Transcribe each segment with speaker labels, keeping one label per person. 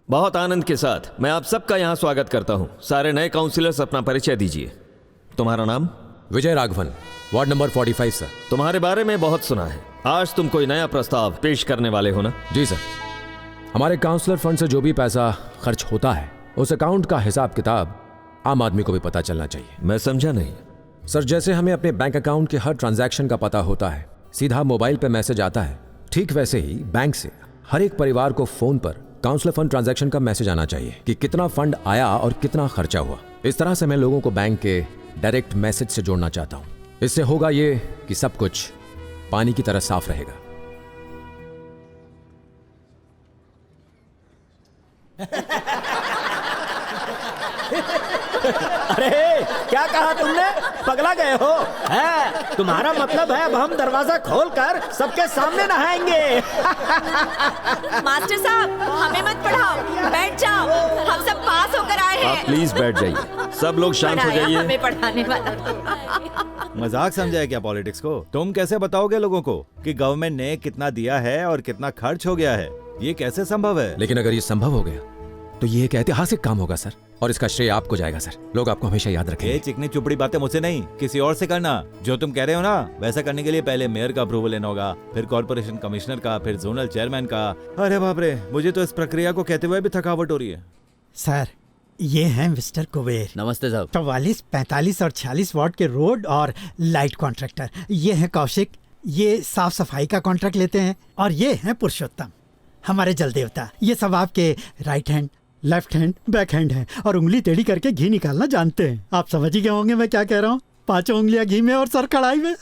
Speaker 1: बहुत आनंद के साथ मैं आप सबका यहाँ स्वागत करता हूँ। सारे नए काउंसिलर्स अपना परिचय दीजिए। तुम्हारा नाम?
Speaker 2: Vijay Raghavan, ward number 45 sir.
Speaker 1: तुम्हारे बारे में बहुत सुना है। आज तुम कोई नया प्रस्ताव पेश करने वाले हो ना?
Speaker 2: जी सर। हमारे काउंसलर फंड से जो भी पैसा खर्च होता है उस अकाउंट का हिसाब किताब आम आदमी को भी पता चलना चाहिए।
Speaker 1: मैं समझा नहीं।
Speaker 2: सर, जैसे हमें अपने बैंक अकाउंट के हर ट्रांजैक्शन का पता होता है, सीधा मोबाइल पे मैसेज आता है, ठीक वैसे ही बैंक से हर एक परिवार को फोन पर काउंसलर फंड ट्रांजैक्शन का मैसेज आना चाहिए कि कितना फंड आया और कितना खर्चा हुआ। इस तरह से मैं लोगों को बैंक के डायरेक्ट मैसेज से जोड़ना चाहता हूँ। इससे होगा ये कि सब कुछ पानी की तरह साफ रहेगा।
Speaker 3: अरे क्या कहा तुमने? पगला गए हो? है तुम्हारा मतलब है अब हम दरवाजा खोलकर सबके सामने नहाएंगे?
Speaker 4: मास्टर साहब, हमें मत पढ़ाओ, बैठ जाओ। हम सब पास होकर आए हैं।
Speaker 1: आप प्लीज बैठ जाइए। सब लोग शांत हो जाइए।
Speaker 4: हमें पढ़ाने वाला।
Speaker 5: मजाक समझा है क्या पॉलिटिक्स को? तुम कैसे बताओगे लोगों को कि गवर्नमेंट ने कितना दिया है और कितना खर्च हो गया है? ये कैसे संभव है?
Speaker 2: लेकिन अगर ये संभव हो गया तो ये एक ऐतिहासिक काम होगा सर, और इसका श्रेय आपको जाएगा सर। लोग आपको हमेशा याद रखेंगे।
Speaker 5: ये चिकनी चुपड़ी बातें मुझसे नहीं, किसी और से करना। जो तुम कह रहे हो ना, वैसा करने के लिए पहले मेयर का अप्रूवल लेना होगा, फिर कॉर्पोरेशन कमिश्नर का, फिर जोनल चेयरमैन का। अरे बाप रे, मुझे तो इस प्रक्रिया को कहते हुए भी थकावट हो रही है।
Speaker 3: सर, ये हैं मिस्टर कुबेर।
Speaker 6: नमस्ते साहब।
Speaker 3: 44, 45 और 46 वार्ड के रोड और लाइट कॉन्ट्रैक्टर। ये हैं कौशिक, ये साफ सफाई का कॉन्ट्रैक्ट लेते हैं। और ये हैं पुरुषोत्तम, हमारे जल देवता। ये सब आपके right hand, left hand, back hand है और उंगली टेढ़ी करके घी निकालना जानते हैं। आप समझ ही गए होंगे मैं क्या कह रहा हूँ। 5 उंगलियां घी में और सर कढ़ाई में।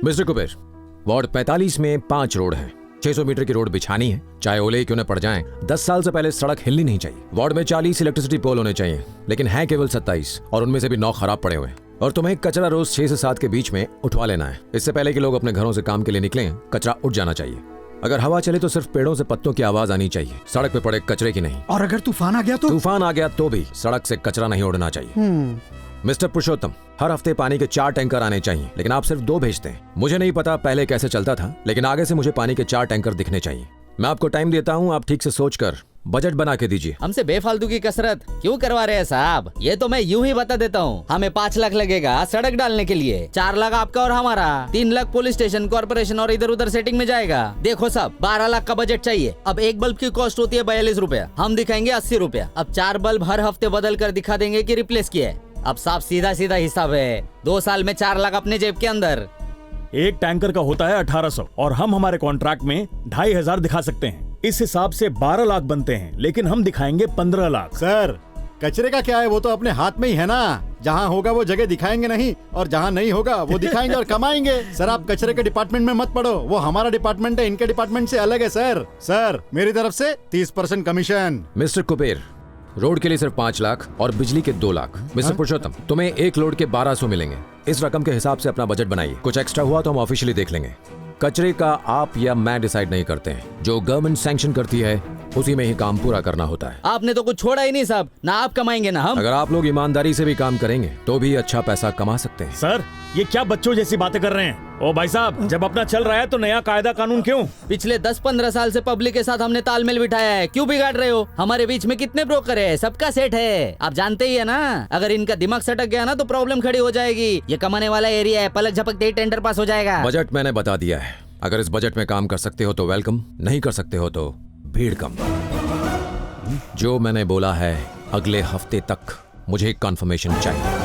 Speaker 2: मिस्टर कुबेर, वार्ड 45 में 5 रोड हैं। 600 मीटर की रोड बिछानी है, चाहे ओले क्यों न पड़ जाएं। 10 साल से पहले सड़क हिलनी नहीं चाहिए। वार्ड में 40 इलेक्ट्रिसिटी पोल होने चाहिए, लेकिन हैं केवल 27 और उनमें से भी 9 खराब पड़े हुए हैं। और तुम्हें कचरा रोज 6 से 7 के बीच में उठवा लेना है। इससे पहले कि लोग अपने घरों से काम के लिए निकलें, कचरा उठ जाना चाहिए। अगर हवा चले तो सिर्फ पेड़ों से पत्तों की आवाज आनी चाहिए, सड़क पे पड़े कचरे की नहीं।
Speaker 3: और अगर तूफान आ गया तो?
Speaker 2: तूफान आ गया तो भी सड़क से कचरा नहीं उड़ना चाहिए। मिस्टर पुरुषोत्तम, हर हफ्ते पानी के 4 टैंकर आने चाहिए, लेकिन आप सिर्फ 2 भेजते हैं। मुझे नहीं पता पहले कैसे चलता था, लेकिन आगे से मुझे पानी के 4 टैंकर दिखने चाहिए। मैं आपको टाइम देता हूँ, आप ठीक से सोचकर बजट बना के दीजिए।
Speaker 6: हमसे बेफालतू की कसरत क्यों करवा रहे हैं साहब? ये तो मैं यूं ही बता देता हूँ। हमें 5 लाख लगेगा सड़क डालने के लिए, 4 लाख आपका और हमारा, 3 लाख पुलिस स्टेशन, कॉर्पोरेशन और इधर उधर सेटिंग में जाएगा। देखो साहब, 12 लाख का बजट चाहिए। अब एक बल्ब की कॉस्ट होती है 42 रुपया, हम दिखाएंगे 80 रुपया। अब 4 बल्ब हर हफ्ते बदल कर दिखा देंगे कि रिप्लेस किया है। अब साहब सीधा सीधा हिसाब है, 2 साल में 4 लाख अपने जेब के अंदर।
Speaker 7: एक टैंकर का होता है 1800 और हम हमारे कॉन्ट्रैक्ट में 2500 दिखा सकते हैं। इस हिसाब से 12 लाख बनते हैं, लेकिन हम दिखाएंगे 15 लाख।
Speaker 8: सर, कचरे का क्या है, वो तो अपने हाथ में ही है ना। जहाँ होगा वो जगह दिखाएंगे नहीं, और जहाँ नहीं होगा वो दिखाएंगे और कमाएंगे। सर, आप कचरे के डिपार्टमेंट में मत पड़ो, वो हमारा डिपार्टमेंट है, इनके डिपार्टमेंट से अलग है। सर मेरी तरफ से 30% कमीशन।
Speaker 2: मिस्टर कुबेर, रोड के लिए सिर्फ 5 लाख और बिजली के 2 लाख। मिस्टर पुरुषोत्तम, तुम्हें एक लोड के 1200 मिलेंगे। इस रकम के हिसाब से अपना बजट बनाइए। कुछ एक्स्ट्रा हुआ तो हम ऑफिशियली देख लेंगे। कचरे का आप या मैं डिसाइड नहीं करते हैं, जो गवर्नमेंट सैंक्शन करती है उसी में ही काम पूरा करना होता है।
Speaker 6: आपने तो कुछ छोड़ा ही नहीं साहब, ना आप कमाएंगे ना हम।
Speaker 2: अगर आप लोग ईमानदारी से भी काम करेंगे तो भी अच्छा पैसा कमा सकते हैं।
Speaker 7: सर, ये क्या बच्चों जैसी बातें कर रहे हैं? ओ भाई साहब, जब अपना चल रहा है तो नया कायदा कानून क्यों?
Speaker 6: पिछले 10-15 साल से पब्लिक के साथ हमने तालमेल बिठाया है, क्यों बिगाड़ रहे हो? हमारे बीच में कितने ब्रोकर है, सबका सेट है, आप जानते ही है ना। अगर इनका दिमाग सटक गया ना तो प्रॉब्लम खड़ी हो जाएगी। ये कमाने वाला एरिया है, पलक झपकते ही टेंडर पास हो जाएगा।
Speaker 2: बजट मैंने बता दिया है, अगर इस बजट में काम कर सकते हो तो वेलकम, नहीं कर सकते हो तो भीड़ कम। जो मैंने बोला है, अगले हफ्ते तक मुझे कंफर्मेशन चाहिए।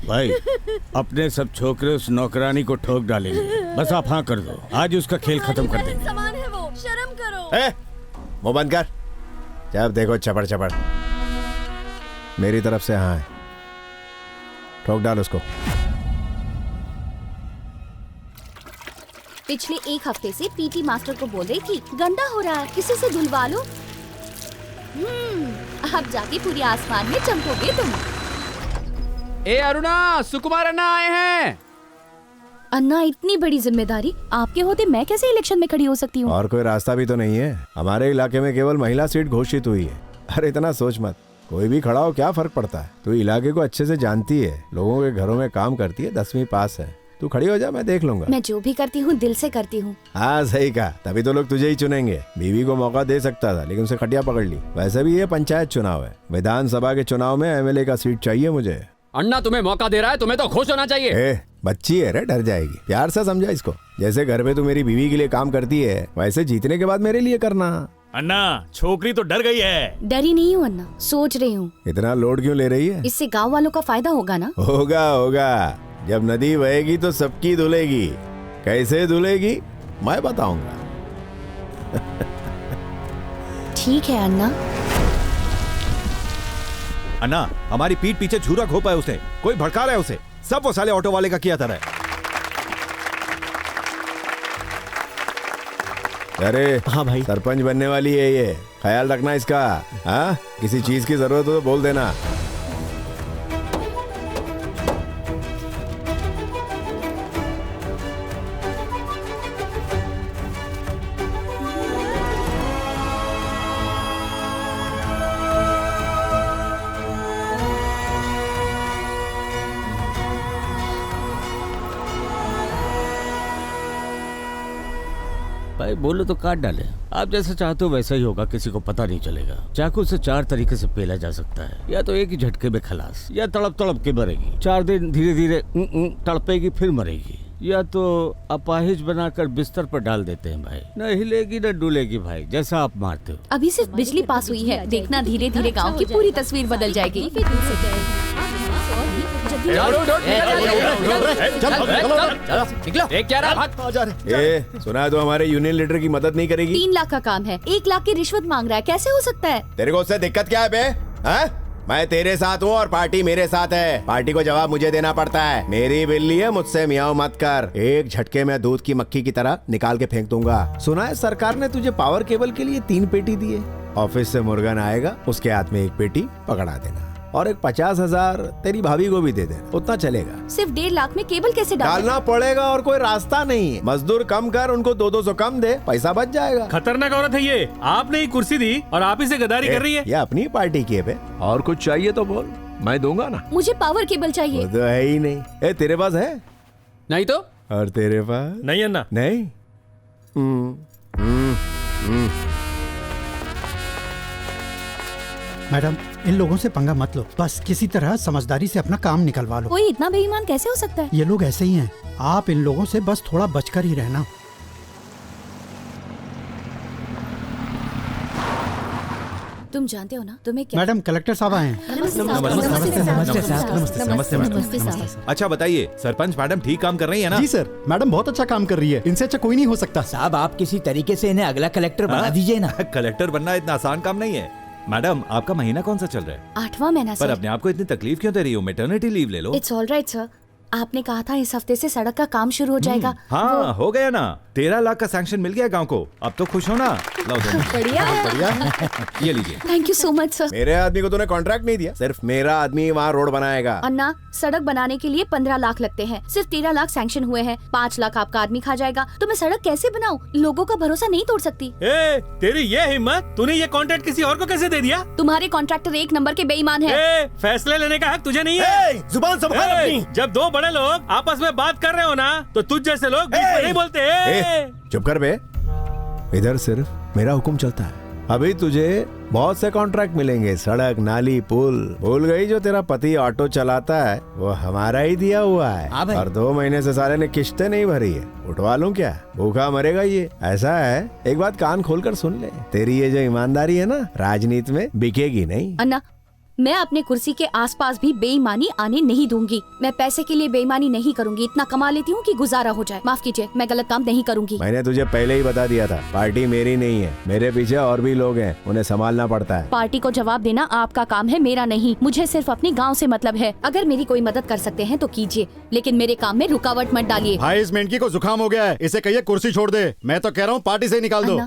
Speaker 7: भाई, अपने सब छोकरे उस नौकरानी को ठोक डालेंगे। बस आप हाँ कर दो, आज उसका खेल खत्म कर देंगे।
Speaker 4: सामान है वो, शर्म करो।
Speaker 8: मुंह बंद कर। जब देखो चपड़ चपड़। मेरी तरफ से हाँ है, ठोक डाल उसको।
Speaker 9: पिछले 1 हफ्ते से पीटी मास्टर को बोल रही थी गंदा हो रहा है, किसी से धुलवा लो। अब जाके पूरी आसमान में चमकोगे तुम।
Speaker 10: ए अरुणा, सुकुमार अन्ना आए हैं।
Speaker 9: अन्ना, इतनी बड़ी जिम्मेदारी आपके होते मैं कैसे इलेक्शन में खड़ी हो सकती हूँ?
Speaker 10: और कोई रास्ता भी तो नहीं है। हमारे इलाके में केवल महिला सीट घोषित हुई है। अरे इतना सोच मत, कोई भी खड़ा हो क्या फर्क पड़ता है। तू इलाके को अच्छे से जानती है, लोगों के घरों में काम करती है, 10वीं पास है। तू खड़ी हो जा, मैं देख लूंगा।
Speaker 9: मैं जो भी करती हूँ दिल से करती हूँ।
Speaker 10: हाँ सही कहा, तभी तो लोग तुझे ही चुनेंगे। बीवी को मौका दे सकता था लेकिन उसे खटिया पकड़ ली। वैसे भी ये पंचायत चुनाव है, विधानसभा के चुनाव में एमएलए का सीट चाहिए मुझे।
Speaker 2: अन्ना तुम्हें मौका दे रहा है, तुम्हें तो खुश होना चाहिए।
Speaker 10: ए, बच्ची है रे, डर जाएगी। प्यार से समझा इसको। जैसे घर पे तू मेरी बीवी के लिए काम करती है, वैसे जीतने के बाद मेरे लिए करना।
Speaker 7: अन्ना, छोकरी तो डर गई है।
Speaker 9: डरी नहीं हूँ अन्ना, सोच रही हूँ।
Speaker 10: इतना लोड क्यों ले रही है?
Speaker 9: इससे गाँव वालों का फायदा होगा ना?
Speaker 10: होगा होगा। जब नदी बहेगी तो सबकी धुलेगी। कैसे धुलेगी मैं बताऊंगा।
Speaker 9: ठीक है अन्ना।
Speaker 5: अन्ना, हमारी पीठ पीछे झूरा घोपा है उसने। कोई भड़का रहा है उसे। सब वो साले ऑटो वाले का किया था।
Speaker 10: अरे
Speaker 3: हाँ भाई।
Speaker 10: सरपंच बनने वाली है ये, ख्याल रखना इसका। हाँ, किसी चीज की जरूरत हो तो बोल देना।
Speaker 11: भाई बोलो तो काट डाले। आप जैसा चाहते हो वैसा ही होगा, किसी को पता नहीं चलेगा। चाकू से 4 तरीके से पेला जा सकता है, या तो एक ही झटके में खलास, या तड़प तड़प के मरेगी, 4 दिन धीरे धीरे तड़पेगी फिर मरेगी, या तो अपाहिज बनाकर बिस्तर पर डाल देते हैं भाई। न हिलेगी न डुलेगी भाई, जैसा आप मारते हो।
Speaker 9: अभी सिर्फ बिजली पास हुई है, देखना धीरे धीरे गांव की पूरी तस्वीर बदल जाएगी।
Speaker 10: ए, सुना तो हमारे यूनियन लीडर की मदद नहीं करेगी।
Speaker 9: 3 लाख का काम है, 1 लाख की रिश्वत मांग रहा है, कैसे हो सकता है?
Speaker 10: तेरे को उससे दिक्कत क्या है बे? हाँ? मैं तेरे साथ हूँ और पार्टी मेरे साथ है। पार्टी को जवाब मुझे देना पड़ता है। मेरी बिल्ली है, मुझसे मियाओ मत कर। एक झटके में दूध की मक्खी की तरह निकाल के फेंक दूंगा। सुना है सरकार ने तुझे पावर केबल के लिए 3 पेटी दी है। ऑफिस से मुर्गन आएगा, उसके हाथ में 1 पेटी पकड़ा देना और एक 50,000 तेरी भाभी को भी दे देना, उतना चलेगा।
Speaker 9: सिर्फ 1.5 लाख में केबल कैसे
Speaker 10: डालना पड़ेगा और कोई रास्ता नहीं है। मजदूर कम कर, उनको 200 कम दे, पैसा बच जाएगा।
Speaker 7: खतरनाक औरत है ये। आपने ही कुर्सी दी और आप ही से गद्दारी कर रही है।
Speaker 10: ये अपनी पार्टी की है बे। और कुछ चाहिए तो बोल, मैं दूंगा ना।
Speaker 9: मुझे पावर केबल चाहिए।
Speaker 10: वो तो है ही नहीं। ए, तेरे पास है?
Speaker 2: नहीं तो?
Speaker 10: और तेरे पास?
Speaker 7: नहीं अन्ना।
Speaker 10: नहीं।
Speaker 3: मैडम, इन लोगों से पंगा मत लो, बस किसी तरह समझदारी से अपना काम निकलवा लो।
Speaker 9: कोई इतना बेईमान कैसे हो सकता है?
Speaker 3: ये लोग ऐसे ही हैं, आप इन लोगों से बस थोड़ा बचकर ही रहना।
Speaker 9: तुम जानते हो ना तुम्हें क्या?
Speaker 3: मैडम, कलेक्टर साहब आए हैं।
Speaker 5: नमस्ते। अच्छा बताइए, सरपंच मैडम ठीक काम कर रही है ना?
Speaker 8: जी सर, मैडम बहुत अच्छा काम कर रही है। इनसे अच्छा कोई नहीं हो सकता।
Speaker 12: साहब, आप किसी तरीके से इन्हें अगला कलेक्टर बना दीजिए ना।
Speaker 5: कलेक्टर बनना इतना आसान काम नहीं है। मैडम, आपका महीना कौन सा चल रहा है?
Speaker 9: 8वां महीना
Speaker 5: पर
Speaker 9: सर।
Speaker 5: अपने आप को इतनी तकलीफ क्यों दे रही हो? मैटरनिटी लीव ले लो।
Speaker 9: It's all right sir. आपने कहा था इस हफ्ते से सड़क का काम शुरू हो जाएगा।
Speaker 5: हाँ, हो गया ना। 13 लाख का सैंक्शन मिल गया गांव को। अब तो खुश हो ना? लाओ दो।
Speaker 9: बढ़िया है।
Speaker 5: ये लीजिए।
Speaker 9: Thank you so much sir.
Speaker 10: मेरे आदमी को तूने कॉन्ट्रैक्ट नहीं दिया। सिर्फ मेरा आदमी वहाँ रोड बनाएगा।
Speaker 9: अन्ना, सड़क बनाने के लिए 15 लाख लगते हैं, सिर्फ 13 लाख सैंक्शन हुए हैं। 5 लाख आपका आदमी खा जाएगा। तो मैं सड़क कैसे बनाऊं? लोगों का भरोसा नहीं तोड़ सकती।
Speaker 7: ए, तेरी ये हिम्मत, तूने ये कॉन्ट्रैक्ट किसी और को कैसे दे दिया?
Speaker 9: तुम्हारे कॉन्ट्रैक्टर 1 नंबर के बेईमान है।
Speaker 7: फैसले लेने का हक तुझे नहीं है।
Speaker 8: जुबान संभाल अपनी।
Speaker 7: जब 2 बड़े लोग आपस में बात कर रहे हो ना, तो तुझ जैसे लोग बीच में नहीं बोलते।
Speaker 10: चुप कर बे। इधर सिर्फ मेरा हुक्म चलता है। अभी तुझे बहुत से कॉन्ट्रैक्ट मिलेंगे, सड़क, नाली, पुल। भूल गई जो तेरा पति ऑटो चलाता है वो हमारा ही दिया हुआ है। और 2 महीने से साले ने किस्तें नहीं भरी है। उठवा लूं क्या? भूखा मरेगा ये। ऐसा है, एक बात कान खोलकर सुन ले। तेरी ये जो ईमानदारी है ना, राजनीति में बिकेगी नहीं।
Speaker 9: अन्ना, मैं अपने कुर्सी के आसपास भी बेईमानी आने नहीं दूंगी। मैं पैसे के लिए बेईमानी नहीं करूंगी। इतना कमा लेती हूँ कि गुजारा हो जाए। माफ कीजिए, मैं गलत काम नहीं करूंगी।
Speaker 10: मैंने तुझे पहले ही बता दिया था, पार्टी मेरी नहीं है। मेरे पीछे और भी लोग हैं, उन्हें संभालना पड़ता है।
Speaker 9: पार्टी को जवाब देना आपका काम है, मेरा नहीं। मुझे सिर्फ अपने गाँव से मतलब है। अगर मेरी कोई मदद कर सकते हैं तो कीजिए, लेकिन मेरे काम में रुकावट मत डालिए।
Speaker 8: भाई, इस मेंढकी को जुकाम हो गया है, इसे कहिए कुर्सी छोड़ दे। मैं तो कह रहा हूँ पार्टी से ही निकाल दो।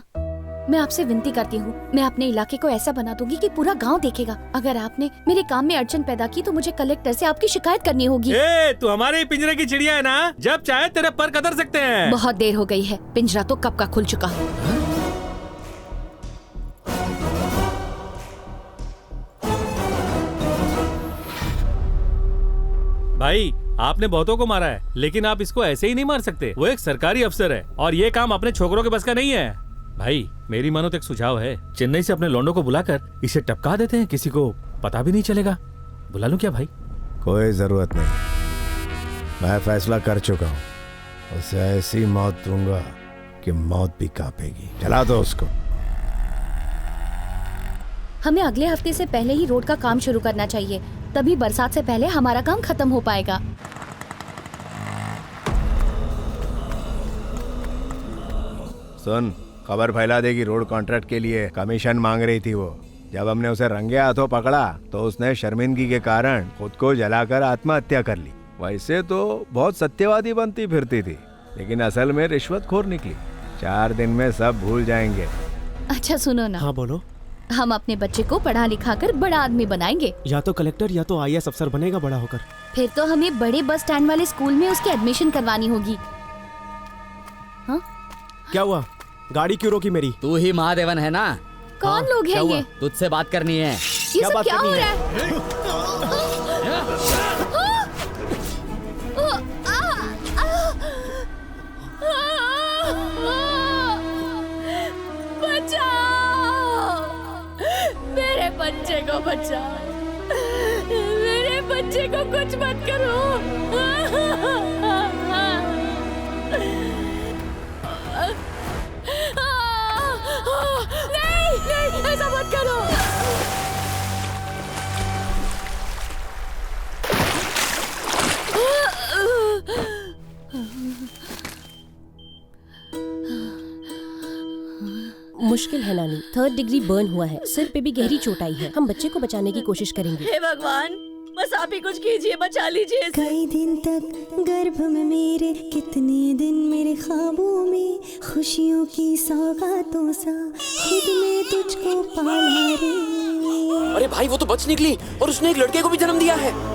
Speaker 9: मैं आपसे विनती करती हूँ, मैं अपने इलाके को ऐसा बना दूंगी कि पूरा गांव देखेगा। अगर आपने मेरे काम में अड़चन पैदा की तो मुझे कलेक्टर से आपकी शिकायत करनी होगी।
Speaker 13: तू हमारे ही पिंजरे की चिड़िया है ना, जब चाहे तेरे पर कतर सकते हैं।
Speaker 9: बहुत देर हो गई है, पिंजरा तो कब का खुल चुका।
Speaker 13: भाई आपने बहुतों को मारा है, लेकिन आप इसको ऐसे ही नहीं मार सकते। वो एक सरकारी अफसर है और ये काम अपने छोकरों के बस का नहीं है। भाई मेरी मानो तो एक सुझाव है, चेन्नई से अपने लौंडों को बुलाकर इसे टपका देते हैं, किसी को पता भी नहीं चलेगा। बुला लूं क्या भाई?
Speaker 10: कोई जरूरत नहीं, मैं फैसला कर चुका हूँ। उसे ऐसी मौत दूंगा कि मौत भी कांपेगी। चला दो उसको।
Speaker 9: हमें अगले हफ्ते से पहले ही रोड का काम शुरू करना चाहिए, तभी बरसात से पहले हमारा काम खत्म हो पाएगा।
Speaker 10: सुन, खबर फैला देगी रोड कॉन्ट्रैक्ट के लिए कमीशन मांग रही थी वो। जब हमने उसे रंगे हाथों पकड़ा तो उसने शर्मिंदगी के कारण खुद को जलाकर आत्महत्या कर ली। वैसे तो बहुत सत्यवादी बनती फिरती थी, लेकिन असल में रिश्वतखोर निकली। 4 दिन में सब भूल जाएंगे।
Speaker 9: अच्छा सुनो ना।
Speaker 14: हाँ बोलो।
Speaker 9: हम अपने बच्चे को पढ़ा लिखा कर बड़ा आदमी बनाएंगे।
Speaker 14: या तो कलेक्टर या तो IAS अफसर बनेगा बड़ा होकर।
Speaker 9: फिर तो हमें बड़े बस स्टैंड वाले स्कूल में उसकी एडमिशन करवानी होगी। हाँ?
Speaker 14: क्या हुआ? गाड़ी क्यों रोकी मेरी?
Speaker 6: तू ही महादेवन है ना?
Speaker 9: कौन लोग हैं ये?
Speaker 6: तुझसे बात करनी है।
Speaker 9: ये सब क्या हो रहा है?
Speaker 4: मेरे बच्चे को बचाओ, मेरे बच्चे को कुछ मत करो। नहीं नहीं, ऐसा मत करो।
Speaker 15: मुश्किल है नानी, 3rd डिग्री बर्न हुआ है, सिर पे भी गहरी चोट आई है। हम बच्चे को बचाने की कोशिश करेंगे।
Speaker 4: हे भगवान, बस आप ही कुछ कीजिए, बचा लीजिए इसे।
Speaker 16: कई दिन तक गर्भ में मेरे, कितने दिन मेरे ख्वाबों में, खुशियों की सौगातों सा खुद में तुझको पाला रे।
Speaker 17: अरे भाई, वो तो बच निकली और उसने एक लड़के को भी जन्म दिया है।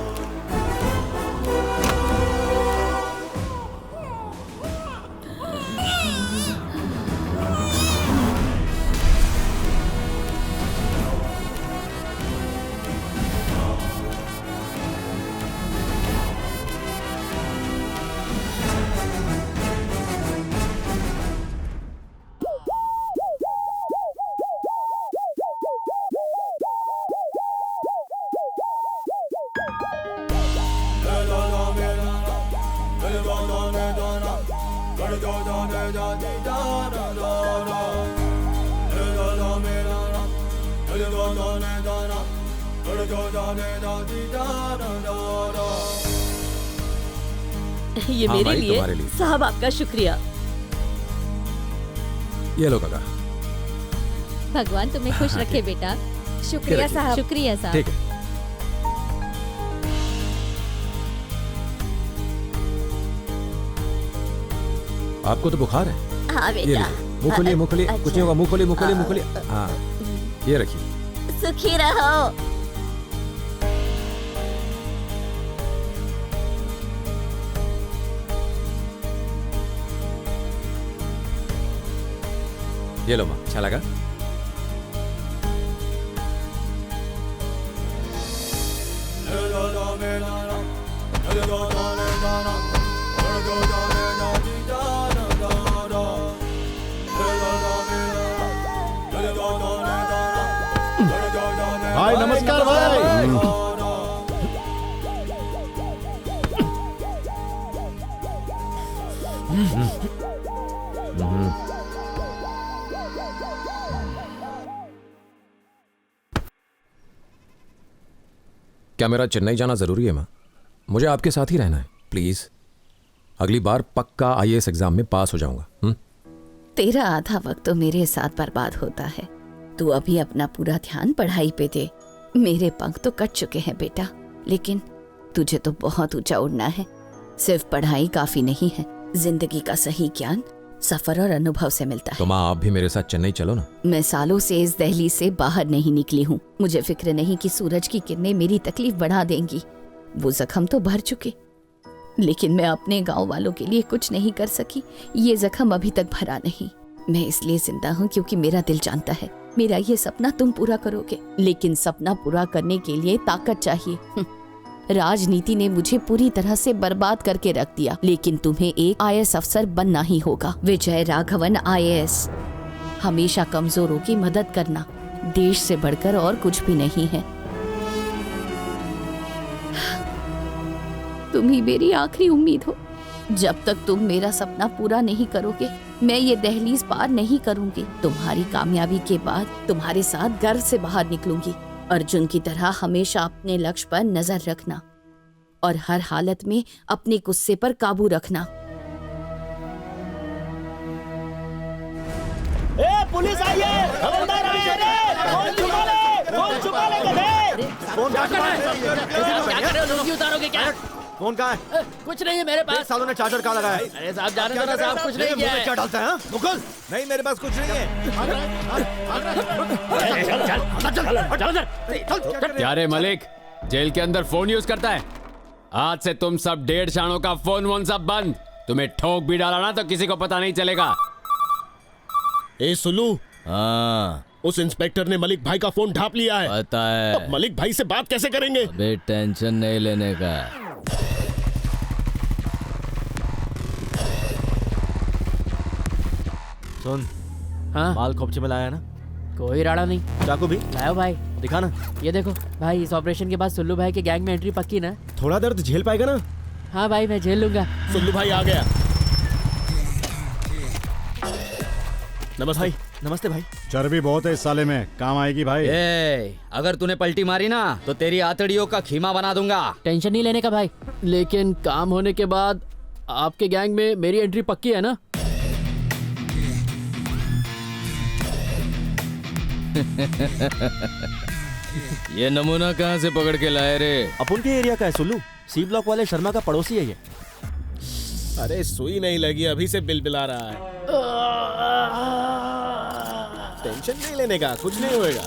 Speaker 4: ये
Speaker 2: हाँ
Speaker 4: मेरे
Speaker 2: भाई,
Speaker 4: लिए
Speaker 2: तुम्हारे लिए।
Speaker 4: साहब, आपका शुक्रिया।
Speaker 2: ये लो काका।
Speaker 9: भगवान तुम्हें खुश रखे बेटा।
Speaker 2: शुक्रिया साहब।
Speaker 9: शुक्रिया साहब।
Speaker 2: ठीक है। आपको तो बुखार है?
Speaker 4: हाँ
Speaker 2: ये
Speaker 4: बेटा।
Speaker 2: लीजिए, मुंह खोलिए, मुंह खोलिए। कुछ नहीं होगा, मुंह खोलिए, मुंह खोलिए, मुंह खोलिए। हाँ, ये रखिए।
Speaker 4: सुखी रहो।
Speaker 2: ये लो माँ, अच्छा लगा?
Speaker 8: भाई नमस्कार भाई।
Speaker 2: क्या मेरा चेन्नई जाना जरूरी है माँ? मुझे आपके साथ ही रहना है प्लीज। अगली बार पक्का IAS एग्जाम में पास हो जाऊंगा।
Speaker 18: तेरा आधा वक्त तो मेरे साथ बर्बाद होता है। तू अभी अपना पूरा ध्यान पढ़ाई पे दे। मेरे पंख तो कट चुके हैं बेटा, लेकिन तुझे तो बहुत ऊंचा उड़ना है। सिर्फ पढ़ाई काफी नहीं है, जिंदगी का सही ज्ञान सफर और अनुभव से मिलता है।
Speaker 2: तो माँ आप भी मेरे साथ चेन्नई चलो ना।
Speaker 18: मैं सालों से इस दहलीज से बाहर नहीं निकली हूँ। मुझे फिक्र नहीं कि सूरज की किरणें मेरी तकलीफ बढ़ा देंगी। वो जख्म तो भर चुके, लेकिन मैं अपने गांव वालों के लिए कुछ नहीं कर सकी। ये जख्म अभी तक भरा नहीं। मैं इसलिए जिंदा हूँ क्योंकि मेरा दिल जानता है मेरा ये सपना तुम पूरा करोगे, लेकिन सपना पूरा करने के लिए ताकत चाहिए। राजनीति ने मुझे पूरी तरह से बर्बाद करके रख दिया, लेकिन तुम्हें एक IAS अफसर बनना ही होगा। विजय राघवन IAS। हमेशा कमजोरों की मदद करना देश से बढ़कर और कुछ भी नहीं है। तुम ही मेरी आखिरी उम्मीद हो। जब तक तुम मेरा सपना पूरा नहीं करोगे, मैं ये दहलीज पार नहीं करूंगी। तुम्हारी कामयाबी के बाद तुम्हारे साथ घर से बाहर निकलूंगी। अर्जुन की तरह हमेशा अपने लक्ष्य पर नजर रखना और हर हालत में अपने गुस्से पर काबू रखना।
Speaker 11: पुलिस आई है, खबरदार आई है रे। फोन छुपा ले गधे।
Speaker 14: फोन
Speaker 11: क्या कर रहे हो? लुंगी उतारोगे क्या?
Speaker 14: फोन कहाँ है?
Speaker 11: कुछ नहीं है मेरे पास।
Speaker 14: सालों ने चार्जर कहाँ लगाया है?
Speaker 11: अरे साहब जाने दो ना साहब, कुछ नहीं किया है।
Speaker 14: क्या डालता है? मुकुल
Speaker 5: नहीं मेरे पास कुछ नहीं है।
Speaker 19: क्या रे मलिक, जेल के अंदर फोन यूज करता है? आज से तुम सब 1.5 शाणों का फोन वोन सब बंद। तुम्हें ठोक भी डाला ना तो किसी को पता नहीं चलेगा।
Speaker 14: ए सुल्लू,
Speaker 19: हाँ
Speaker 14: उस इंस्पेक्टर ने मलिक भाई का फोन ढांप लिया है।
Speaker 19: पता है।
Speaker 14: अब मलिक भाई से बात कैसे करेंगे?
Speaker 19: अबे टेंशन नहीं लेने का।
Speaker 14: सुन, हाँ माल खोपचे में लाया है ना?
Speaker 12: कोई राड़ा नहीं।
Speaker 14: चाकू भी
Speaker 12: लाओ भाई,
Speaker 14: दिखा ना।
Speaker 12: ये देखो भाई, इस ऑपरेशन के बाद सुल्लू भाई के गैंग में एंट्री पक्की ना?
Speaker 14: थोड़ा दर्द झेल पाएगा ना?
Speaker 12: हाँ भाई मैं झेल लूंगा।
Speaker 14: सुल्लू भाई आ गया। नमस्ते भाई। नमस्ते भाई।
Speaker 8: चर्बी बहुत है इस साले में, काम आएगी भाई।
Speaker 6: अगर तूने पलटी मारी ना तो तेरी आतड़ियों का खीमा बना दूंगा।
Speaker 12: टेंशन नहीं लेने का भाई, लेकिन काम होने के बाद आपके गैंग में मेरी एंट्री पक्की है ना?
Speaker 19: ये नमूना कहाँ से पकड़ के लाए रे?
Speaker 14: अपन के एरिया का है सुल्लू, सी ब्लॉक वाले शर्मा का पड़ोसी है ये। अरे सुई नहीं लगी, अभी से बिलबिला रहा है। टेंशन नहीं लेने का, कुछ नहीं होएगा।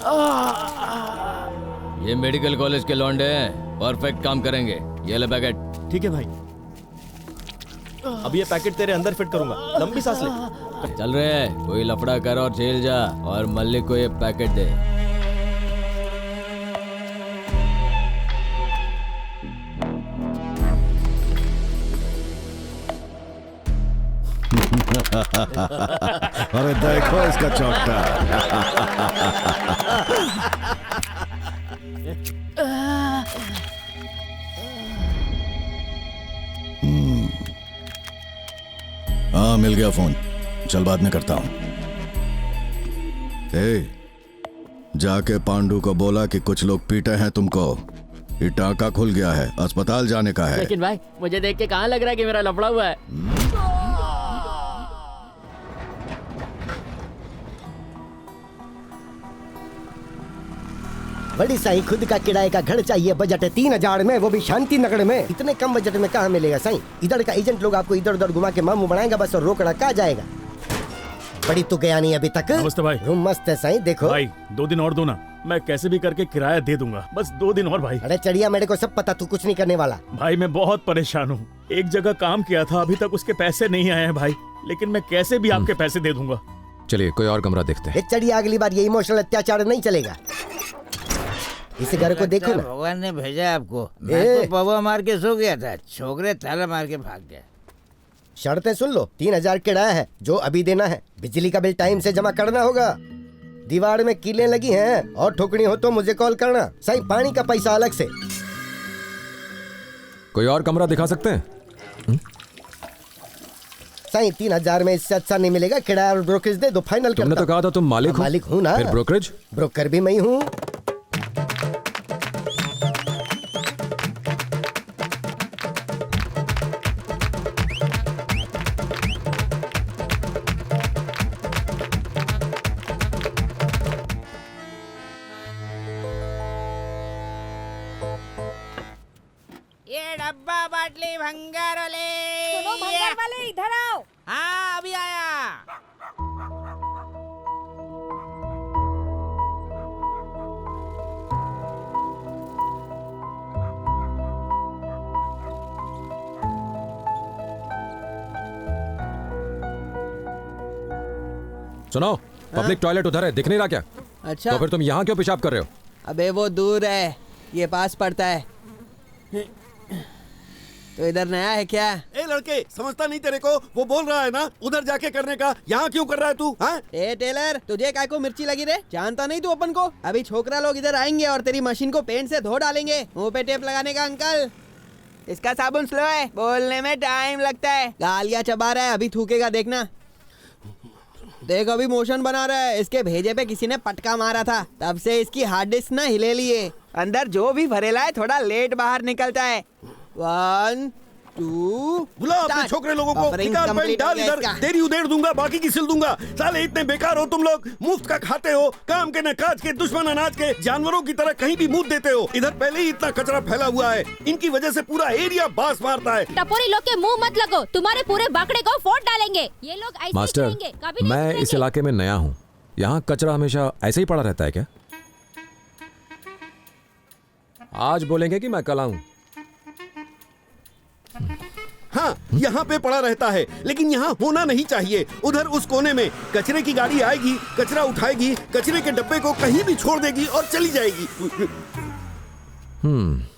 Speaker 19: ये मेडिकल कॉलेज के लौंडे हैं, परफेक्ट काम करेंगे। ये ले पैकेट।
Speaker 14: ठीक है भाई, अब ये पैकेट तेरे अंदर फिट करूंगा। लंबी सांस ले।
Speaker 19: चल रहे, कोई लफड़ा कर और जेल जा, और मल्लिक को ये पैकेट दे।
Speaker 10: अरे देखो इसका चौकटा।
Speaker 20: हाँ मिल गया फोन, चल बाद में करता हूँ। जाके पांडु को बोला कि कुछ लोग पीटे हैं तुमको। ये टांका खुल गया है, अस्पताल जाने का है।
Speaker 12: लेकिन भाई मुझे देख के कहाँ लग रहा है कि मेरा लफड़ा हुआ है?
Speaker 21: बड़ी साई खुद का किराए का घर चाहिए, बजट है 3000 में, वो भी शांति नगर में। इतने कम बजट में कहाँ मिलेगा साईं? इधर का एजेंट लोग आपको इधर उधर घुमा के मामू बनाएगा बस, और रोकड़ा कहाँ जाएगा? बड़ी तो गया नहीं अभी तक।
Speaker 7: नमस्ते भाई।
Speaker 21: रूम मस्त है साईं, देखो
Speaker 7: भाई 2 दिन और दो ना, मैं कैसे भी करके किराया दे दूंगा, बस 2 दिन और भाई।
Speaker 21: अरे चढ़िया, मेरे को सब पता, तू कुछ नहीं करने वाला।
Speaker 7: भाई मैं बहुत परेशान हूँ, एक जगह काम किया था, अभी तक उसके पैसे नहीं आए हैं भाई, लेकिन मैं कैसे भी आपके पैसे दे दूंगा।
Speaker 2: चलिए कोई और कमरा देखते हैं।
Speaker 21: चढ़िया, अगली बार ये इमोशनल अत्याचार नहीं चलेगा। इस घर को देखो ना।
Speaker 22: भगवान ने भेजा आपको। मैं तो पवा मार के सो गया था, छोकरे ताला मार के भाग गए।
Speaker 21: शर्तें सुन लो, 3000 किराया है जो अभी देना है। बिजली का बिल टाइम से जमा करना होगा। दीवार में कीलें लगी हैं, और ठोकनी हो तो मुझे कॉल करना। सही, पानी का पैसा अलग से।
Speaker 2: कोई और कमरा दिखा सकते हैं?
Speaker 21: सही, 3000 में इससे अच्छा नहीं मिलेगा। किराया और ब्रोकरेज दे दो, फाइनल।
Speaker 2: तुमने तो कहा था तुम मालिक हो।
Speaker 21: मालिक हूँ ना।
Speaker 2: फिर ब्रोकरेज?
Speaker 21: ब्रोकर भी मैं हूँ।
Speaker 22: ये डब्बा डब्बा बाटली भंगार वाले।
Speaker 4: सुनो भंगार वाले, इधर आओ।
Speaker 22: हाँ अभी आया।
Speaker 2: सुनो, पब्लिक टॉयलेट उधर है, दिख नहीं रहा क्या?
Speaker 12: अच्छा।
Speaker 2: तो फिर तुम यहाँ क्यों पेशाब कर रहे हो?
Speaker 12: अबे वो दूर है, ये पास पड़ता है। तो इधर नया है क्या?
Speaker 1: ए लड़के, समझता नहीं तेरे को? वो बोल रहा है ना उधर जाके करने का, यहाँ क्यों कर रहा है तू? हाँ?
Speaker 12: ए टेलर, तुझे काय को मिर्ची लगी रे? जानता नहीं तू अपन को? अभी छोकरा लोग इधर आएंगे और तेरी मशीन को पेंट से धो डालेंगे। मुंह पे टेप लगाने का अंकल। इसका साबुन स्लो है, बोलने में टाइम लगता है। गालियाँ चबा रहा है, अभी थूकेगा देखना। देख अभी मोशन बना रहा है। इसके भेजे पे किसी ने पटका मारा था, तब से इसकी हार्ड डिस्क ना हिले लिए। अंदर जो भी भरेला है थोड़ा लेट बाहर निकलता है। 1 2
Speaker 1: बुला अपने छोकरे लोगों को, निकाल पेंट डाल इधर, तेरी उधेड़ दूंगा, बाकी की सिल दूंगा। साले इतने बेकार हो तुम लोग, मुफ्त का खाते हो, काम के न काज के, दुश्मन अनाज के, जानवरों की तरह कहीं भी मुंह देते हो। इधर पहले ही इतना कचरा फैला हुआ है, इनकी वजह से पूरा एरिया बास मारता है।
Speaker 9: टपोरी लोग के मुंह मत लगो, तुम्हारे पूरे बाकड़े को फोड़ डालेंगे। ये लोग ऐसे
Speaker 2: मास्टर,
Speaker 9: ही करेंगे, कभी नहीं
Speaker 2: मैं
Speaker 9: सुधरेंगे।
Speaker 2: इस इलाके में नया हूँ, यहाँ कचरा हमेशा ऐसे ही पड़ा रहता है क्या? आज बोलेंगे कि मैं कल आऊँ?
Speaker 1: हाँ, यहाँ पे पड़ा रहता है, लेकिन यहाँ होना नहीं चाहिए। उधर उस कोने में कचरे की गाड़ी आएगी, कचरा उठाएगी, कचरे के डब्बे को कहीं भी छोड़ देगी और चली जाएगी।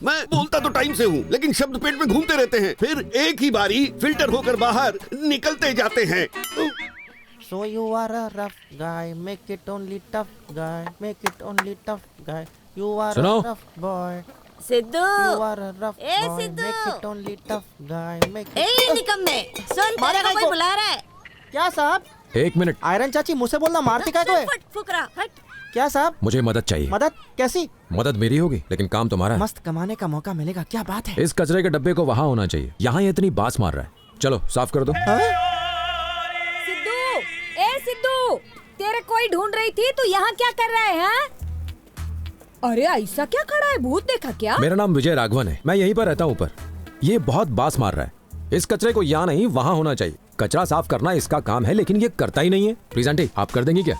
Speaker 1: मैं बोलता तो टाइम से हूँ, लेकिन शब्द पेट में घूमते रहते हैं, फिर एक ही बारी फिल्टर होकर बाहर निकलते जाते हैं।
Speaker 22: So you are a rough guy, make it only tough guy, make it only tough guy. You are
Speaker 2: सुनो।
Speaker 22: a rough boy.
Speaker 4: Sidhu,
Speaker 22: You are a rough
Speaker 4: A
Speaker 22: boy,
Speaker 4: Sidhu,
Speaker 22: make it only tough guy, make it.
Speaker 4: ए निकम्मे, सुन तेरे को कोई बुला रहा है।
Speaker 22: क्या साहब?
Speaker 2: 1 मिनट,
Speaker 22: आयरन चाची मुझसे बोलना मारती काय को है?
Speaker 4: फट फुकरा, हट।
Speaker 22: क्या साहब?
Speaker 2: मुझे मदद चाहिए।
Speaker 22: मदद कैसी?
Speaker 2: मदद मेरी होगी, लेकिन काम तुम्हारा है।
Speaker 22: मस्त कमाने का मौका मिलेगा, क्या बात है?
Speaker 2: इस कचरे के डब्बे को वहाँ होना चाहिए, यहाँ ये इतनी बास मार रहा है। चलो साफ कर दो।
Speaker 4: सिद्धू, ए सिद्धू, तेरे कोई ढूंढ रही थी, तू यहाँ क्या कर रहा है? हाँ? अरे ऐसा क्या खड़ा है, भूत देखा क्या?
Speaker 2: मेरा नाम विजय राघवन है, मैं यहीं पर रहता हूँ ऊपर। ये बहुत बास मार रहा है। इस कचरे को यहाँ नहीं वहाँ होना चाहिए। कचरा साफ करना इसका काम है, लेकिन ये करता ही नहीं है। प्लीज आंटी, आप कर देंगी क्या?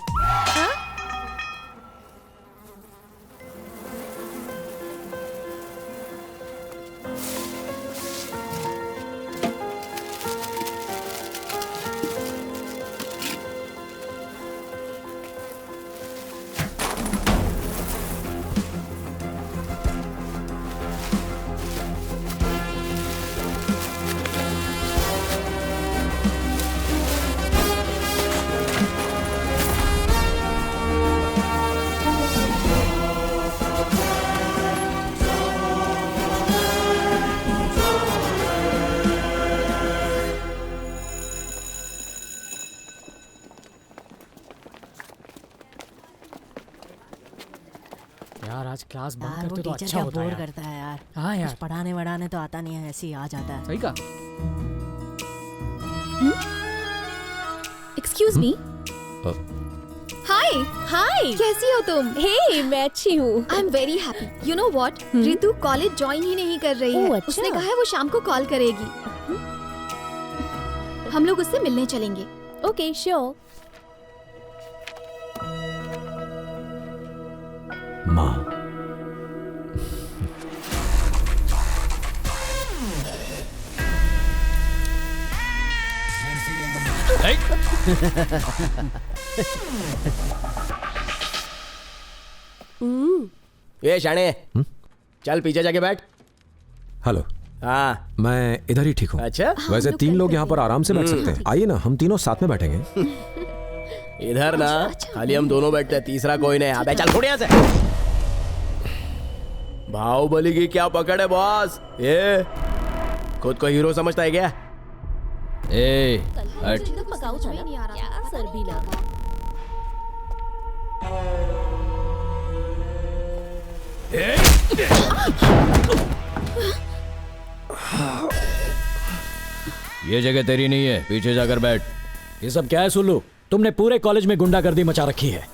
Speaker 12: यार आज क्लास बंक
Speaker 3: यार वो
Speaker 12: करते तो
Speaker 3: टीचर
Speaker 12: अच्छा
Speaker 3: क्या
Speaker 12: होता
Speaker 3: बोर
Speaker 12: यार।
Speaker 3: करता है यार।
Speaker 12: हाँ यार।
Speaker 3: कुछ पढ़ाने वढ़ाने तो आता नहीं है, ऐसे ही आ जाता है।
Speaker 12: सही कहा।
Speaker 9: Excuse me. हाय हाय, कैसी हो तुम? हे मैं अच्छी हूँ। I am very happy. You know what, Ritu college join ही नहीं कर रही है।
Speaker 3: अच्छा।
Speaker 9: उसने कहा है वो शाम को कॉल करेगी। हम लोग उससे मिलने चलेंगे।
Speaker 3: Okay sure.
Speaker 2: माँ,
Speaker 14: ये शाणे, चल पीछे जाके बैठ।
Speaker 2: हेलो।
Speaker 14: हाँ,
Speaker 2: मैं इधर ही ठीक हूँ।
Speaker 14: अच्छा?
Speaker 2: वैसे 3 लोग यहाँ पर आराम से बैठ सकते हैं। आइए ना, हम तीनों साथ में बैठेंगे।
Speaker 14: इधर ना खाली हम दोनों बैठते हैं, तीसरा कोई नहीं। अबे चल छोड़ यहाँ से। बाहुबली की क्या पकड़ है बॉस? ये खुद को हीरो समझता है क्या?
Speaker 6: ए हट।
Speaker 3: सर भी लगा।
Speaker 6: ये जगह तेरी नहीं है, पीछे जाकर बैठ।
Speaker 7: ये सब क्या है सुल्लू? तुमने पूरे कॉलेज में गुंडागर्दी मचा रखी है,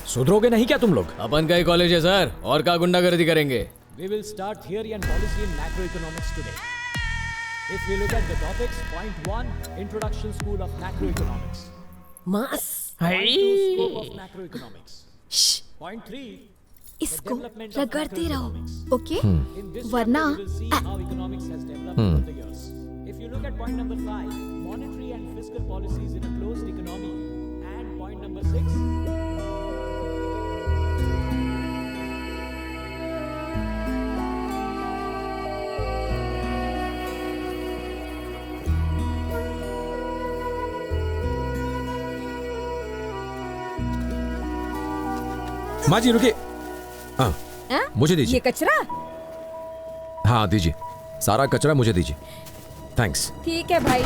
Speaker 7: सुधरोगे नहीं क्या तुम लोग?
Speaker 6: अपन का ही कॉलेज है सर, और क्या गुंडागर्दी करेंगे?
Speaker 7: We will start theory and policy in macroeconomics today.
Speaker 13: If we look at the topics, point 1, Introduction School of Macroeconomics.
Speaker 3: Mas.
Speaker 13: Point 2, Scope of Macroeconomics. Point 3,
Speaker 9: इसको रगड़ते रहो, ओके?
Speaker 13: in this
Speaker 9: वरना
Speaker 13: chapter we will see how economics has developed over the years. If you look at point number 5, monetary and fiscal policies in a closed economy, and point number 6,
Speaker 2: माँ जी रुकिए। हाँ
Speaker 4: हाँ?
Speaker 2: मुझे दीजिए।
Speaker 4: ये कचरा?
Speaker 2: हाँ दीजिए, सारा कचरा मुझे दीजिए। थैंक्स।
Speaker 4: ठीक है भाई।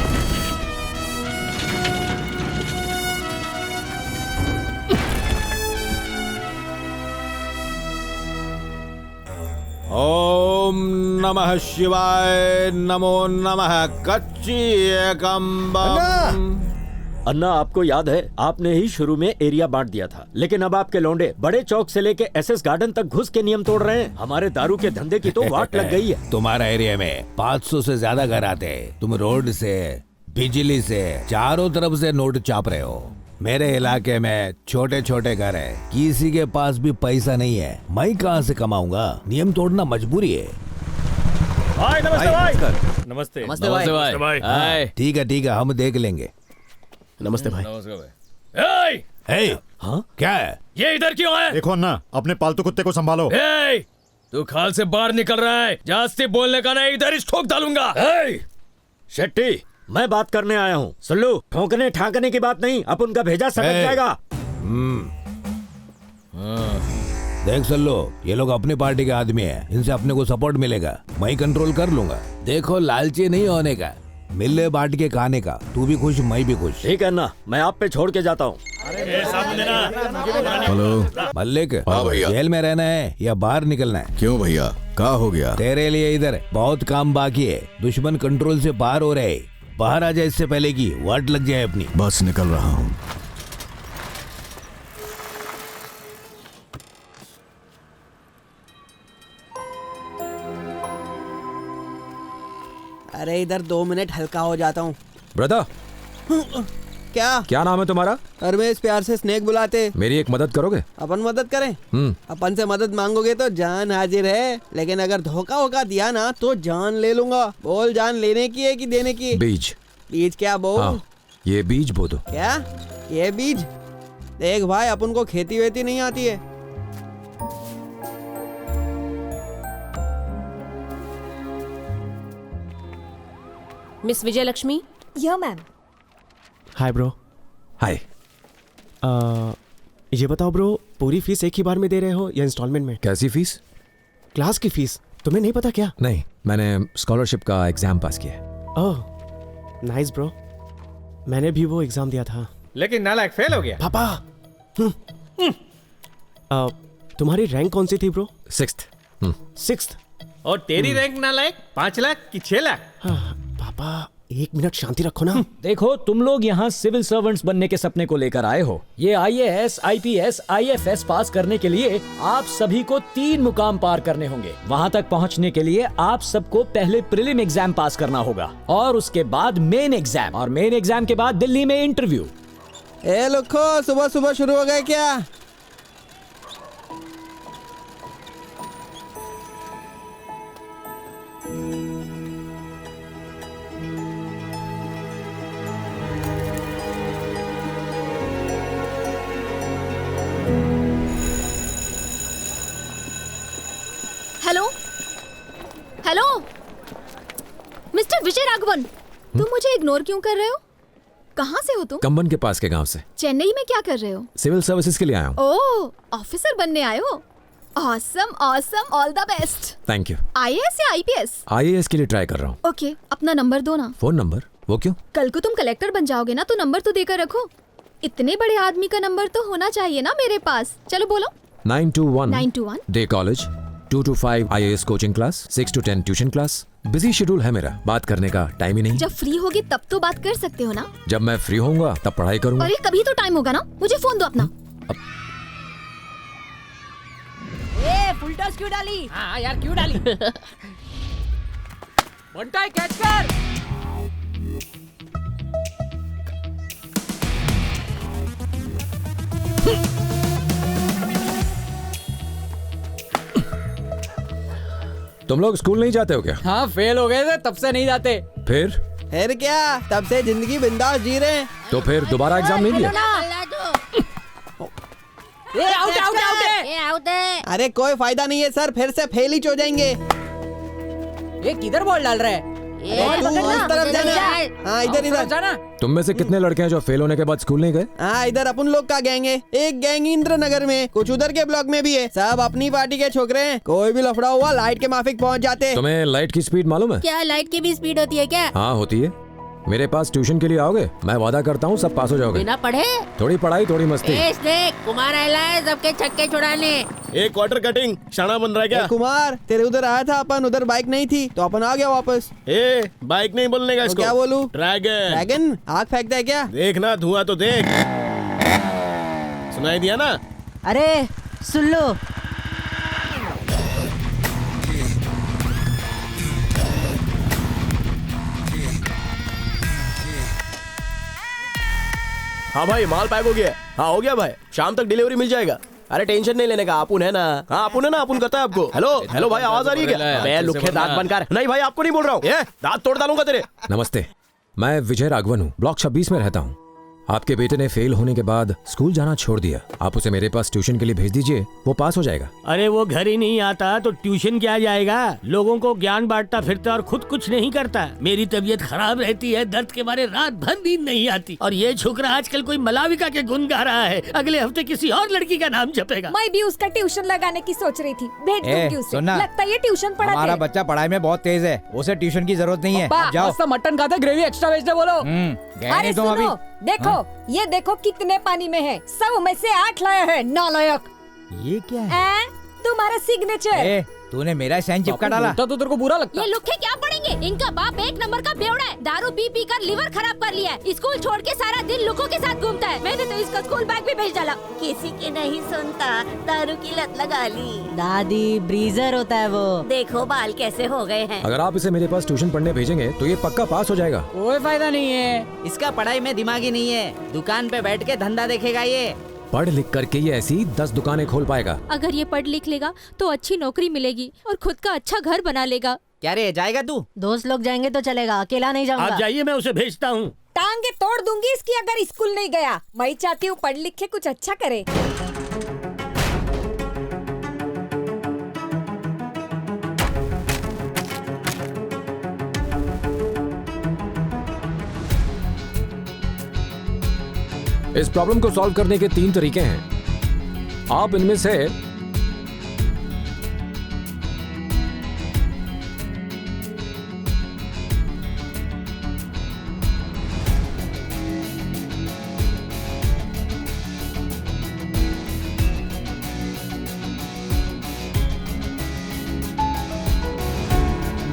Speaker 11: ओम नमः शिवाय, नमो नमः। कच्ची एकम बम।
Speaker 7: अन्ना, आपको याद है आपने ही शुरू में एरिया बांट दिया था, लेकिन अब आपके लौंडे बड़े चौक से लेके एसएस गार्डन तक घुस के नियम तोड़ रहे हैं। हमारे दारू के धंधे की तो वाट लग गई है।
Speaker 11: तुम्हारा एरिया में 500 से ज्यादा घर आते हैं। तुम रोड से, बिजली से, चारों तरफ से नोट चाप रहे हो। मेरे इलाके में छोटे छोटे घर है, किसी के पास भी पैसा नहीं है। मैं कहाँ से कमाऊंगा? नियम तोड़ना मजबूरी है।
Speaker 7: भाई नमस्ते भाई।
Speaker 11: नमस्ते
Speaker 7: नमस्ते भाई।
Speaker 11: हाँ, ठीक है हम देख लेंगे।
Speaker 14: नमस्ते भाई।
Speaker 11: हाँ क्या है?
Speaker 14: ये इधर क्यों है?
Speaker 8: देखो अन्ना, अपने पालतू कुत्ते को संभालो।
Speaker 14: तू खाल से बाहर निकल रहा है, जास्ती बोलने का नहीं, इधर ही ठोक डालूंगा।
Speaker 7: शेट्टी, मैं बात करने आया हूँ। सुन लो, ठोकने ठाकने की बात नहीं, अब उनका भेजा सटक जाएगा।
Speaker 11: देख सल्लो, ये लोग अपनी पार्टी के आदमी हैं, इनसे अपने को सपोर्ट मिलेगा। मैं कंट्रोल कर लूंगा। देखो, लालची नहीं होने का, मिलने बांट के खाने का। तू भी खुश, मैं भी खुश।
Speaker 7: ठीक है ना, मैं आप पे छोड़ के जाता हूँ।
Speaker 20: हेलो
Speaker 11: मल्लिक,
Speaker 20: हाँ भैया।
Speaker 11: जेल में रहना है या बाहर निकलना है?
Speaker 20: क्यों भैया, क्या हो गया?
Speaker 11: तेरे लिए इधर बहुत काम बाकी है। दुश्मन कंट्रोल से बाहर हो रहे। बाहर आ जाए इससे पहले की वाट लग जाए अपनी।
Speaker 20: बस निकल रहा हूँ।
Speaker 12: अरे इधर 2 मिनट हल्का हो जाता हूँ।
Speaker 2: ब्रदर, क्या नाम है तुम्हारा?
Speaker 12: रमेश, प्यार से स्नेक बुलाते।
Speaker 2: मेरी एक मदद करोगे?
Speaker 12: अपन मदद करें? अपन से मदद मांगोगे तो जान हाजिर है, लेकिन अगर धोखा होगा दिया ना तो जान ले लूंगा। बोल, जान लेने की है कि देने की?
Speaker 2: बीज।
Speaker 12: बीज क्या बोल?
Speaker 2: हाँ, ये बीज बो दो।
Speaker 12: क्या ये बीज? देख भाई, अपन को खेती वेती नहीं आती है।
Speaker 3: मिस विजय लक्ष्मी।
Speaker 4: या मैम।
Speaker 14: Hi bro.
Speaker 2: हाय।
Speaker 14: ये बताओ ब्रो, पूरी फीस एक ही बार में दे रहे हो या इंस्टॉलमेंट में?
Speaker 2: कैसी फीस?
Speaker 14: क्लास की फीस। तुम्हें नहीं पता क्या?
Speaker 2: नहीं, मैंने स्कॉलरशिप का एग्जाम पास किया है।
Speaker 14: ओह नाइस ब्रो, मैंने भी वो एग्जाम दिया था,
Speaker 15: लेकिन नालायक फेल हो गया।
Speaker 14: पापा। तुम्हारी रैंक कौन सी थी ब्रो?
Speaker 2: 6th।
Speaker 15: और तेरी रैंक नालायक 5 लाख की 6 लाख?
Speaker 14: पापा एक मिनट शांति रखो ना।
Speaker 7: देखो, तुम लोग यहाँ सिविल सर्वेंट्स बनने के सपने को लेकर आए हो। ये IAS, IPS, IFS पास करने के लिए आप सभी को 3 मुकाम पार करने होंगे। वहाँ तक पहुँचने के लिए आप सबको पहले प्रीलिम एग्जाम पास करना होगा और उसके बाद मेन एग्जाम, और मेन एग्जाम के बाद दिल्ली में इंटरव्यू।
Speaker 12: ए लोगो, सुबह सुबह शुरू हो गए क्या?
Speaker 9: Hello hello mister Vijay Raghavan, तुम मुझे इग्नोर क्यों कर रहे हो? कहाँ से हो तुम?
Speaker 2: कंबन के पास के गांव से।
Speaker 9: चेन्नई में क्या कर रहे हो?
Speaker 2: सिविल सर्विसेज के लिए आया हूँ।
Speaker 9: ओह, ऑफिसर बनने आए हो? Awesome awesome, all the best.
Speaker 2: Thank you.
Speaker 9: IAS या IPS?
Speaker 2: IAS के लिए ट्राई कर रहा हूँ।
Speaker 9: ओके, अपना नंबर दो ना।
Speaker 2: Phone number? वो क्यों?
Speaker 9: कल को तुम कलेक्टर बन जाओगे ना, तो नंबर तो देकर रखो। इतने बड़े आदमी का नंबर तो होना चाहिए ना मेरे पास। चलो बोलो।
Speaker 2: 921 day college, 2 to 5 IAS coaching class, 6 to 10 tuition class. Busy schedule है मेरा, बात करने का टाइम ही नहीं।
Speaker 9: जब फ्री होगे तब तो बात कर सकते हो ना।
Speaker 2: जब मैं फ्री होऊंगा तब पढ़ाई करूंगा।
Speaker 9: अरे कभी तो टाइम होगा ना। मुझे फोन दो अपना।
Speaker 4: ए, फुल टॉस क्यों डाली?
Speaker 6: हाँ यार, क्यों डाली? बंटाई कैच कर।
Speaker 2: तुम लोग स्कूल नहीं जाते हो क्या?
Speaker 6: हाँ फेल हो गए थे तब से नहीं जाते।
Speaker 2: फिर
Speaker 12: क्या तब से जिंदगी बिंदास जी रहे हैं।
Speaker 2: तो फिर दोबारा एग्जाम नहीं दिया?
Speaker 12: ये आउट है। अरे कोई फायदा नहीं है सर, फिर से फेल ही हो जाएंगे।
Speaker 6: ये किधर बॉल डाल रहा है?
Speaker 12: तू उस तरफ जाना। हाँ इधर इधर।
Speaker 2: तुम में से कितने लड़के हैं जो फेल होने के बाद स्कूल नहीं गए?
Speaker 12: हाँ इधर अपन लोग का गैंग है। एक गैंग इंद्र नगर में, कुछ उधर के ब्लॉक में भी है। सब अपनी पार्टी के छोकरे हैं। कोई भी लफड़ा हुआ लाइट के माफिक पहुंच जाते।
Speaker 2: तुम्हें लाइट की स्पीड मालूम है?
Speaker 3: क्या लाइट की भी स्पीड होती है क्या?
Speaker 2: हाँ होती है। मेरे पास ट्यूशन के लिए आओगे? मैं वादा करता हूँ सब पास हो जाओगे।
Speaker 3: बिना पढ़े?
Speaker 2: थोड़ी पढ़ाई थोड़ी मस्ती।
Speaker 3: देख कुमार आयला है सबके छक्के छुड़ाने।
Speaker 14: एक क्वार्टर कटिंग शाना बन रहा है क्या?
Speaker 12: कुमार तेरे उधर आया था अपन, उधर बाइक नहीं थी तो अपन आ गया वापस।
Speaker 14: बाइक नहीं बोलने का इसको।
Speaker 12: क्या बोलूं?
Speaker 14: ड्रैगन
Speaker 12: आग फेंकता है क्या?
Speaker 14: देखना धुआं तो देख। सुनाई दिया ना?
Speaker 16: अरे सुन लो।
Speaker 14: हाँ भाई माल पैक हो गया। हाँ हो गया भाई, शाम तक डिलीवरी मिल जाएगा। अरे टेंशन नहीं लेने का, अपुन है ना। हाँ अपुन है ना, अपुन करता है आपको। हेलो भाई आवाज आ रही है क्या? मैं लुखे दांत बंद कर। नहीं भाई आपको नहीं बोल रहा हूँ, दांत तोड़ डालूंगा तेरे।
Speaker 2: नमस्ते, मैं विजय राघवन हूँ, ब्लॉक 26 में रहता हूँ। आपके बेटे ने फेल होने के बाद स्कूल जाना छोड़ दिया। आप उसे मेरे पास ट्यूशन के लिए भेज दीजिए, वो पास हो जाएगा।
Speaker 11: अरे वो घर ही नहीं आता तो ट्यूशन क्या जाएगा? लोगों को ज्ञान बांटता फिरता और खुद कुछ नहीं करता। मेरी तबीयत खराब रहती है, दर्द के मारे रात भर नींद नहीं आती। और ये छोकरा आजकल कोई मलाविका के गुण गा रहा है, अगले हफ्ते किसी और लड़की का नाम जपेगा।
Speaker 4: मैं भी उसका ट्यूशन लगाने की सोच रही थी, भेज दूंगी उसे।
Speaker 17: सुनना,
Speaker 4: लगता है ये ट्यूशन पढ़ाते
Speaker 17: हमारा
Speaker 4: हैं।
Speaker 17: बच्चा पढ़ाई में बहुत तेज है, उसे ट्यूशन की जरूरत नहीं है। जाओ।
Speaker 6: मटन खाता, ग्रेवी एक्स्ट्रा भेज दे बोलो।
Speaker 4: अरे सुनो, देखो ये देखो कितने पानी में है। 100 में से 8 लाया है। नालायक।
Speaker 17: ये क्या है?
Speaker 4: तुम्हारा सिग्नेचर।
Speaker 17: तूने मेरा साइन चिपका डाला
Speaker 6: तो तेरे को बुरा लगता?
Speaker 3: ये लुखे क्या पढ़ेंगे? इनका बाप एक नंबर का बेवड़ा है, दारू पी पी कर लिवर खराब कर लिया है। स्कूल छोड़ के सारा दिन लुकों के साथ घूमता है। मैंने तो इसका स्कूल बैग भी भेज डाला।
Speaker 23: किसी की नहीं सुनता, दारू की लत लगा ली।
Speaker 16: दादी ब्रीजर होता है वो।
Speaker 23: देखो बाल कैसे हो गए हैं।
Speaker 2: अगर आप इसे मेरे पास ट्यूशन पढ़ने भेजेंगे तो ये पक्का पास हो जाएगा।
Speaker 6: कोई फायदा नहीं है, इसका पढ़ाई में दिमाग ही नहीं है। दुकान पे बैठ के धंधा देखेगा ये।
Speaker 2: पढ़ लिख करके ये ऐसी 10 दुकानें खोल पाएगा।
Speaker 3: अगर ये पढ़ लिख लेगा तो अच्छी नौकरी मिलेगी और खुद का अच्छा घर बना लेगा।
Speaker 6: क्या रे जाएगा तू?
Speaker 16: दोस्त लोग जाएंगे तो चलेगा, अकेला नहीं जाऊंगा।
Speaker 11: आप जाइए, मैं उसे भेजता हूँ।
Speaker 4: टांगे तोड़ दूंगी इसकी अगर स्कूल नहीं गया। मैं चाहती हूँ पढ़ लिख के कुछ अच्छा करे।
Speaker 2: इस प्रॉब्लम को सॉल्व करने के 3 तरीके हैं। आप इनमें से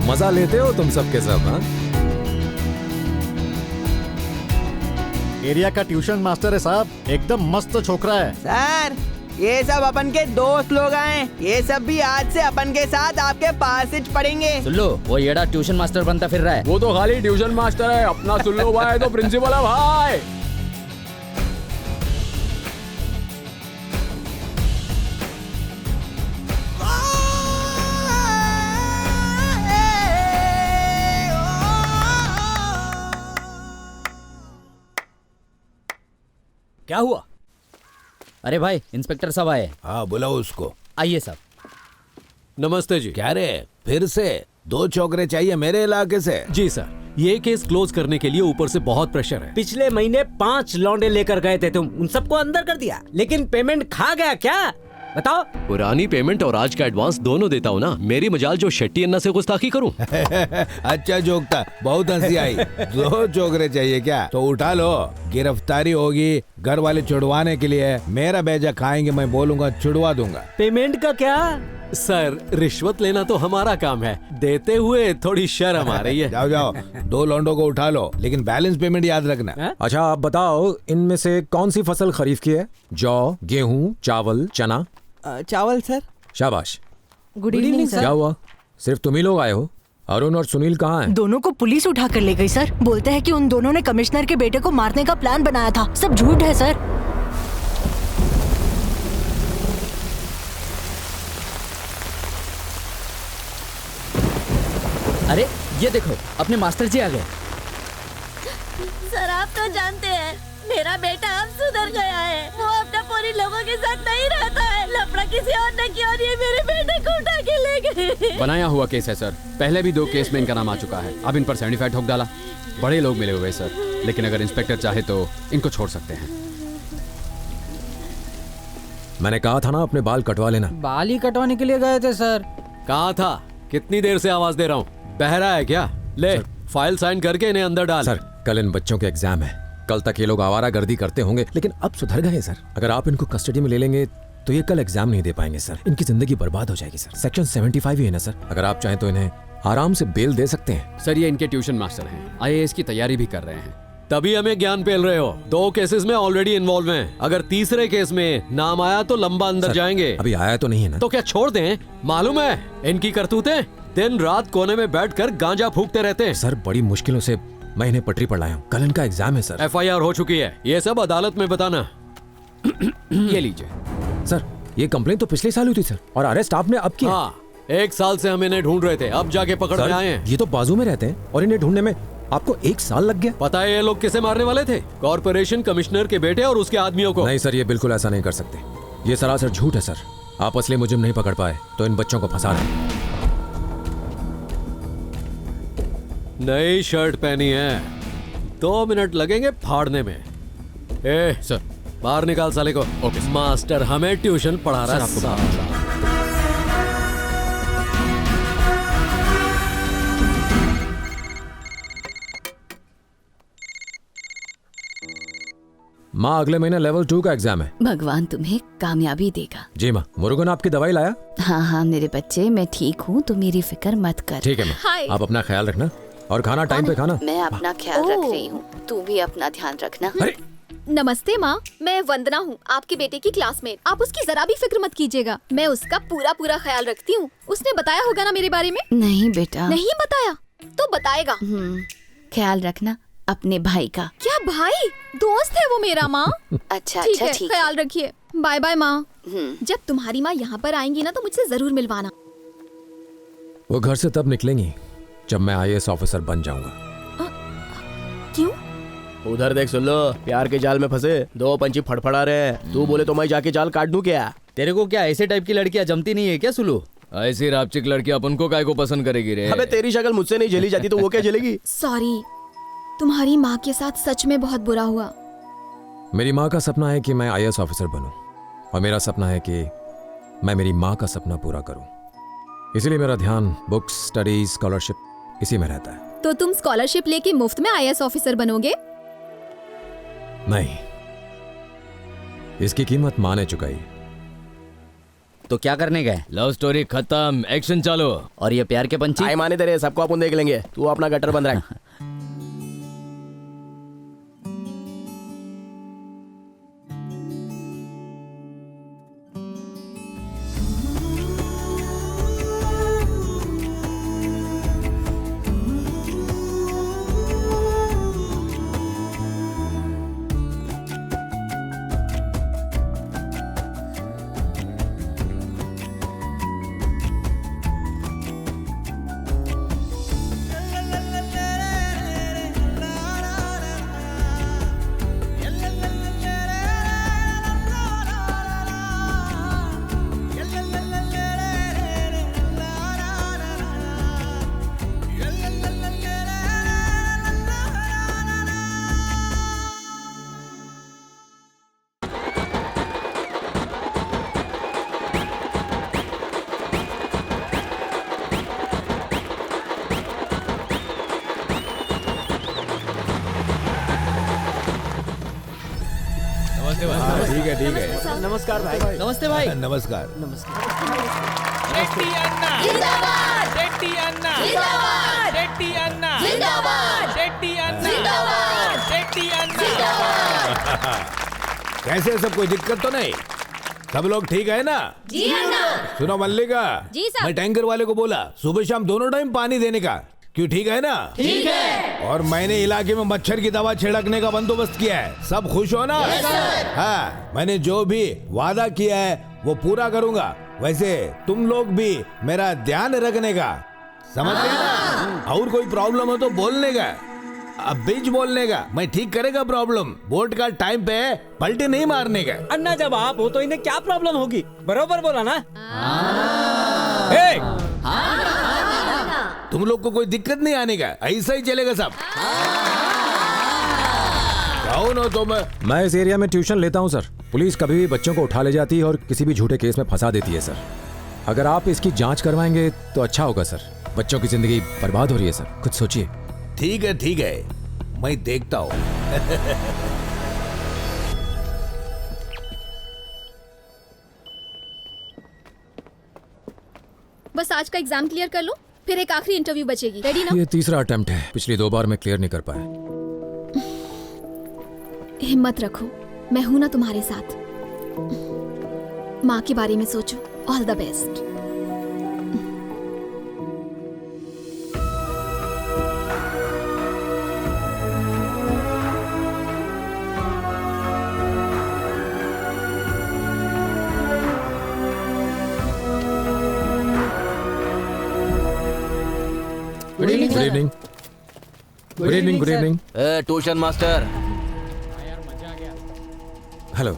Speaker 2: मजा लेते हो तुम सब के सब? हाँ
Speaker 8: एरिया का ट्यूशन मास्टर है साहब, एकदम मस्त छोकरा है।
Speaker 12: सर ये सब अपन के दोस्त लोग आए, ये सब भी आज से अपन के साथ आपके पास ही पढ़ेंगे।
Speaker 6: सुन लो, वो येड़ा ट्यूशन मास्टर बनता फिर रहा है।
Speaker 19: वो तो खाली ट्यूशन मास्टर है, अपना सुन लो भाई तो प्रिंसिपल है भाई।
Speaker 6: क्या हुआ? अरे भाई इंस्पेक्टर साहब आए।
Speaker 24: हाँ बुलाओ उसको।
Speaker 6: आइए साहब।
Speaker 24: नमस्ते जी। क्या रे फिर से 2 छोकरे चाहिए मेरे इलाके से?
Speaker 25: जी सर, ये केस क्लोज करने के लिए ऊपर से बहुत प्रेशर है। पिछले महीने 5 लौंडे लेकर गए थे तुम, उन सबको अंदर कर दिया, लेकिन पेमेंट खा गया क्या? बताओ। पुरानी पेमेंट और आज का एडवांस दोनों देता हूँ ना। मेरी मजाल जो शेट्टी अन्ना से गुस्ताखी करूँ।
Speaker 24: अच्छा जोक था, बहुत हंसी आई। 2 छोकरे चाहिए क्या? तो उठा लो, गिरफ्तारी होगी घर वाले छुड़वाने के लिए। मेरा बेजा खाएंगे, मैं बोलूंगा छुड़वा दूंगा।
Speaker 25: पेमेंट का क्या? सर रिश्वत लेना तो हमारा काम है, देते हुए थोड़ी शर्म आ रही है।
Speaker 24: जाओ जाओ 2 लौंडों को उठा लो, लेकिन बैलेंस पेमेंट याद रखना।
Speaker 2: अच्छा आप बताओ, इनमें से कौन सी फसल खरीफ की है? जौ, गेहूं, चावल, चना?
Speaker 12: चावल सर।
Speaker 2: शाबाश।
Speaker 16: Good evening sir.
Speaker 2: क्या हुआ, सिर्फ तुम ही लोग आए हो? अरुण और सुनील कहाँ हैं?
Speaker 1: दोनों को पुलिस उठा कर ले गई सर। बोलते हैं कि उन दोनों ने कमिश्नर के बेटे को मारने का प्लान बनाया था। सब झूठ है सर।
Speaker 6: अरे ये देखो, अपने मास्टर जी आ गए।
Speaker 23: सर आप तो जानते हैं मेरा बेटा अब सुधर गया है। वो अपना पूरी लोगों के साथ नहीं रहता है। लफड़ा किसी और ने किया और ये मेरे बेटे को उठा के ले गए।
Speaker 19: बनाया हुआ केस है सर। पहले भी 2 केस में इनका नाम आ चुका है। अब इन पर 75 ठोक डाला। बड़े लोग मिले हुए सर, लेकिन अगर इंस्पेक्टर चाहे तो इनको छोड़ सकते हैं।
Speaker 2: मैंने कहा था ना अपने बाल कटवा लेना।
Speaker 6: बाल ही कटवाने के लिए गए थे सर।
Speaker 25: कहा था, कितनी देर से आवाज दे रहा हूँ। बहरा है क्या? ले फाइल साइन करके इन्हें अंदर डाल।
Speaker 2: सर कल इन बच्चों के एग्जाम है। कल तक ये लोग आवारागर्दी करते होंगे, लेकिन अब सुधर गए सर। अगर आप इनको कस्टडी में ले लेंगे तो ये कल एग्जाम नहीं दे पाएंगे सर। इनकी जिंदगी बर्बाद हो जाएगी सर। सेक्शन 75 ही है ना सर। अगर आप चाहें तो इन्हें आराम से बेल दे सकते हैं।
Speaker 19: सर ये इनके ट्यूशन मास्टर हैं, IAS की तैयारी भी कर रहे हैं।
Speaker 25: तभी हमें ज्ञान पेल रहे हो। 2 केसेस में ऑलरेडी इन्वॉल्व हैं। अगर तीसरे केस में नाम आया तो लंबा अंदर जाएंगे।
Speaker 2: अभी आया तो नहीं है ना।
Speaker 25: तो क्या छोड़ दें? मालूम है इनकी करतूतें? दिन रात कोने में बैठकर गांजा फूकते रहते हैं।
Speaker 2: सर बड़ी मुश्किलों से मैं इन्हें पटरी पर लाया हूँ। कल इनका एग्जाम है सर।
Speaker 25: FIR हो चुकी है। ये सब अदालत में बताना।
Speaker 19: ये लीजिए
Speaker 2: सर। ये कंप्लेन तो पिछले साल हुई थी सर, और अरेस्ट आपने अब किया।
Speaker 25: हाँ, 1 साल से हम इन्हें ढूंढ रहे थे, अब जाके पकड़ में आए हैं।
Speaker 2: ये तो बाजू में रहते हैं और इन्हें ढूंढने में आपको 1 साल लग गया।
Speaker 25: पता है ये लोग किसे मारने वाले थे? कॉर्पोरेशन कमिश्नर के बेटे और उसके आदमियों को।
Speaker 2: नहीं सर, ये बिल्कुल ऐसा नहीं कर सकते। ये सरासर झूठ है सर। आप असली मुजरिम नहीं पकड़ पाए तो इन बच्चों को फंसा रहे।
Speaker 25: नई शर्ट पहनी है, 2 मिनट लगेंगे फाड़ने में। ए
Speaker 19: सर
Speaker 25: बाहर निकाल साले को।
Speaker 19: Okay sir.
Speaker 25: मास्टर हमें ट्यूशन पढ़ा रहा है।
Speaker 2: माँ अगले महीने लेवल 2 का एग्जाम है।
Speaker 5: भगवान तुम्हें कामयाबी देगा।
Speaker 2: जी माँ। मुरुगन आपकी दवाई लाया?
Speaker 5: हाँ हाँ मेरे बच्चे, मैं ठीक हूँ, तो मेरी फिक्र मत कर।
Speaker 2: ठीक है माँ, आप अपना ख्याल रखना और खाना टाइम पे खाना।
Speaker 5: मैं अपना ख्याल रख रही हूँ, तू भी अपना ध्यान रखना।
Speaker 9: नमस्ते माँ, मैं वंदना हूँ, आपके बेटे की क्लासमेट। आप उसकी जरा भी फिक्र मत कीजिएगा, मैं उसका पूरा पूरा ख्याल रखती हूँ। उसने बताया होगा ना मेरे बारे में?
Speaker 5: नहीं बेटा।
Speaker 9: नहीं बताया तो बताएगा।
Speaker 5: ख्याल रखना अपने भाई का।
Speaker 9: क्या भाई? दोस्त है वो मेरा माँ।
Speaker 5: अच्छा
Speaker 9: ठीक
Speaker 5: अच्छा
Speaker 9: है,
Speaker 5: ठीक
Speaker 9: ख्याल रखिए। बाय बाय माँ। जब तुम्हारी माँ यहाँ पर आएंगी ना तो मुझसे जरूर मिलवाना।
Speaker 2: वो घर से तब निकलेंगी जब मैं IAS ऑफिसर बन जाऊंगा।
Speaker 9: क्यों?
Speaker 14: उधर देख सुन लो, प्यार के जाल में फंसे 2 पंछी फड़फड़ा रहे हैं। तू बोले तो मैं जाके जाल काट दूं क्या?
Speaker 6: तेरे को क्या ऐसे टाइप की लड़कियां जमती नहीं है क्या सुलू?
Speaker 19: ऐसी रापचिक लड़की अपन को काय को पसंद करेगी रे?
Speaker 14: अबे तेरी शक्ल मुझसे नहीं झेली जाती तो वो क्या झेलेगी?
Speaker 9: सॉरी, तुम्हारी माँ के साथ सच में बहुत बुरा हुआ।
Speaker 2: मेरी माँ का सपना है कि मैं IAS ऑफिसर बनूं, और मेरा सपना है कि मैं मेरी माँ का सपना पूरा करूं। इसीलिए मेरा ध्यान बुक्स, स्टडीज, स्कॉलरशिप इसी में रहता है।
Speaker 9: तो तुम स्कॉलरशिप लेके मुफ्त में IAS ऑफिसर बनोगे?
Speaker 2: नहीं, इसकी कीमत माँ ने चुकाई।
Speaker 6: तो क्या करने गए?
Speaker 19: लव स्टोरी खत्म, एक्शन चालू।
Speaker 6: और ये प्यार के पंछी?
Speaker 14: आई माने तेरे, सबको अपन देख लेंगे। तू अपना गटर बंद रख।
Speaker 24: ठीक है ठीक है।
Speaker 12: नमस्कार भाई।
Speaker 6: नमस्ते भाई।
Speaker 24: नमस्कार।
Speaker 15: शेट्टी अन्ना जिंदाबाद, शेट्टी अन्ना जिंदाबाद, शेट्टी अन्ना जिंदाबाद, शेट्टी अन्ना जिंदाबाद, शेट्टी अन्ना।
Speaker 24: कैसे सब कोई दिक्कत तो नहीं? सब लोग ठीक है ना?
Speaker 3: जी अन्ना।
Speaker 24: सुनो मल्लिका,
Speaker 3: जी साहब।
Speaker 24: मैं टैंकर वाले को बोला सुबह शाम दोनों टाइम पानी देने का। क्यों, ठीक है ना?
Speaker 3: ठीक है।
Speaker 24: और मैंने इलाके में मच्छर की दवा छिड़कने का बंदोबस्त किया है। सब खुश हो ना? हाँ, मैंने जो भी वादा किया है वो पूरा करूंगा। वैसे तुम लोग भी मेरा ध्यान रखने का, समझ गए ना? और कोई प्रॉब्लम हो तो बोलने का, अब बीच बोलने का, मैं ठीक करेगा प्रॉब्लम। वोट का टाइम पे पलटी नहीं मारने का।
Speaker 7: अन्ना जब आप हो तो इन्हें क्या प्रॉब्लम होगी? बरोबर बोला ना?
Speaker 24: तुम लोग को कोई दिक्कत नहीं आने का, ऐसा ही चलेगा सब। कौन हो तुम?
Speaker 2: मैं इस एरिया में ट्यूशन लेता हूँ सर। पुलिस कभी भी बच्चों को उठा ले जाती है और किसी भी झूठे केस में फंसा देती है सर। अगर आप इसकी जांच करवाएंगे तो अच्छा होगा सर। बच्चों की जिंदगी बर्बाद हो रही है सर, कुछ सोचिए।
Speaker 24: ठीक है, मैं देखता हूँ।
Speaker 9: बस आज का एग्जाम क्लियर कर लो, फिर एक आखिरी इंटरव्यू बचेगी। रेडी ना?
Speaker 2: ये तीसरा अटेम्प्ट है, पिछली 2 बार मैं क्लियर नहीं कर पाया।
Speaker 9: हिम्मत रखो, मैं हूं ना तुम्हारे साथ। माँ के बारे में सोचो। All the best.
Speaker 2: Good evening. Good evening.
Speaker 14: Tuition master.
Speaker 2: Hello.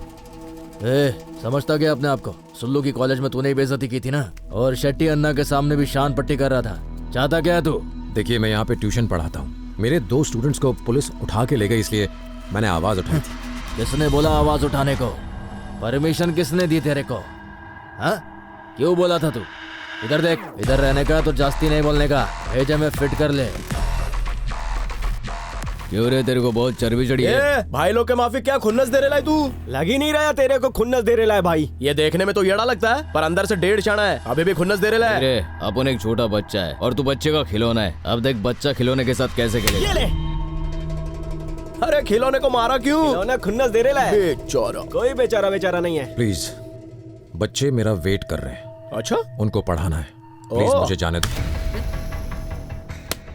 Speaker 14: समझता क्या अपने आप को? सुल्लू की कॉलेज में तूने ही बेइज्जती की थी ना, और शेट्टी अन्ना के सामने भी शान पट्टी कर रहा था। चाहता क्या है तू?
Speaker 2: देखिए, मैं यहाँ पे ट्यूशन पढ़ाता हूँ। मेरे 2 स्टूडेंट्स को पुलिस उठा के ले गई, इसलिए मैंने आवाज उठाई थी।
Speaker 14: किसने बोला आवाज उठाने को? परमिशन किसने दी तेरे को? हाँ, क्यों बोला था तू? इधर देख, इधर रहने का तो जास्ती नहीं बोलने का। भेजा में फिट कर ले। क्यों रे, तेरे को बहुत चर्बी चढ़ी है?
Speaker 10: भाई लोग के माफी क्या खुन्नस दे रहा है तू? लग ही नहीं रहा तेरे को खुन्नस दे रहा है भाई। ये देखने में तो येड़ा लगता है, पर अंदर से 1.5 शाना है। अभी भी खुन्नस दे रहा है।
Speaker 6: अरे अपन एक छोटा बच्चा है और तू बच्चे का खिलौना है। अब देख बच्चा खिलौने के साथ कैसे खेलेगा।
Speaker 10: ये ले। अरे खिलौने को मारा क्यों? खिलौना खुन्नस दे रहा है। बेचारा। कोई बेचारा नहीं है।
Speaker 2: प्लीज, बच्चे मेरा वेट कर रहे हैं।
Speaker 10: अच्छा,
Speaker 2: उनको पढ़ाना है। प्लीज मुझे जाने दो।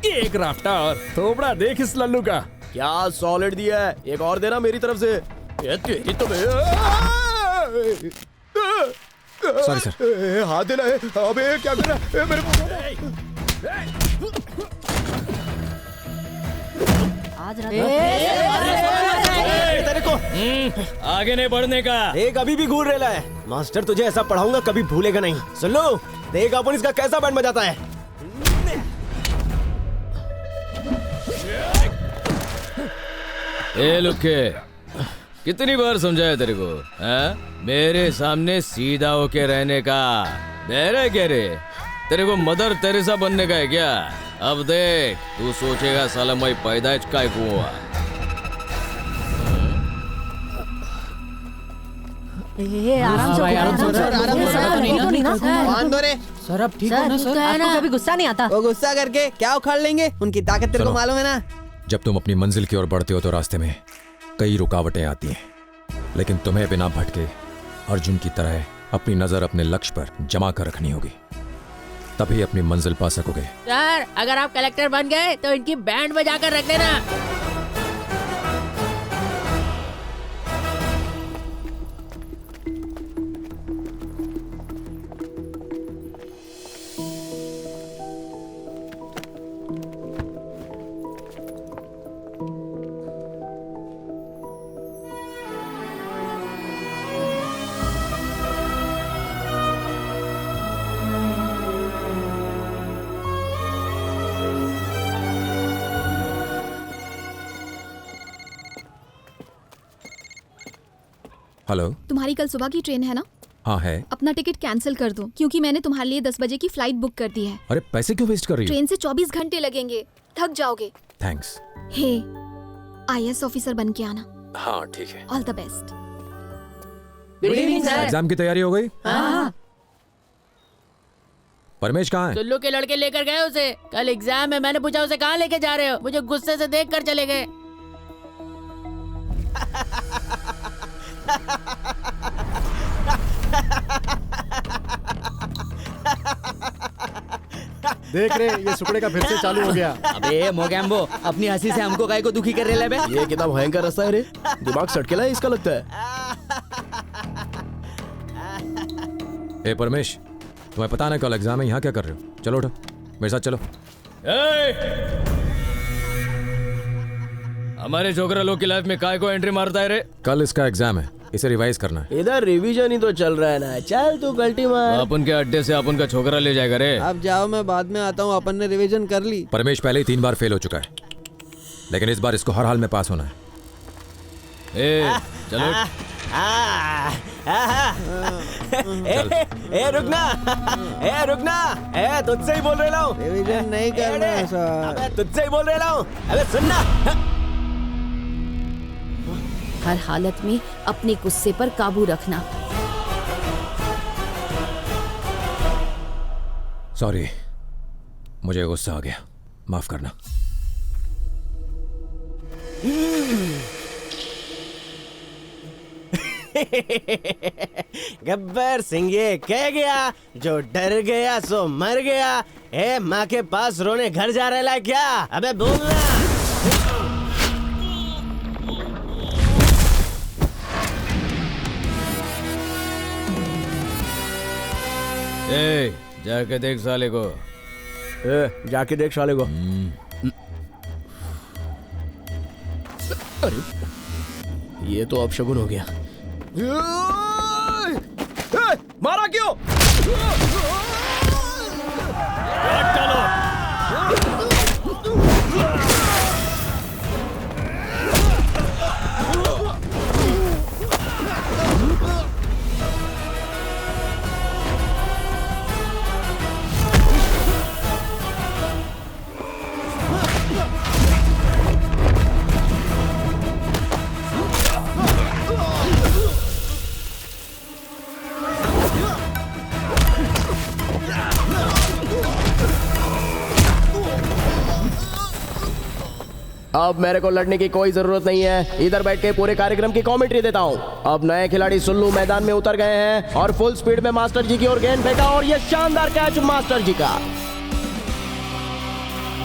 Speaker 10: एक राफ्टा और थोबड़ा देख इस लल्लू का। क्या सॉलिड दिया है। एक और देना मेरी तरफ से। ये तेरी तो
Speaker 2: सॉरी सर।
Speaker 10: हाथ देना है। अबे क्या कर रहा है मेरे
Speaker 16: आज
Speaker 10: तेरे को
Speaker 7: आगे नहीं बढ़ने का।
Speaker 10: एक अभी भी घूर रहा है। मास्टर तुझे ऐसा पढ़ाऊंगा कभी भूलेगा नहीं। सुन लो, देख अपन इसका कैसा बैंड बजाता है।
Speaker 6: ए लुक्के, कितनी बार समझाया तेरे को? मेरे सामने सीधा होके रहने का। मेरे कह रे, तेरे को मदर तेरेसा बनने का है क्या? अब देख, तू सोचेगा साला मैं पैदाइश काय को हुआ।
Speaker 16: आराम से
Speaker 12: सर अब ठीक हो ना सर?
Speaker 16: आपको कभी गुस्सा नहीं आता?
Speaker 12: वो गुस्सा करके क्या उखाड़ लेंगे? उनकी ताकत तेरे को मालूम है ना।
Speaker 2: जब तुम अपनी मंजिल की ओर बढ़ते हो तो रास्ते में कई रुकावटें आती हैं, लेकिन तुम्हें बिना भटके अर्जुन की तरह अपनी नजर अपने लक्ष्य पर जमा कर रखनी होगी, तभी अपनी मंजिल पा सकोगे।
Speaker 23: सर, अगर आप कलेक्टर बन गए तो इनकी बैंड बजा कर रख देना।
Speaker 2: हेलो।
Speaker 9: तुम्हारी कल सुबह की ट्रेन है ना?
Speaker 2: हाँ है।
Speaker 9: अपना टिकट कैंसिल कर दो, क्योंकि मैंने तुम्हारे लिए 10 बजे की फ्लाइट बुक कर दी है।
Speaker 2: अरे पैसे क्यों वेस्ट कर रही हो?
Speaker 9: ट्रेन से 24 घंटे लगेंगे, थक जाओगे।
Speaker 2: थैंक्स।
Speaker 9: हे, IAS ऑफिसर बन के आना।
Speaker 2: हाँ ठीक है।
Speaker 9: All the best.
Speaker 23: Good evening sir.
Speaker 2: Exam की तैयारी हो गई?
Speaker 23: हाँ।
Speaker 2: परमेश कहाँ है?
Speaker 23: सुल्लू के लड़के लेकर गए उसे। कल एग्जाम है, मैंने पूछा उसे कहाँ लेके जा रहे हो, मुझे गुस्से से देख कर चले गए।
Speaker 8: देख रहे ये सुकड़े का फिर से चालू हो गया।
Speaker 6: अबे मोगैम्बो, अपनी हंसी से हमको काहे को दुखी कर रहे बे?
Speaker 14: ये कितना भयंकर रास्ता है रे, दिमाग सटकेला है इसका लगता है।
Speaker 2: ए परमेश, तुम्हें पता ना कल एग्जाम है, यहाँ क्या कर रहे हो? चलो उठो, मेरे साथ चलो।
Speaker 25: हमारे छोकरा लोग की लाइफ में काय को एंट्री मारता है रे?
Speaker 2: कल इसका एग्जाम है, इसे रिवाइज करना है।
Speaker 14: इधर रिवीजन ही तो चल रहा है ना, चल तू गलती मार।
Speaker 25: अपन के अड्डे से अपन का छोकरा ले जाएगा रे।
Speaker 12: अब जाओ, मैं बाद में आता हूँ, अपन ने रिवीजन कर ली।
Speaker 2: परमेश पहले ही 3 बार फेल हो चुका है, लेकिन इस बार इसको हर हाल में पास होना है।
Speaker 25: चलो
Speaker 14: रुकना, तुझसे ही बोल रहा हूँ,
Speaker 12: रिवीजन नहीं करना है सर।
Speaker 14: तुझसे ही बोल रहा हूँ, अबे सुनना।
Speaker 5: हर हालत में अपने गुस्से पर काबू रखना।
Speaker 2: सॉरी, मुझे गुस्सा आ गया, माफ करना।
Speaker 14: गब्बर सिंह ये कह गया, जो डर गया सो मर गया। ए माँ के पास रोने घर जा रहा है क्या? अबे बोलना।
Speaker 25: जाके देख साले को।
Speaker 14: जाके देख साले को। अरे ये तो अपशगुन हो गया। मारा क्यों? अब मेरे को लड़ने की कोई जरूरत नहीं है, इधर बैठ के पूरे कार्यक्रम की कमेंट्री देता हूँ। अब नए खिलाड़ी सुल्लू मैदान में उतर गए हैं और फुल स्पीड में मास्टर जी की ओर गेंद फेंका और ये शानदार कैच मास्टर जी का।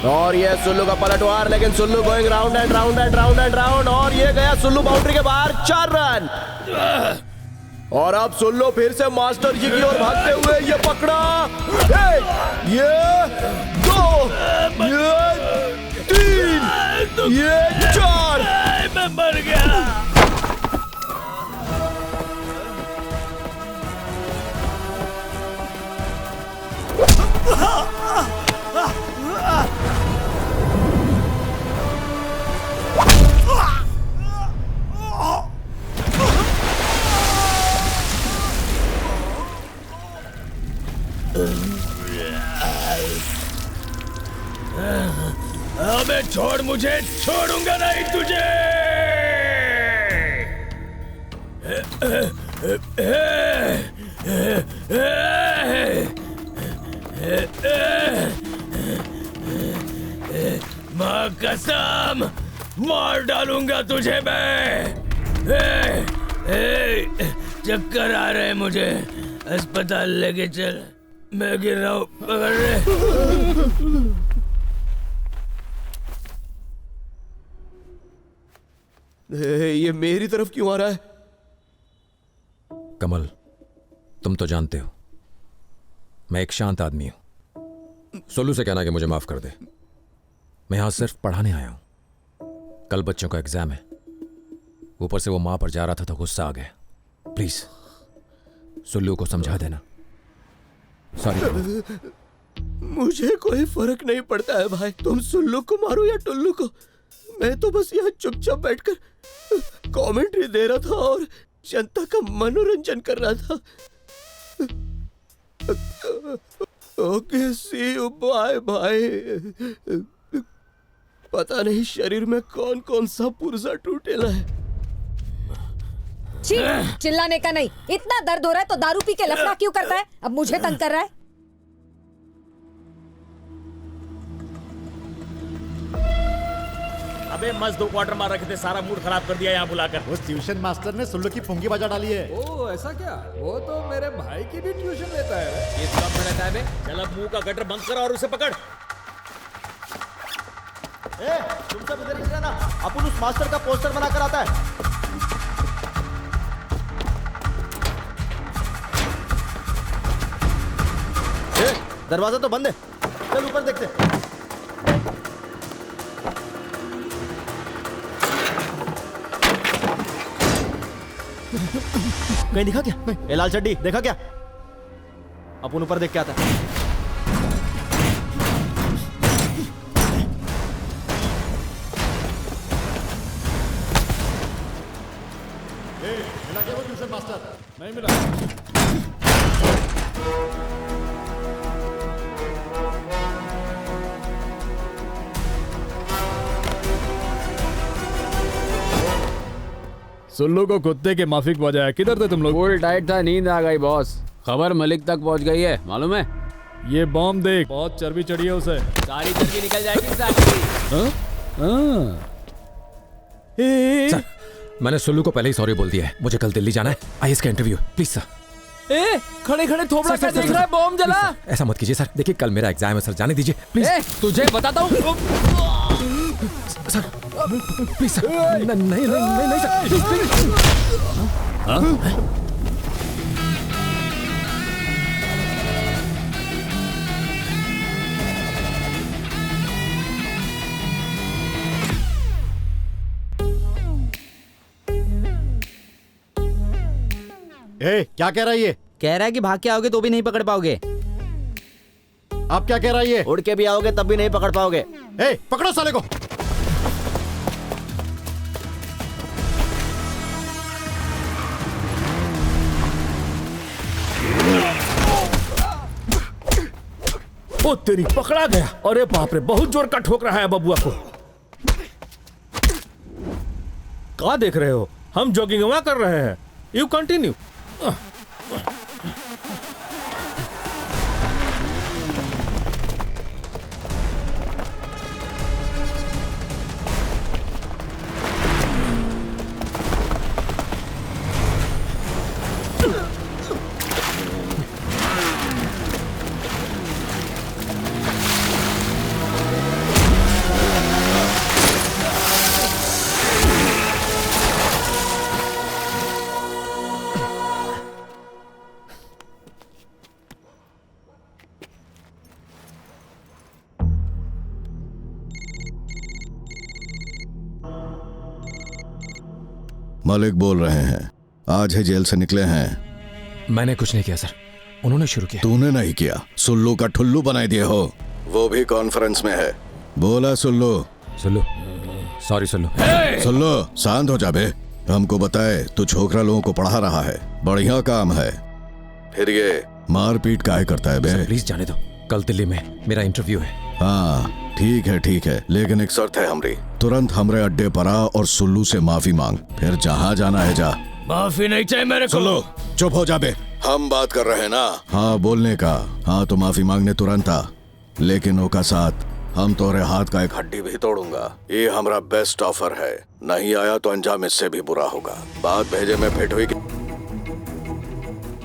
Speaker 14: और ये सुल्लू का पलटवार, लेकिन Sulu going round and round and round and round और ये गया सुल्लू बाउंड्री के बाहर, 4 रन। और अब सुल्लू फिर से मास्टर जी की ओर भागते हुए ये पकड़ा, ये 2, ये 3, ये 4।
Speaker 15: मैं मर गया। अबे छोड़ मुझे, छोड़ूंगा नहीं तुझे। माँ कसम, मार डालूंगा तुझे मैं। चक्कर आ रहे हैं मुझे, अस्पताल लेके चल। मैं गिर रहा हूँ, पकड़ रहे।
Speaker 14: ये मेरी तरफ क्यों आ रहा है?
Speaker 2: कमल, तुम तो जानते हो मैं एक शांत आदमी हूं। सोलू से कहना कि मुझे माफ कर दे, मैं यहां सिर्फ पढ़ाने आया हूं। कल बच्चों का एग्जाम है, ऊपर से वो मां पर जा रहा था तो गुस्सा आ गया। प्लीज सोलू को समझा देना। सॉरी।
Speaker 14: मुझे कोई फर्क नहीं पड़ता है भाई, तुम सुल्लू को मारो या टुल्लू को। मैं तो बस यहाँ चुपचाप बैठकर कमेंट्री दे रहा था और जनता का मनोरंजन कर रहा था। Okay, see you, bye bye. पता नहीं शरीर में कौन कौन सा पुर्जा टूटेला है।
Speaker 4: छी, चिल्लाने का नहीं, इतना दर्द हो रहा है तो दारू पी के लफड़ा क्यों करता है? अब मुझे तंग कर रहा है।
Speaker 7: अबे मस्त 2 क्वार्टर मार रखे थे, सारा मूड खराब कर दिया यहाँ बुलाकर।
Speaker 8: उस ट्यूशन मास्टर ने सुल्लू की पुंगी बजा डाली है।
Speaker 13: ओ ऐसा क्या? वो तो मेरे भाई की भी ट्यूशन लेता है।
Speaker 7: किस क्लब में रहता है बे? चल अब मुंह का गटर बंद कर और उसे पकड़।
Speaker 14: तुम सब इधर ही रहना, अपन उस मास्टर का पोस्टर बनाकर आता है। दरवाजा तो बंद है, चल ऊपर देखते। कहीं दिखा क्या? ए लाल चड्डी देखा क्या? अपन ऊपर देख के आता है।
Speaker 8: मिला क्या वो ट्यूशन मास्टर?
Speaker 13: नहीं मिला।
Speaker 25: सुल्लू को कुत्ते के माफिक बजाया। किधर थे तुम लोग?
Speaker 19: फुल टाइट था, नींद आ गई बॉस। खबर मलिक तक पहुंच गई है, मालूम है?
Speaker 13: ये बॉम्ब देख, बहुत चर्बी चढ़ी है उसे।
Speaker 19: सारी चर्बी निकल जाएगी सारी।
Speaker 2: सर, मैंने सुल्लू को पहले ही सॉरी बोल दिया है। मुझे कल दिल्ली जाना है। आइए इसका इंटरव्यू प्लीज सर।
Speaker 15: ए, खड़े खड़े थोबड़ा क्या देख रहा है? बॉम्ब जला।
Speaker 2: ऐसा मत कीजिए सर, देखिए कल मेरा एग्जाम है सर, जाने दीजिए प्लीज।
Speaker 15: तुझे बताता हूँ
Speaker 2: सर, प्लीज सर। नहीं सर।
Speaker 8: क्या कह रहा है ये?
Speaker 6: कह रहा है कि भाग के आओगे तो भी नहीं पकड़ पाओगे।
Speaker 8: आप क्या कह रहा है ये?
Speaker 14: उड़ के भी आओगे तब भी नहीं पकड़ पाओगे।
Speaker 8: पकड़ो साले को।
Speaker 7: ओ तेरी, पकड़ा गया। अरे बाप रे, बहुत जोर का ठोक रहा है बबुआ को। क्या देख रहे हो? हम जॉगिंग वहां कर रहे हैं। You continue.
Speaker 18: मलिक बोल रहे हैं, आज ही जेल से निकले हैं।
Speaker 2: मैंने कुछ नहीं किया सर, उन्होंने शुरू किया।
Speaker 18: तूने नहीं किया, सुल्लू का ठुल्लू बनाए दिए हो। वो भी कॉन्फ्रेंस में है। बोला सुल्लू।
Speaker 2: सुल्लू, सॉरी सुल्लू।
Speaker 18: सुल्लू शांत हो जा बे। हमको बताए तू छोकरा लोगों को पढ़ा रहा है, बढ़िया काम है। फिर ये मारपीट काहे करता है बे?
Speaker 2: प्लीज जाने दो, कल दिल्ली में मेरा इंटरव्यू है।
Speaker 18: हाँ ठीक है, लेकिन एक शर्त है हमरी। तुरंत हमरे अड्डे पर आ और सुल्लू से माफी मांग, फिर जहाँ जाना है जा।
Speaker 15: माफी नहीं चाहिए मेरे को।
Speaker 18: सुल्लू चुप हो जा बे, हम बात कर रहे हैं ना। हाँ बोलने का। हाँ तो माफी मांगने तुरंत आ, लेकिन ओका साथ हम तोरे हाथ का एक हड्डी भी तोड़ूंगा। ये हमारा बेस्ट ऑफर है, नहीं आया तो अंजाम इससे भी बुरा होगा। बात भेजे में फिट हुई।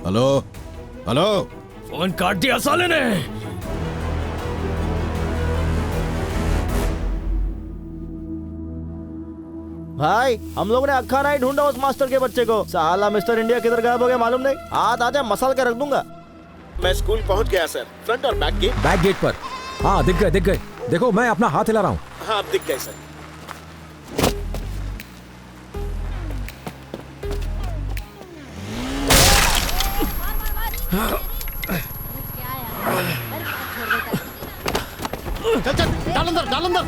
Speaker 18: हेलो हेलो,
Speaker 15: फोन काट दिया साले ने।
Speaker 14: भाई हम लोगों ने अक्खा नहीं ढूंढा उस मास्टर के बच्चे को। साला मिस्टर इंडिया किधर गायब हो गया मालूम नहीं। हाथ आजा मसल के रख दूंगा।
Speaker 10: मैं स्कूल पहुंच गया सर, फ्रंट और बैक गेट।
Speaker 2: बैक गेट पर। हाँ दिख गए। देखो मैं अपना हाथ हिला रहा हूँ।
Speaker 10: हाँ अब दिख गए सर।
Speaker 8: चल डाल अंदर।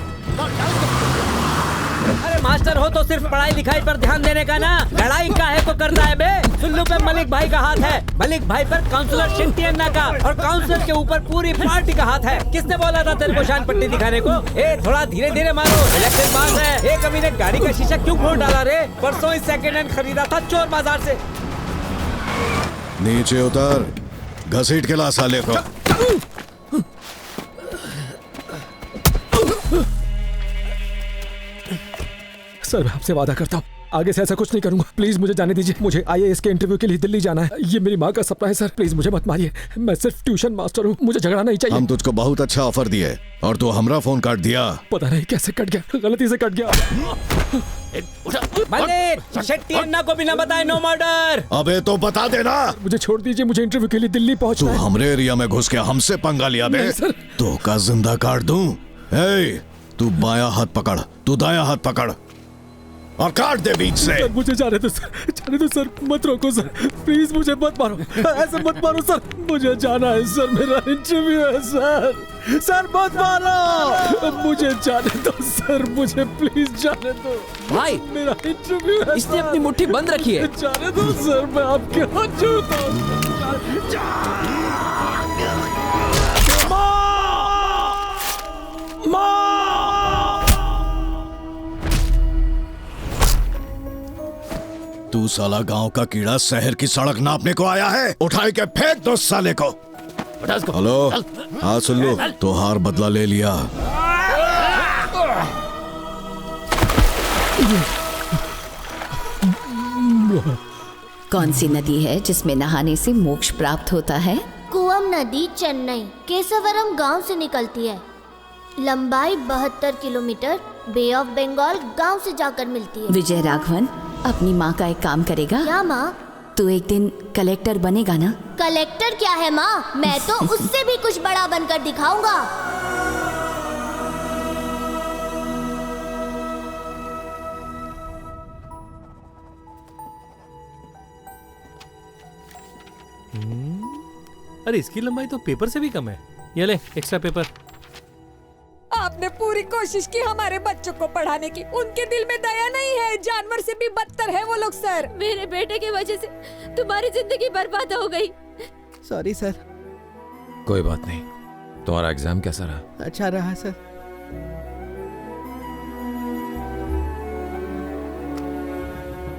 Speaker 7: अरे मास्टर हो तो सिर्फ पढ़ाई लिखाई पर ध्यान देने का ना, लड़ाई काहे को करना है बे? सुल्लू पे मलिक भाई का हाथ है, मलिक भाई पर काउंसलर शिंटी अन्ना का, और काउंसलर के ऊपर पूरी पार्टी का हाथ है। किसने बोला था तेरे को शान पट्टी दिखाने को? थोड़ा धीरे धीरे मारो, इलेक्शन पास है। एक अभी ने गाड़ी का शीशा क्यों फोड़ डाला रे? परसों ही सेकेंड हैंड खरीदा था चोर बाजार से।
Speaker 18: नीचे उतर, घसीट के ला साले को।
Speaker 2: सर मैं आपसे वादा करता हूँ आगे से ऐसा कुछ नहीं करूंगा। प्लीज मुझे जाने दीजिए, मुझे IAS के इंटरव्यू के लिए दिल्ली जाना है। ये मेरी माँ का सपना है सर, प्लीज मुझे मत मारिए। मैं सिर्फ ट्यूशन मास्टर हूँ, मुझे झगड़ा नहीं चाहिए।
Speaker 18: हम तुझको बहुत अच्छा ऑफर दिए और तू हमरा फोन काट दिया।
Speaker 2: पता नहीं कैसे कट गया, गलती से कट गया।
Speaker 7: मलिक, शेट्टी अन्ना को बिना बताए नो मर्डर।
Speaker 18: अबे तो बता देना।
Speaker 2: मुझे छोड़ दीजिए, मुझे इंटरव्यू के लिए दिल्ली पहुंचना है।
Speaker 18: तू हमरे एरिया में घुस के हमसे पंगा लिया बे। तो का जिंदा काट दूं। ए, तू बायां हाथ पकड़, तू दायां हाथ पकड़ और काट दे बीच से।
Speaker 2: सर मुझे जाने दो सर, जाने दो सर, मत रोको सर, प्लीज मुझे मत मारो, ऐसे मत मारो सर, मुझे जाना है सर, मेरा इंटरव्यू है सर, सर मत मारो, मुझे जाने दो सर, मुझे प्लीज जाने दो
Speaker 25: भाई,
Speaker 2: मेरा इंटरव्यू है।
Speaker 25: इसने अपनी मुट्ठी बंद रखी है।
Speaker 2: जाने दो सर, मैं आपके हाथ जोड़ता हूँ।
Speaker 18: तू साला गांव का कीड़ा शहर की सड़क नापने को आया है, उठाए के फेंक दो साले को। हेलो, हाँ सुन लो, तो हार बदला ले लिया।
Speaker 5: कौन सी नदी है जिसमें नहाने से मोक्ष प्राप्त होता है?
Speaker 11: कुवम नदी चेन्नई केशवरम गांव से निकलती है। लंबाई 72 किलोमीटर। बे ऑफ बंगाल गांव से जाकर मिलती है।
Speaker 5: विजय राघवन, अपनी माँ का एक काम करेगा?
Speaker 11: क्या माँ?
Speaker 5: तू एक दिन कलेक्टर बनेगा ना?
Speaker 11: कलेक्टर क्या है माँ, मैं तो उससे भी कुछ बड़ा बनकर दिखाऊंगा।
Speaker 13: अरे इसकी लंबाई तो पेपर से भी कम है। ये ले एक्स्ट्रा पेपर।
Speaker 4: आपने पूरी कोशिश की हमारे बच्चों को पढ़ाने की, उनके दिल में दया नहीं है, जानवर से भी बदतर है वो लोग सर।
Speaker 3: मेरे बेटे की वजह से तुम्हारी जिंदगी बर्बाद हो गई।
Speaker 12: Sorry sir.
Speaker 2: कोई बात नहीं। तुम्हारा एग्जाम कैसा रहा?
Speaker 12: अच्छा रहा सर।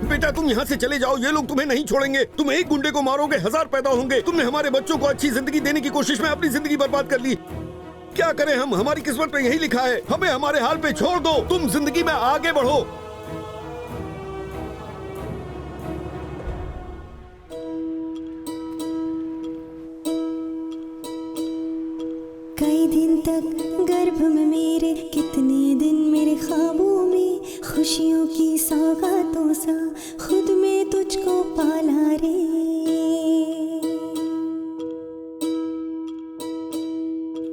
Speaker 17: बेटा तुम यहाँ से चले जाओ, ये लोग तुम्हें नहीं छोड़ेंगे। तुम एक गुंडे को मारोगे, 1000 पैदा होंगे। तुमने हमारे बच्चों को अच्छी जिंदगी देने की कोशिश में अपनी जिंदगी बर्बाद कर ली। क्या करें हम, हमारी किस्मत में यही लिखा है। हमें हमारे हाल पे छोड़ दो, तुम जिंदगी में आगे बढ़ो।
Speaker 20: कई दिन तक गर्भ में मेरे, कितने दिन मेरे ख्वाबों में, खुशियों की सौगातों सा खुद में तुझको पाला रे।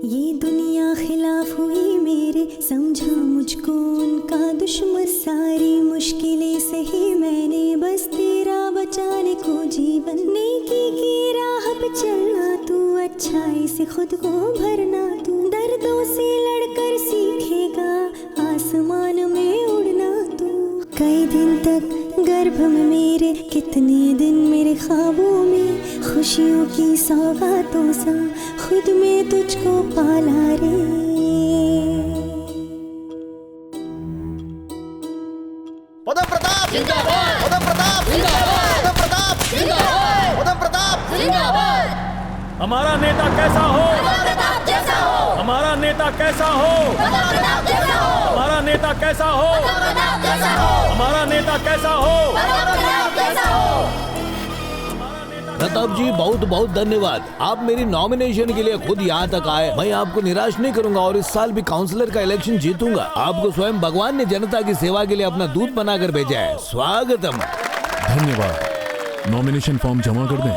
Speaker 20: ये दुनिया खिलाफ हुई मेरे, समझा मुझको उनका दुश्मन। सारी मुश्किलें सही मैंने, बस तेरा बचाने को जीवन। नेकी की राह पे चलना तू, अच्छाई से खुद को भरना तू। दर्दों से लड़कर सीखेगा आसमान में उड़ना तू। कई दिन तक गर्भ में मेरे, कितने दिन मेरे ख्वाबों में, खुशियों की सौगातों सा खुद में तुझको पाला रे।
Speaker 17: पदम प्रताप जिंदाबाद, पदम प्रताप जिंदाबाद, पदम प्रताप जिंदाबाद, पदम प्रताप जिंदाबाद।
Speaker 7: हमारा नेता कैसा हो?
Speaker 11: प्रताप जैसा हो।
Speaker 7: हमारा नेता कैसा हो?
Speaker 11: प्रताप जैसा हो।
Speaker 7: हमारा नेता कैसा हो?
Speaker 11: प्रताप जैसा हो।
Speaker 7: हमारा नेता कैसा हो?
Speaker 11: प्रताप जैसा हो।
Speaker 24: प्रताप जी बहुत बहुत धन्यवाद, आप मेरी नॉमिनेशन के लिए खुद यहाँ तक आए। मैं आपको निराश नहीं करूंगा और इस साल भी काउंसलर का इलेक्शन जीतूंगा। आपको स्वयं भगवान ने जनता की सेवा के लिए अपना दूध बनाकर भेजा है। स्वागतम।
Speaker 21: धन्यवाद। नॉमिनेशन फॉर्म जमा कर दें।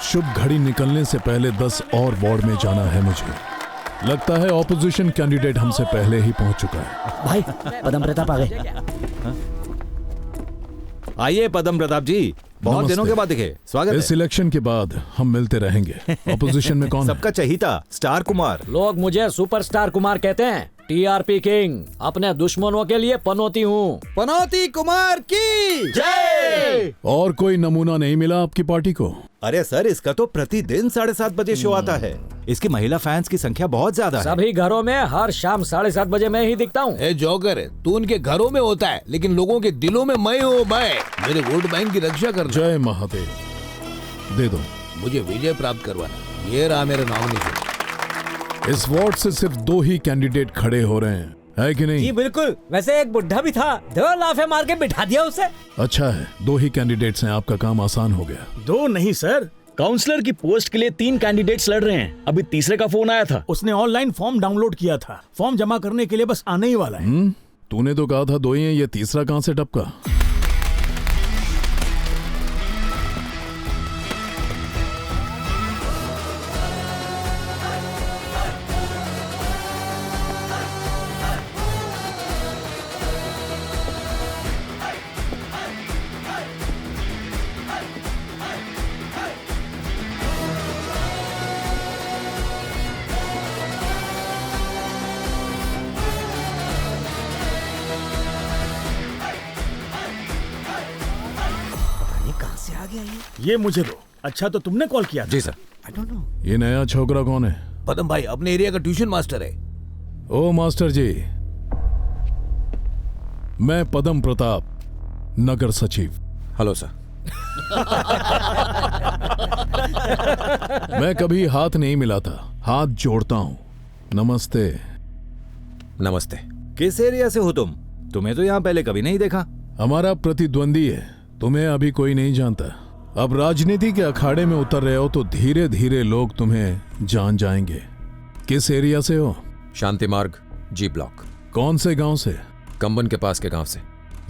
Speaker 21: शुभ घड़ी निकलने से पहले 10 और वार्ड में जाना है मुझे। लगता है ऑपोजिशन कैंडिडेट हमसे पहले ही पहुंच चुका है।
Speaker 7: भाई पदम प्रताप आ गए।
Speaker 25: आइए पदम प्रताप जी, बहुत दिनों के बाद दिखे, स्वागत है।
Speaker 21: इस इलेक्शन के बाद हम मिलते रहेंगे। ऑपोजिशन में कौन है?
Speaker 25: सबका चहीता स्टार कुमार।
Speaker 7: लोग मुझे सुपरस्टार कुमार कहते हैं, TRP किंग। अपने दुश्मनों के लिए पनौती हूँ।
Speaker 24: पनौती कुमार की
Speaker 25: जय।
Speaker 21: और कोई नमूना नहीं मिला आपकी पार्टी को?
Speaker 25: अरे सर, इसका तो प्रतिदिन 7:30 बजे शो आता है। इसकी महिला फैंस की संख्या बहुत ज्यादा है।
Speaker 7: सभी घरों में हर शाम 7:30 बजे मैं ही दिखता हूँ।
Speaker 24: ए जोकर, तू उनके घरों में होता है लेकिन लोगों के दिलों में मैं हूँ। मैं मेरे वोट बैंक की रक्षा कर।
Speaker 21: जय महादेव। दे दो।
Speaker 24: मुझे विजय प्राप्त करवाना। ये रहा मेरा नॉमिनेशन।
Speaker 21: इस वार्ड से सिर्फ 2 ही कैंडिडेट खड़े हो रहे हैं। है कि नहीं?
Speaker 7: जी बिल्कुल। वैसे एक बुढ़ा भी था, 2 लाफे मार के बिठा दिया उसे।
Speaker 21: अच्छा है, 2 ही कैंडिडेट्स हैं, आपका काम आसान हो गया।
Speaker 1: 2 नहीं सर, काउंसलर की पोस्ट के लिए 3 कैंडिडेट्स लड़ रहे हैं। अभी तीसरे का फोन आया था, उसने ऑनलाइन फॉर्म डाउनलोड किया था, फॉर्म जमा करने के लिए बस आने ही वाला है।
Speaker 21: तूने तो कहा था 2 ही हैं, ये तीसरा कहाँ से टपका?
Speaker 1: ये मुझे दो। अच्छा तो तुमने कॉल किया था?
Speaker 2: जी सर।
Speaker 1: I don't know.
Speaker 21: ये नया छोकरा कौन है?
Speaker 24: पदम भाई अपने एरिया का ट्यूशन मास्टर है।
Speaker 21: ओ मास्टर जी, मैं पदम प्रताप, नगर सचिव।
Speaker 2: Hello sir.
Speaker 21: मैं कभी हाथ नहीं मिलाता, हाथ जोड़ता हूँ। नमस्ते।
Speaker 2: नमस्ते।
Speaker 9: किस एरिया से हो तुम? तुम्हें तो यहाँ पहले कभी नहीं देखा।
Speaker 21: हमारा प्रतिद्वंदी है, तुम्हें अभी कोई नहीं जानता। अब राजनीति के अखाड़े में उतर रहे हो तो धीरे धीरे लोग तुम्हें जान जाएंगे। किस एरिया से हो?
Speaker 2: शांति मार्ग, जी ब्लॉक।
Speaker 21: कौन से गांव से?
Speaker 2: कंबन के पास के गांव से।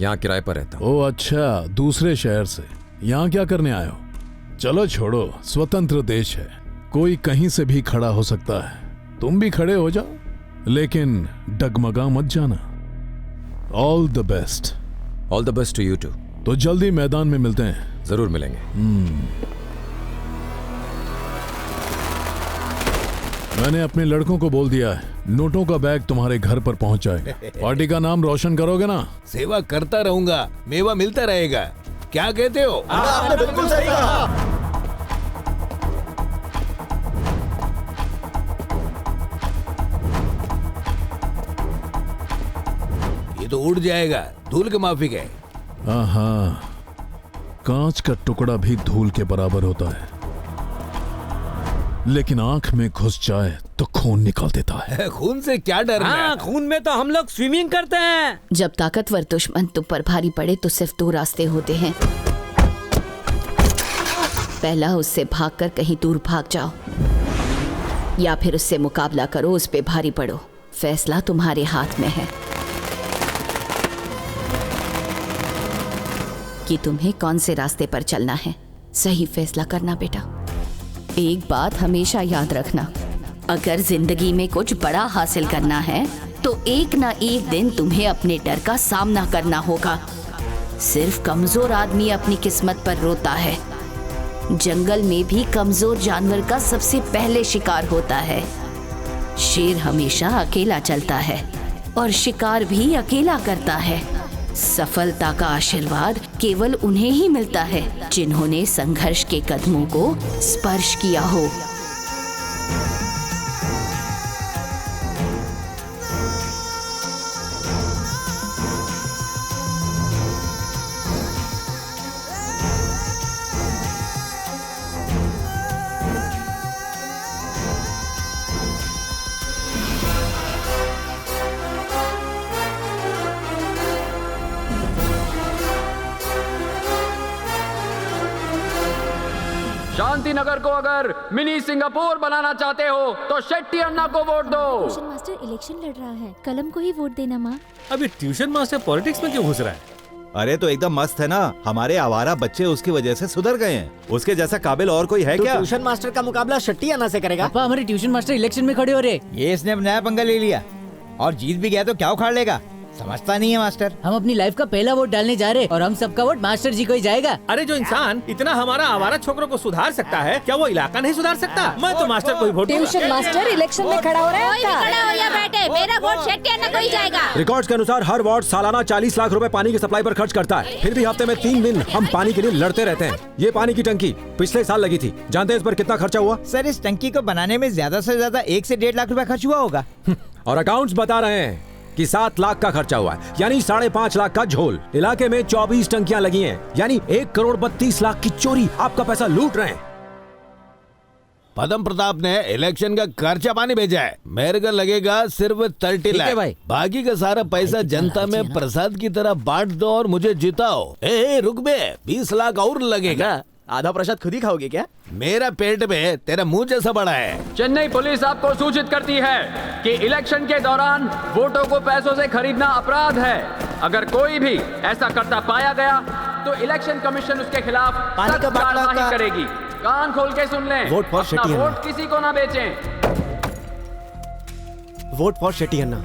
Speaker 2: यहाँ किराए पर रहता हूँ।
Speaker 21: ओ अच्छा, दूसरे शहर से। यहाँ क्या करने आए हो? चलो छोड़ो, स्वतंत्र देश है, कोई कहीं से भी खड़ा हो सकता है। तुम भी खड़े हो जाओ, लेकिन डगमगा मत जाना। All the best.
Speaker 2: All the best to you too.
Speaker 21: तो जल्दी मैदान में मिलते हैं।
Speaker 2: जरूर मिलेंगे।
Speaker 21: मैंने अपने लड़कों को बोल दिया है, नोटों का बैग तुम्हारे घर पर पहुंच जाएगा। पार्टी का नाम रोशन करोगे ना?
Speaker 24: सेवा करता रहूंगा, मेवा मिलता रहेगा। क्या कहते हो?
Speaker 14: आपने बिल्कुल सही कहा।
Speaker 24: ये तो उड़ जाएगा, धूल के माफिक है।
Speaker 21: हाँ, कांच का टुकड़ा भी धूल के बराबर होता है, लेकिन आंख में घुस जाए तो खून निकाल देता है।
Speaker 24: खून से क्या डरना?
Speaker 7: हाँ, खून में तो हम लोग स्विमिंग करते हैं।
Speaker 5: जब ताकतवर दुश्मन तुम पर भारी पड़े तो सिर्फ 2 रास्ते होते हैं। पहला, उससे भागकर कहीं दूर भाग जाओ, या फिर उससे मुकाबला करो, उस पे भारी पड़ो। फैसला तुम्हारे हाथ में है कि तुम्हें कौन से रास्ते पर चलना है। सही फैसला करना बेटा। एक बात हमेशा याद रखना, अगर जिंदगी में कुछ बड़ा हासिल करना है तो एक ना एक दिन तुम्हें अपने डर का सामना करना होगा। सिर्फ कमजोर आदमी अपनी किस्मत पर रोता है। जंगल में भी कमजोर जानवर का सबसे पहले शिकार होता है। शेर हमेशा अकेला चलता है और शिकार भी अकेला करता है। सफलता का आशीर्वाद केवल उन्हें ही मिलता है जिन्होंने संघर्ष के कदमों को स्पर्श किया हो।
Speaker 19: शांति नगर को अगर मिनी सिंगापुर बनाना चाहते हो तो शेट्टी अन्ना को वोट दो।
Speaker 3: ट्यूशन मास्टर इलेक्शन लड़ रहा है, कलम को ही वोट देना माँ।
Speaker 1: अभी ट्यूशन मास्टर पॉलिटिक्स में क्यों घुस रहा है?
Speaker 9: अरे तो एकदम मस्त है ना, हमारे आवारा बच्चे उसकी वजह से सुधर गए हैं। उसके जैसा काबिल और कोई है क्या?
Speaker 7: ट्यूशन मास्टर का मुकाबला शेट्टी अन्ना से करेगा।
Speaker 12: पापा, हमारे ट्यूशन मास्टर इलेक्शन में खड़े हो रहे। ये इसने अब नया पंगा ले लिया और जीत भी गया तो क्या उखाड़ लेगा, समझता नहीं है मास्टर। हम अपनी लाइफ का पहला वोट डालने जा रहे और हम सबका वोट मास्टर जी को ही जाएगा।
Speaker 1: अरे जो इंसान इतना हमारा आवारा छोकरों को सुधार सकता है, क्या वो इलाका नहीं सुधार सकता? मैं तो मास्टर को ही वोट दूंगा।
Speaker 4: ट्यूशन मास्टर इलेक्शन में खड़ा हो रहा है।
Speaker 3: कोई भी खड़ा हो या बैठे, मेरा वोट शेट्टी अन्ना को ही जाएगा।
Speaker 2: रिकॉर्ड्स के अनुसार हर वार्ड सालाना 40 लाख रुपए पानी की सप्लाई पर खर्च करता है, फिर भी हफ्ते में 3 दिन हम पानी के लिए लड़ते रहते हैं। ये पानी की टंकी पिछले साल लगी थी, जानते हैं इस पर कितना खर्चा हुआ?
Speaker 12: सर, इस टंकी को बनाने में ज्यादा से ज्यादा 1 से 1.5 लाख रुपए खर्च हुआ होगा।
Speaker 2: और अकाउंट्स बता रहे हैं कि 7 लाख का खर्चा हुआ है, यानी 5.5 लाख का झोल। इलाके में 24 टंकियां लगी हैं, यानी 1 करोड़ 32 लाख की चोरी। आपका पैसा लूट रहे हैं।
Speaker 24: पदम प्रताप ने इलेक्शन का खर्चा पानी भेजा है। मेरे को लगेगा सिर्फ 30 लाख भाई। बाकी का सारा पैसा जनता में प्रसाद की तरह बांट दो और मुझे जिताओ। ए रुक बे, 20 लाख और लगेगा।
Speaker 14: आधा प्रसाद खुद ही खाओगे क्या?
Speaker 24: मेरा पेट में तेरा मुंह जैसा बड़ा है।
Speaker 19: चेन्नई पुलिस आपको सूचित करती है कि इलेक्शन के दौरान वोटों को पैसों से खरीदना अपराध है। अगर कोई भी ऐसा करता पाया गया तो इलेक्शन कमीशन उसके खिलाफ सख्त कार्रवाई करेगी। कान खोल के सुन लें,
Speaker 10: वोट फॉर
Speaker 19: अपना
Speaker 10: शेट्टी अन्ना।
Speaker 19: वोट किसी को ना बेचें।
Speaker 10: वोट फॉर शेट्टी अन्ना।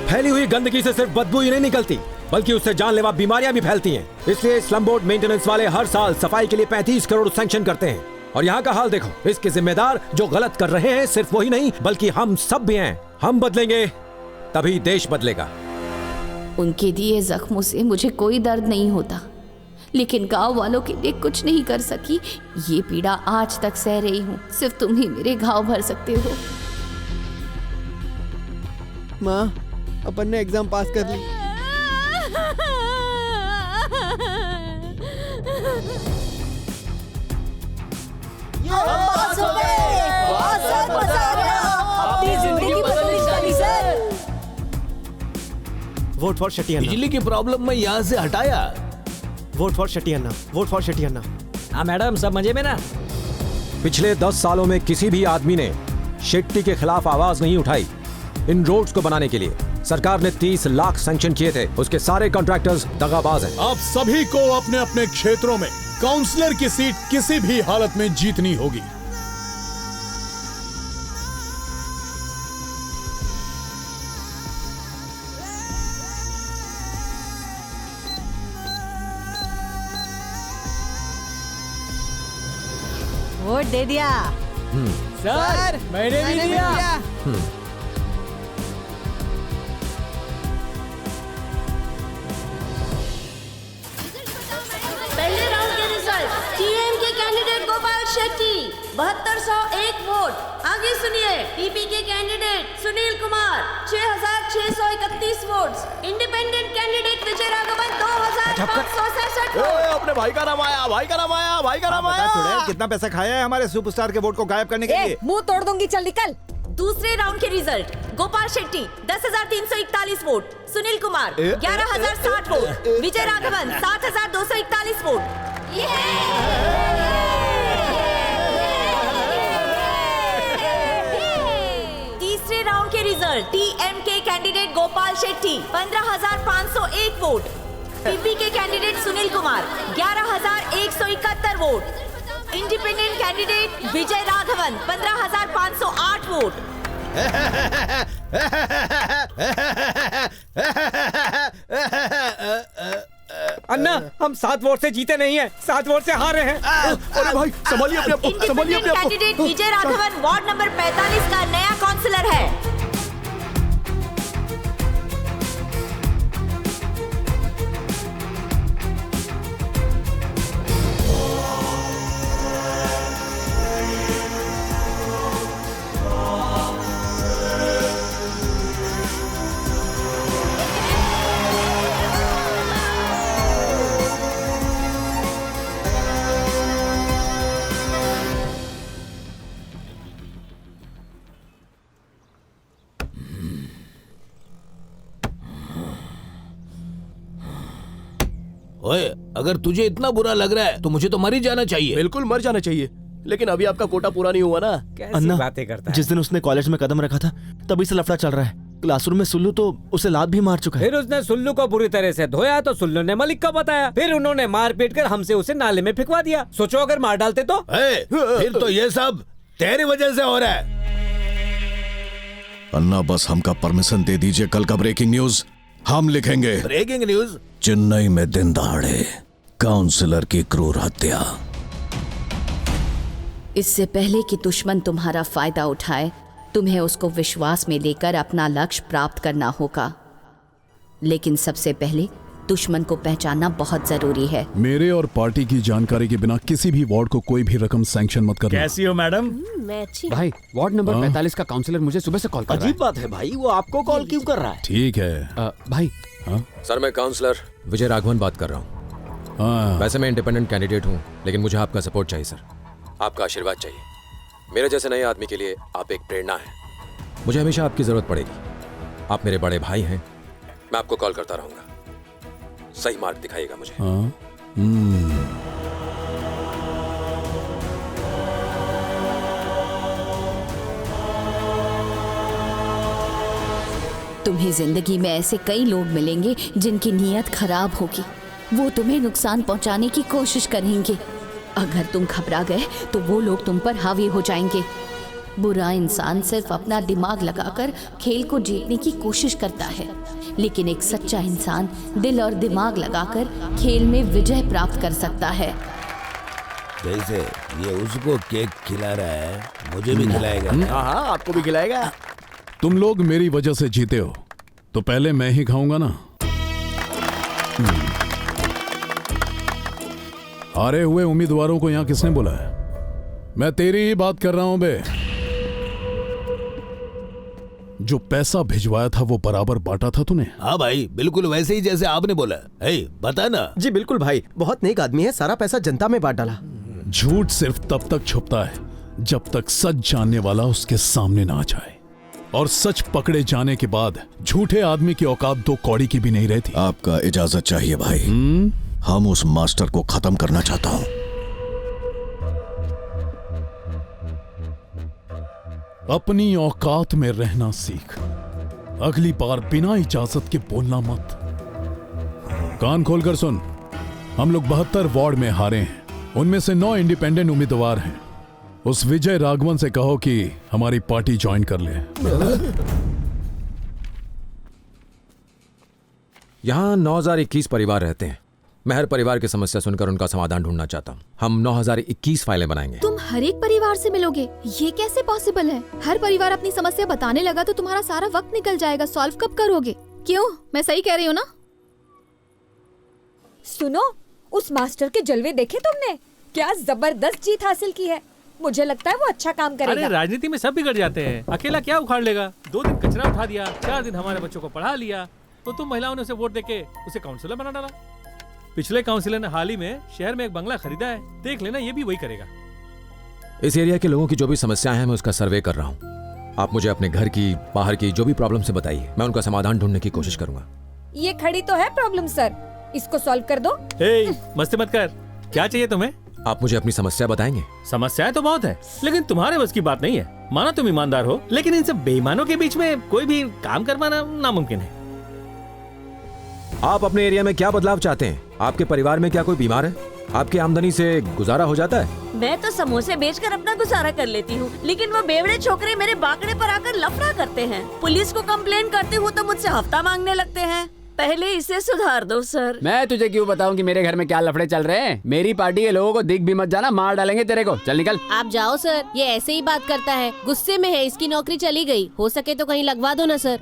Speaker 2: फैली हुई गंदगी से सिर्फ बदबू ही नहीं निकलती, बल्कि उससे जानलेवा बीमारियां भी फैलती हैं। इसलिए स्लम बोर्ड मेंटेनेंस वाले हर साल सफाई के लिए 35 करोड़ सैंक्शन करते हैं। और यहाँ का हाल देखो। इसके जिम्मेदार जो गलत कर रहे हैं सिर्फ वही नहीं, बल्कि हम सब भी हैं। हम बदलेंगे तभी देश बदलेगा।
Speaker 5: उनके दिए जख्मों से मुझे कोई दर्द नहीं होता, लेकिन गांव वालों के लिए कुछ नहीं कर सकी। ये पीड़ा आज तक सह रही हूँ। सिर्फ तुम ही मेरे घाव भर सकते हो।
Speaker 12: माँ, अपन ने एग्जाम पास कर ली।
Speaker 4: पास हो गए। बहुत मजा आ गया। अपनी जिंदगी बदल डाली sir.
Speaker 10: Vote for Shetty Anna.
Speaker 24: बिजली की प्रॉब्लम में यहाँ से हटाया।
Speaker 10: Vote for Shetty Anna. Vote for Shetty Anna.
Speaker 7: हाँ मैडम, सब मजे में ना?
Speaker 2: पिछले 10 सालों में किसी भी आदमी ने शेट्टी के खिलाफ आवाज नहीं उठाई। इन रोड्स को बनाने के लिए सरकार ने 30 लाख सैंक्शन किए थे। उसके सारे कॉन्ट्रैक्टर्स दगाबाज हैं।
Speaker 21: आप सभी को अपने अपने क्षेत्रों में काउंसलर की सीट किसी भी हालत में जीतनी होगी।
Speaker 4: वोट दे दिया।
Speaker 7: सर, मैंने भी दिया।
Speaker 3: पहले राउंड के रिजल्ट। टीएम के कैंडिडेट गोपाल शेट्टी 7201 वोट। आगे सुनिए। पीपी के candidate Sunil Kumar 6631 votes. Independent candidate Vijay Raghavan 2567 vote.
Speaker 14: अपने भाई का नाम आया, भाई का नाम आया, भाई का नाम आया।
Speaker 9: कितना पैसा खाया है हमारे सुपरस्टार के वोट को गायब करने के लिए?
Speaker 4: मुंह तोड़ दूंगी, चल निकल।
Speaker 3: दूसरे राउंड के result. Gopal Shetty 10,341 vote. Sunil Kumar 11,060 vote. Vijay Raghavan 7,241 vote. तीसरे राउंड के result. TMK candidate Gopal Shetty 15,501 vote. PP के candidate Sunil Kumar 11,171 vote. Independent candidate Vijay Raghavan 15,508 vote.
Speaker 7: Anna, हम 7 वोट से जीते नहीं हैं, 7 वोट से हारे हैं।
Speaker 14: अरे भाई, संभालिए अपने आप को, संभालिए अपने आप को।
Speaker 3: Candidate Vijay Raghavan ward number 45 का नया काउंसलर है।
Speaker 24: ओए, अगर तुझे इतना बुरा लग रहा है तो मुझे तो मर ही जाना चाहिए।
Speaker 14: बिल्कुल मर जाना चाहिए, लेकिन अभी आपका कोटा पूरा नहीं हुआ ना।
Speaker 7: कैसी बातें करता है?
Speaker 10: जिस दिन उसने कॉलेज में कदम रखा था तभी से लफड़ा चल रहा है। क्लासरूम में सुल्लू तो उसे लात भी मार चुका है।
Speaker 7: फिर उसने सुल्लू को बुरी तरह से धोया तो सुल्लू ने मलिक को बताया। फिर उन्होंने मार पीट कर हमसे उसे नाले में फेंकवा दिया। सोचो अगर मार डालते तो।
Speaker 24: फिर तो ये सब तेरी वजह से हो रहा है।
Speaker 18: अन्ना, बस हमका परमिशन दे दीजिए। कल का ब्रेकिंग न्यूज हम लिखेंगे।
Speaker 24: Breaking news.
Speaker 18: चेन्नई में दिन दहाड़े काउंसलर की क्रूर हत्या।
Speaker 5: इससे पहले कि दुश्मन तुम्हारा फायदा उठाए, तुम्हें उसको विश्वास में लेकर अपना लक्ष्य प्राप्त करना होगा। लेकिन सबसे पहले दुश्मन को पहचानना बहुत जरूरी है।
Speaker 21: मेरे और पार्टी की जानकारी के बिना किसी भी वार्ड को कोई भी रकम सैंक्शन मत करना।
Speaker 1: कैसी हो मैडम?
Speaker 3: मैं अच्छी।
Speaker 19: भाई, वार्ड नंबर 45 का काउंसलर मुझे सुबह से कॉल कर रहा है।
Speaker 10: अजीब बात है भाई, वो आपको कॉल क्यों कर रहा है?
Speaker 21: ठीक है।
Speaker 19: भाई,
Speaker 2: सर मैं काउंसलर विजय राघवन बात कर रहा हूँ। वैसे मैं इंडिपेंडेंट कैंडिडेट हूँ, लेकिन मुझे आपका सपोर्ट चाहिए सर। आपका आशीर्वाद चाहिए। मेरे जैसे नए आदमी के लिए आप एक प्रेरणा है। मुझे हमेशा आपकी जरूरत पड़ेगी। आप मेरे बड़े भाई हैं। मैं आपको कॉल करता रहूंगा। सही मार्ग दिखाइएगा मुझे।
Speaker 5: तुम्हें जिंदगी में ऐसे कई लोग मिलेंगे जिनकी नीयत खराब होगी। वो तुम्हें नुकसान पहुंचाने की कोशिश करेंगे। अगर तुम घबरा गए तो वो लोग तुम पर हावी हो जाएंगे। बुरा इंसान सिर्फ अपना दिमाग लगाकर खेल को जीतने की कोशिश करता है, लेकिन एक सच्चा इंसान दिल और दिमाग लगाकर खेल में विजय प्राप्त कर सकता है।
Speaker 24: जैसे ये उसको केक खिला रहा है, मुझे भी खिलाएगा।
Speaker 10: हाँ, आपको भी खिलाएगा।
Speaker 21: तुम लोग मेरी वजह से जीते हो तो पहले मैं ही खाऊंगा ना। हारे हुए उम्मीदवारों को यहां किसने बोला है? मैं तेरी ही बात कर रहा हूं बे। जो पैसा भिजवाया था वो बराबर बांटा था तूने?
Speaker 24: हाँ भाई, बिल्कुल वैसे ही जैसे आपने बोला। बता ना।
Speaker 10: जी बिल्कुल भाई, बहुत नेक आदमी है, सारा पैसा जनता में बांट डाला।
Speaker 21: झूठ सिर्फ तब तक छुपता है जब तक सच जानने वाला उसके सामने ना आ जाए, और सच पकड़े जाने के बाद झूठे आदमी की औकात दो कौड़ी की भी नहीं रहती।
Speaker 18: आपका इजाजत चाहिए भाई। हम उस मास्टर को खत्म करना चाहता हूं।
Speaker 21: अपनी औकात में रहना सीख। अगली बार बिना इजाजत के बोलना मत। कान खोलकर सुन, हम लोग 72 वार्ड में हारे हैं। उनमें से 9 इंडिपेंडेंट उम्मीदवार हैं। उस विजय राघवन से कहो कि हमारी पार्टी ज्वाइन कर ले।
Speaker 2: यहाँ 9021 परिवार रहते हैं। मैं हर परिवार की समस्या सुनकर उनका समाधान ढूंढना चाहता हूँ। हम 9021 फाइलें बनाएंगे।
Speaker 6: तुम हर एक परिवार से मिलोगे? ये कैसे पॉसिबल है? हर परिवार अपनी समस्या बताने लगा तो तुम्हारा सारा वक्त निकल जाएगा। सॉल्व कब करोगे? क्यों, मैं सही कह रही हूँ ना?
Speaker 4: सुनो, उस मास्टर के जलवे देखे तुमने? क्या जबरदस्त जीत हासिल की है। मुझे लगता है वो अच्छा काम करेगा।
Speaker 13: अरे राजनीति में सब बिगड़ जाते हैं। अकेला क्या उखाड़ लेगा? 2 दिन कचरा उठा दिया, 4 दिन हमारे बच्चों को पढ़ा लिया, तो तुम महिलाओं ने उसे वोट देके उसे काउंसिलर बना डाला। पिछले काउंसिलर ने हाल ही में शहर में एक बंगला खरीदा है, देख लेना ये भी वही करेगा।
Speaker 2: इस एरिया के लोगों की जो भी समस्याएं हैं मैं उसका सर्वे कर रहा हूँ। आप मुझे अपने घर की, बाहर की जो भी प्रॉब्लम से बताइए, मैं उनका समाधान ढूंढने की कोशिश करूंगा।
Speaker 4: ये खड़ी तो है प्रॉब्लम सर, इसको सॉल्व कर दो।
Speaker 13: मस्ती मत कर। क्या चाहिए तुम्हें?
Speaker 2: आप मुझे अपनी समस्या बताएंगे?
Speaker 13: समस्याएं तो बहुत है, लेकिन तुम्हारे बस की बात नहीं है। माना तुम ईमानदार हो, लेकिन इन सब बेईमानों के बीच में कोई भी काम करवाना नामुमकिन है।
Speaker 2: आप अपने एरिया में क्या बदलाव चाहते हैं? आपके परिवार में क्या कोई बीमार है? आपकी आमदनी से गुजारा हो जाता है?
Speaker 3: मैं तो समोसे बेचकर अपना गुजारा कर लेती हूँ, लेकिन वो बेवड़े छोकरे मेरे बाकड़े पर आकर लफड़ा करते हैं। पुलिस को कंप्लेन करती हूँ तो मुझसे हफ्ता मांगने लगते हैं। पहले इसे सुधार दो सर।
Speaker 19: मैं तुझे क्यों बताऊं कि मेरे घर में क्या लफड़े चल रहे हैं? मेरी पार्टी के लोगों को दिख भी मत जाना, मार डालेंगे तेरे को। चल निकल।
Speaker 6: आप जाओ सर, ये ऐसे ही बात करता है, गुस्से में है, इसकी नौकरी चली गई। हो सके तो कहीं लगवा दो ना सर।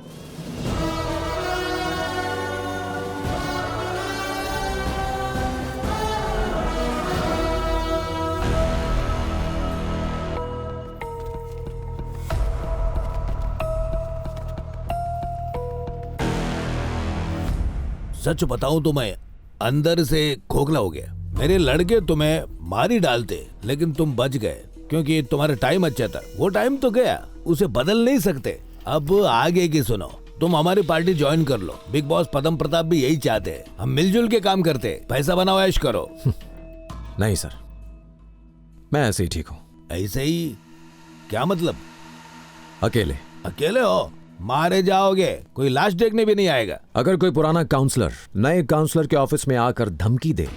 Speaker 24: सच बताऊं तो मैं अंदर से खोखला हो गया। मेरे लड़के तुम्हें मार ही डालते, लेकिन तुम बच गए क्योंकि तुम्हारा टाइम अच्छा था। वो टाइम तो गया, उसे बदल नहीं सकते। अब आगे की सुनो, तुम हमारी पार्टी ज्वाइन कर लो। बिग बॉस पदम प्रताप भी यही चाहते हैं। हम मिलजुल के काम करते हैं, पैसा बनाओ, ऐश करो।
Speaker 2: नहीं सर, मैं ऐसे ही ठीक हूँ।
Speaker 24: ऐसे ही क्या मतलब?
Speaker 2: अकेले
Speaker 24: अकेले हो, मारे जाओगे, कोई लाश देखने भी नहीं आएगा।
Speaker 2: अगर कोई पुराना काउंसलर नए काउंसलर के ऑफिस में आकर धमकी दे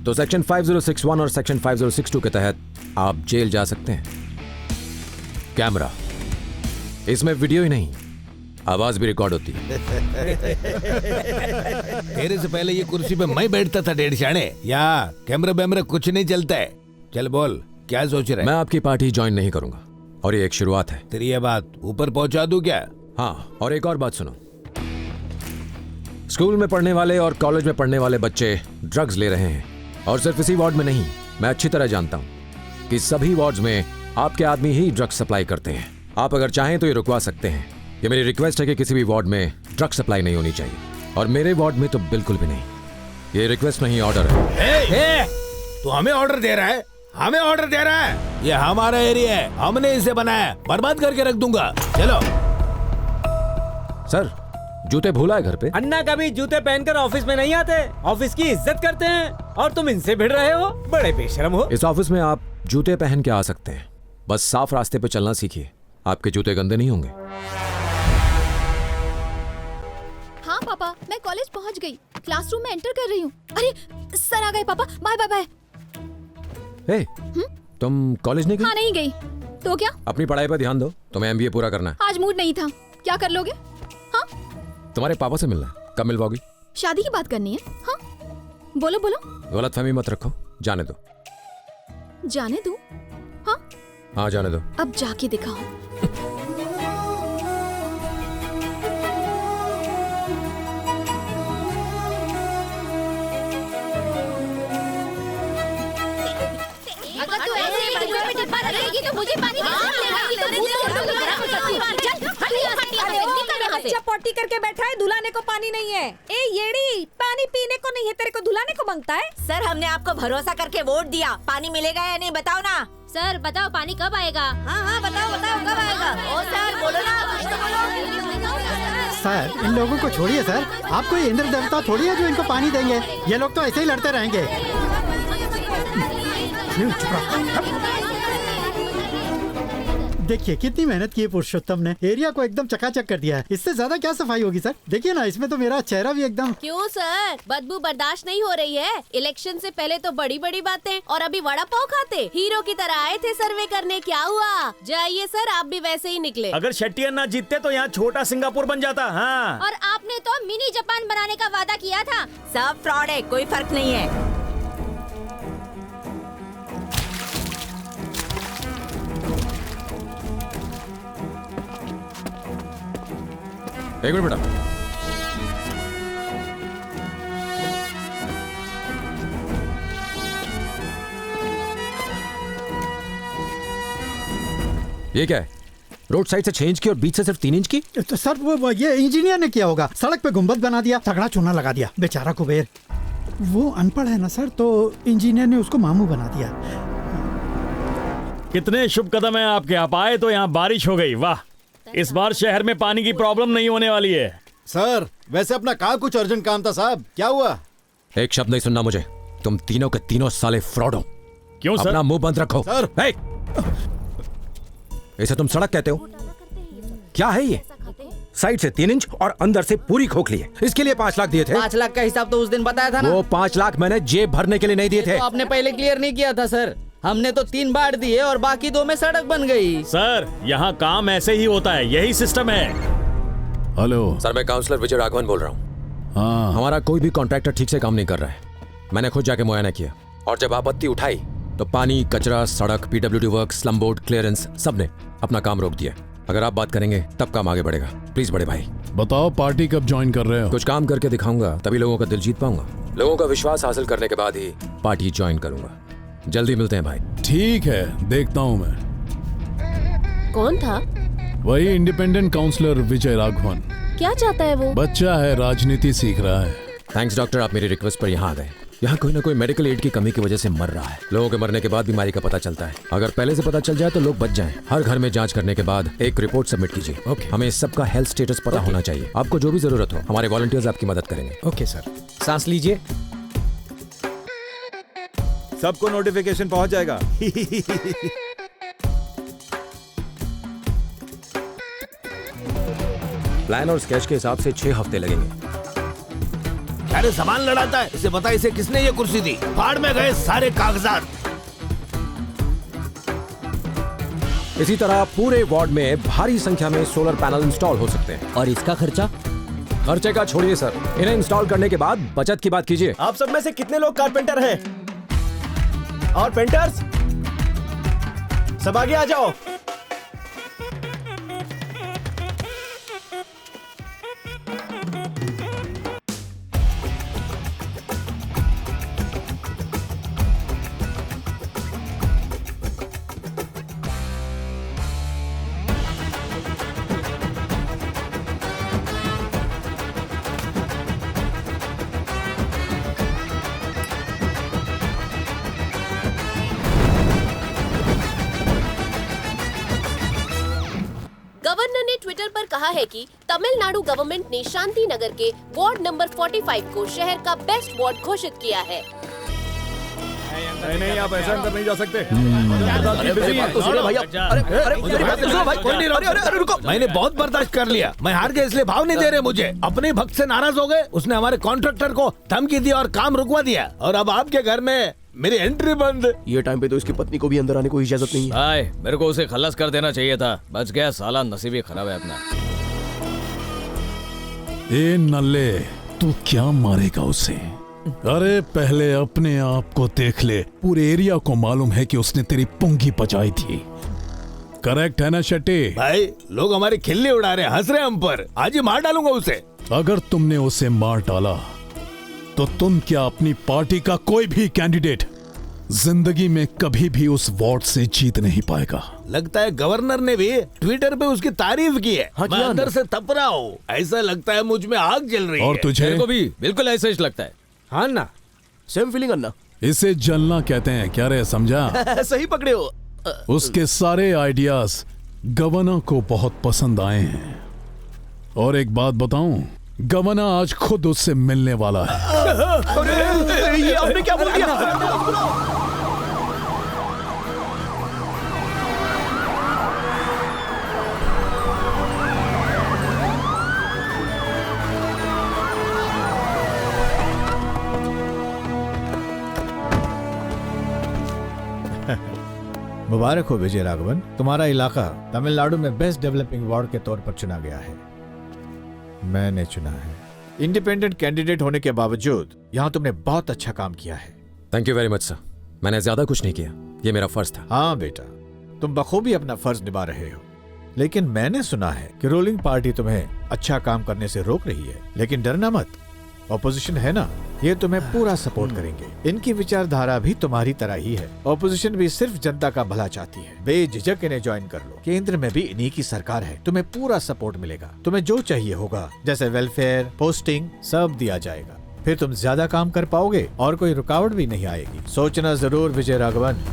Speaker 2: तो सेक्शन 5061 और सेक्शन 5062 के तहत आप जेल जा सकते हैं। कैमरा, इसमें वीडियो ही नहीं, आवाज भी रिकॉर्ड होती है।
Speaker 24: तेरे से पहले ये कुर्सी पे मैं बैठता था डेढ़ शाने। या कैमरा बैमरा कुछ नहीं चलता है। चल बोल, क्या सोच रहा है?
Speaker 2: मैं आपकी पार्टी ज्वाइन नहीं करूंगा, और ये एक शुरुआत है।
Speaker 24: तेरी ये बात ऊपर पहुंचा दूं क्या?
Speaker 2: हाँ, और एक और बात सुनो। स्कूल में पढ़ने वाले और कॉलेज में पढ़ने वाले बच्चे ड्रग्स ले रहे हैं, और सिर्फ इसी वार्ड में नहीं, मैं अच्छी तरह जानता हूं कि सभी वार्ड्स में आपके आदमी ही ड्रग्स सप्लाई करते हैं। आप अगर चाहें तो ये रुकवा सकते हैं। ये मेरी रिक्वेस्ट है कि किसी भी वार्ड में ड्रग्स सप्लाई नहीं होनी चाहिए। और मेरे वार्ड में तो बिल्कुल भी नहीं। ये रिक्वेस्ट नहीं, ऑर्डर है।
Speaker 24: तू हमें ऑर्डर दे रहा है? हमें ऑर्डर दे रहा है? ये हमारा एरिया है, हमने इसे बनाया, बर्बाद करके रख दूंगा। चलो।
Speaker 2: सर, जूते भूला है घर पे?
Speaker 7: अन्ना कभी जूते पहनकर ऑफिस में नहीं आते, ऑफिस की इज्जत करते हैं, और तुम इनसे भिड़ रहे हो? बड़े बेशरम हो।
Speaker 2: इस ऑफिस में आप जूते पहन के आ सकते हैं, बस साफ रास्ते पे चलना सीखिए, आपके जूते गंदे नहीं होंगे।
Speaker 6: हाँ पापा, मैं कॉलेज पहुंच गई, क्लासरूम में एंटर कर रही हूँ। अरे सर आ गए पापा, बाय बाय बाय।
Speaker 2: हे, तुम कॉलेज नहीं गई?
Speaker 6: हाँ नहीं गई। तो क्या?
Speaker 2: अपनी पढ़ाई पर ध्यान दो, तुम्हें MBA पूरा करना है।
Speaker 6: आज मूड नहीं था। क्या कर लोगे? हाँ?
Speaker 2: तुम्हारे पापा से मिलना है, कब मिलवाओगी?
Speaker 6: शादी की बात करनी है। हाँ बोलो बोलो।
Speaker 2: गलतफहमी मत रखो, जाने दो।
Speaker 6: जाने दो? हाँ
Speaker 2: हाँ जाने दो।
Speaker 6: अब जाके दिखाओ।
Speaker 11: अगर तू ऐसे ही डिब्बे में डिब्बा रखेगी तो मुझे पानी
Speaker 4: बच्चा पॉटी करके बैठा है, धुलाने को पानी नहीं है। ए येड़ी, पानी पीने को नहीं है, तेरे को धुलाने को मांगता है।
Speaker 3: सर हमने आपको भरोसा करके वोट दिया, पानी मिलेगा या नहीं बताओ ना।
Speaker 11: सर बताओ पानी कब आएगा?
Speaker 3: हाँ हाँ बताओ बताओ कब आएगा? ओ सर बोलो ना, कुछ तो बोलो।
Speaker 8: सर इन लोगों को छोड़िए सर, आपको ये इंद्र देवता थोड़ी है जो इनको पानी देंगे, ये लोग तो ऐसे ही लड़ते रहेंगे। देखिए कितनी मेहनत की है पुरुषोत्तम ने, एरिया को एकदम चकाचक कर दिया है। इससे ज्यादा क्या सफाई होगी सर? देखिए ना, इसमें तो मेरा चेहरा भी एकदम।
Speaker 3: क्यों सर, बदबू बर्दाश्त नहीं हो रही है? इलेक्शन से पहले तो बड़ी बड़ी बातें और अभी वड़ा पाव खाते, हीरो की तरह आए थे सर्वे करने, क्या हुआ? जाइए सर, आप भी वैसे ही निकले।
Speaker 1: अगर शेट्टी अन्ना जीतते तो यहाँ छोटा सिंगापुर बन जाता। हाँ,
Speaker 11: और आपने तो मिनी जापान बनाने का वादा किया था।
Speaker 3: सब फ्रॉड है, कोई फर्क नहीं है।
Speaker 2: एक मिनट बेटा। ये क्या है? रोड साइड से 6 इंच की और बीच से सिर्फ 3 इंच की?
Speaker 8: तो सर वो ये इंजीनियर ने किया होगा, सड़क पे गुंबद बना दिया, तगड़ा चूना लगा दिया। बेचारा कुबेर, वो अनपढ़ है ना सर, तो इंजीनियर ने उसको मामू बना दिया।
Speaker 1: कितने शुभ कदम है आपके। आप आए तो यहाँ बारिश हो गई, वाह। इस बार शहर में पानी की प्रॉब्लम नहीं होने वाली है।
Speaker 9: सर वैसे अपना कहाँ कुछ अर्जेंट काम था साहब, क्या हुआ?
Speaker 2: एक शब्द नहीं सुनना मुझे, तुम तीनों के तीनों साले फ्रॉड हो।
Speaker 1: क्यों सर?
Speaker 2: अपना मुंह बंद रखो।
Speaker 9: सर
Speaker 2: इसे तुम सड़क कहते हो? क्या है ये? साइड से 3 इंच और अंदर से पूरी खोखली है। इसके लिए 5 लाख दिए थे।
Speaker 15: 5 लाख का हिसाब तो उस दिन बताया था ना।
Speaker 2: वो 5 लाख मैंने जेब भरने के लिए नहीं दिए थे।
Speaker 15: तो आपने पहले क्लियर नहीं किया था सर। हमने तो 3 बार दिए और बाकी 2 में सड़क बन गई।
Speaker 1: सर यहाँ काम ऐसे ही होता है, यही सिस्टम है।
Speaker 21: हेलो
Speaker 2: सर, मैं काउंसलर विजय राघवन बोल रहा हूँ।
Speaker 21: हाँ,
Speaker 2: हमारा कोई भी कॉन्ट्रैक्टर ठीक से काम नहीं कर रहा है। मैंने खुद जाके मुआयना किया और जब आपत्ति उठाई तो पानी, कचरा, सड़क, PWD work, slum board, clearance, सबने अपना काम रोक दिया। अगर आप बात करेंगे तब काम आगे बढ़ेगा। प्लीज बड़े भाई
Speaker 21: बताओ पार्टी कब ज्वाइन कर रहे हो?
Speaker 2: कुछ काम करके दिखाऊंगा, तभी लोगों का दिल जीत पाऊंगा। लोगों का विश्वास हासिल करने के बाद ही पार्टी ज्वाइन करूंगा। जल्दी मिलते हैं भाई।
Speaker 21: ठीक है, देखता हूँ मैं।
Speaker 3: कौन था?
Speaker 21: वही इंडिपेंडेंट काउंसलर विजय राघवन।
Speaker 3: क्या चाहता है वो?
Speaker 21: बच्चा है, राजनीति सीख रहा है।
Speaker 2: थैंक्स डॉक्टर, आप मेरी रिक्वेस्ट पर यहाँ आ गए। यहाँ कोई ना कोई मेडिकल एड की कमी की वजह से मर रहा है। लोगों के मरने के बाद बीमारी का पता चलता है। अगर पहले से पता चल जाए तो लोग बच जाएं। हर घर में जांच करने के बाद एक रिपोर्ट सबमिट कीजिए। ओके। हमें इस सब का हेल्थ स्टेटस पता होना चाहिए। आपको जो भी जरूरत हो, हमारे वॉलंटियर्स आपकी मदद करेंगे।
Speaker 7: Okay sir. सांस लीजिए।
Speaker 9: सबको नोटिफिकेशन पहुंच जाएगा।
Speaker 2: प्लान और स्केच के हिसाब से 6 हफ्ते लगेंगे।
Speaker 24: अरे सामान लड़ाता है, इसे बता इसे किसने ये कुर्सी दी? फाड़ में गए सारे कागजात।
Speaker 2: इसी तरह पूरे वार्ड में भारी संख्या में सोलर पैनल इंस्टॉल हो सकते हैं।
Speaker 7: और इसका खर्चा?
Speaker 2: खर्चे का छोड़िए सर, इन्हें इंस्टॉल करने के बाद बचत की बात कीजिए।
Speaker 10: आप सब में से कितने लोग कारपेंटर हैं और पेंटर्स? सब आगे आ जाओ।
Speaker 16: ट्विटर पर कहा है कि तमिलनाडु गवर्नमेंट ने शांति नगर के वार्ड नंबर 45 को शहर का बेस्ट वार्ड घोषित किया है।
Speaker 1: नहीं, आप ऐसा अंदर नहीं जा सकते।
Speaker 24: मैंने बहुत बर्दाश्त कर लिया, मैं हार गया इसलिए भाव नहीं दे रहे मुझे। अपने भक्त से नाराज हो गए, उसने हमारे कॉन्ट्रैक्टर को धमकी दी और काम रुकवा दिया, और अब आपके घर में मेरी एंट्री बंद।
Speaker 14: ये टाइम पे तो इसकी पत्नी को भी अंदर आने को इजाजत नहीं है।
Speaker 7: भाई मेरे को उसे खलास कर देना चाहिए था, बच गया साला, नसीब ही खराब है अपना।
Speaker 21: ए नल्ले, तू क्या मारेगा उसे? अरे पहले अपने आप को देख ले, पूरे एरिया को मालूम है कि उसने तेरी पुंगी बचाई थी। करेक्ट है ना शेट्टी?
Speaker 24: भाई लोग हमारी खिल्ली उड़ा रहे, हंस रहे हम पर। आज ही मार डालूंगा उसे।
Speaker 21: अगर तुमने उसे मार डाला तो तुम क्या अपनी पार्टी का कोई भी कैंडिडेट जिंदगी में कभी भी उस वार्ड से जीत नहीं पाएगा।
Speaker 24: लगता है गवर्नर ने भी ट्विटर पे उसकी तारीफ की है। मैं अंदर से तप रहा हूँ, ऐसा लगता है मुझ में आग जल रही है।
Speaker 21: और तुझे?
Speaker 7: मेरे को भी बिल्कुल ऐसा ही लगता है।
Speaker 14: हाँ ना, सेम फीलिंग अन्ना।
Speaker 21: इसे जलना कहते हैं, क्या रे, समझा?
Speaker 14: सही पकड़े हो।
Speaker 21: उसके सारे आइडियाज गवर्नर को बहुत पसंद आए हैं, और एक बात बताऊं, गवर्नर आज खुद उससे मिलने वाला है।
Speaker 14: अरे ये आपने क्या बोल दिया?
Speaker 24: मुबारक हो विजय राघवन, तुम्हारा इलाका तमिलनाडु में बेस्ट डेवलपिंग वार्ड के तौर पर चुना गया है। मैंने चुना है। इंडिपेंडेंट कैंडिडेट होने के बावजूद यहाँ तुमने बहुत अच्छा काम किया है।
Speaker 2: Thank you very much sir. मैंने ज्यादा कुछ नहीं किया, ये मेरा फर्ज था।
Speaker 24: हाँ बेटा, तुम बखूबी अपना फर्ज निभा रहे हो, लेकिन मैंने सुना है कि रूलिंग पार्टी तुम्हें अच्छा काम करने से रोक रही है। लेकिन डरना मत, ऑपोजिशन है ना, ये तुम्हें पूरा सपोर्ट करेंगे। इनकी विचारधारा भी तुम्हारी तरह ही है। ऑपोजिशन भी सिर्फ जनता का भला चाहती है। बेझिझक इन्हें ज्वाइन कर लो, केंद्र में भी इन्हीं की सरकार है, तुम्हें पूरा सपोर्ट मिलेगा। तुम्हें जो चाहिए होगा, जैसे वेलफेयर, पोस्टिंग, सब दिया जाएगा। फिर तुम ज्यादा काम कर पाओगे और कोई रुकावट भी नहीं आएगी। सोचना जरूर विजय राघवन।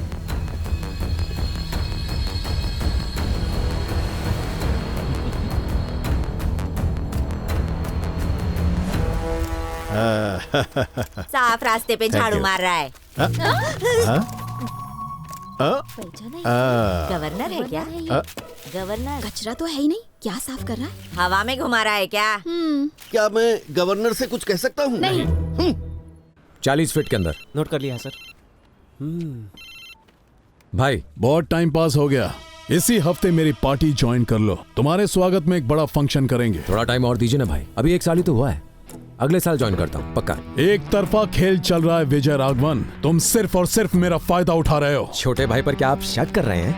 Speaker 17: साफ रास्ते पे झाड़ू मार रहा है। गवर्नर है क्या? गवर्नर
Speaker 6: कचरा तो है ही नहीं, क्या साफ कर रहा है?
Speaker 17: हवा में घुमा रहा है क्या?
Speaker 20: क्या मैं गवर्नर से कुछ कह सकता हूँ?
Speaker 6: नहीं।
Speaker 2: 40 फीट के अंदर।
Speaker 14: नोट कर लिया सर।
Speaker 21: भाई बहुत टाइम पास हो गया, इसी हफ्ते मेरी पार्टी ज्वाइन कर लो। तुम्हारे स्वागत में एक बड़ा फंक्शन करेंगे।
Speaker 2: थोड़ा टाइम और दीजिए ना भाई, अभी 1 साल ही तो हुआ है। अगले साल ज्वाइन करता हूँ पक्का।
Speaker 21: एक तरफा खेल चल रहा है विजय राघवन, तुम सिर्फ और सिर्फ मेरा फायदा उठा रहे हो।
Speaker 2: छोटे भाई पर क्या आप शक कर रहे हैं?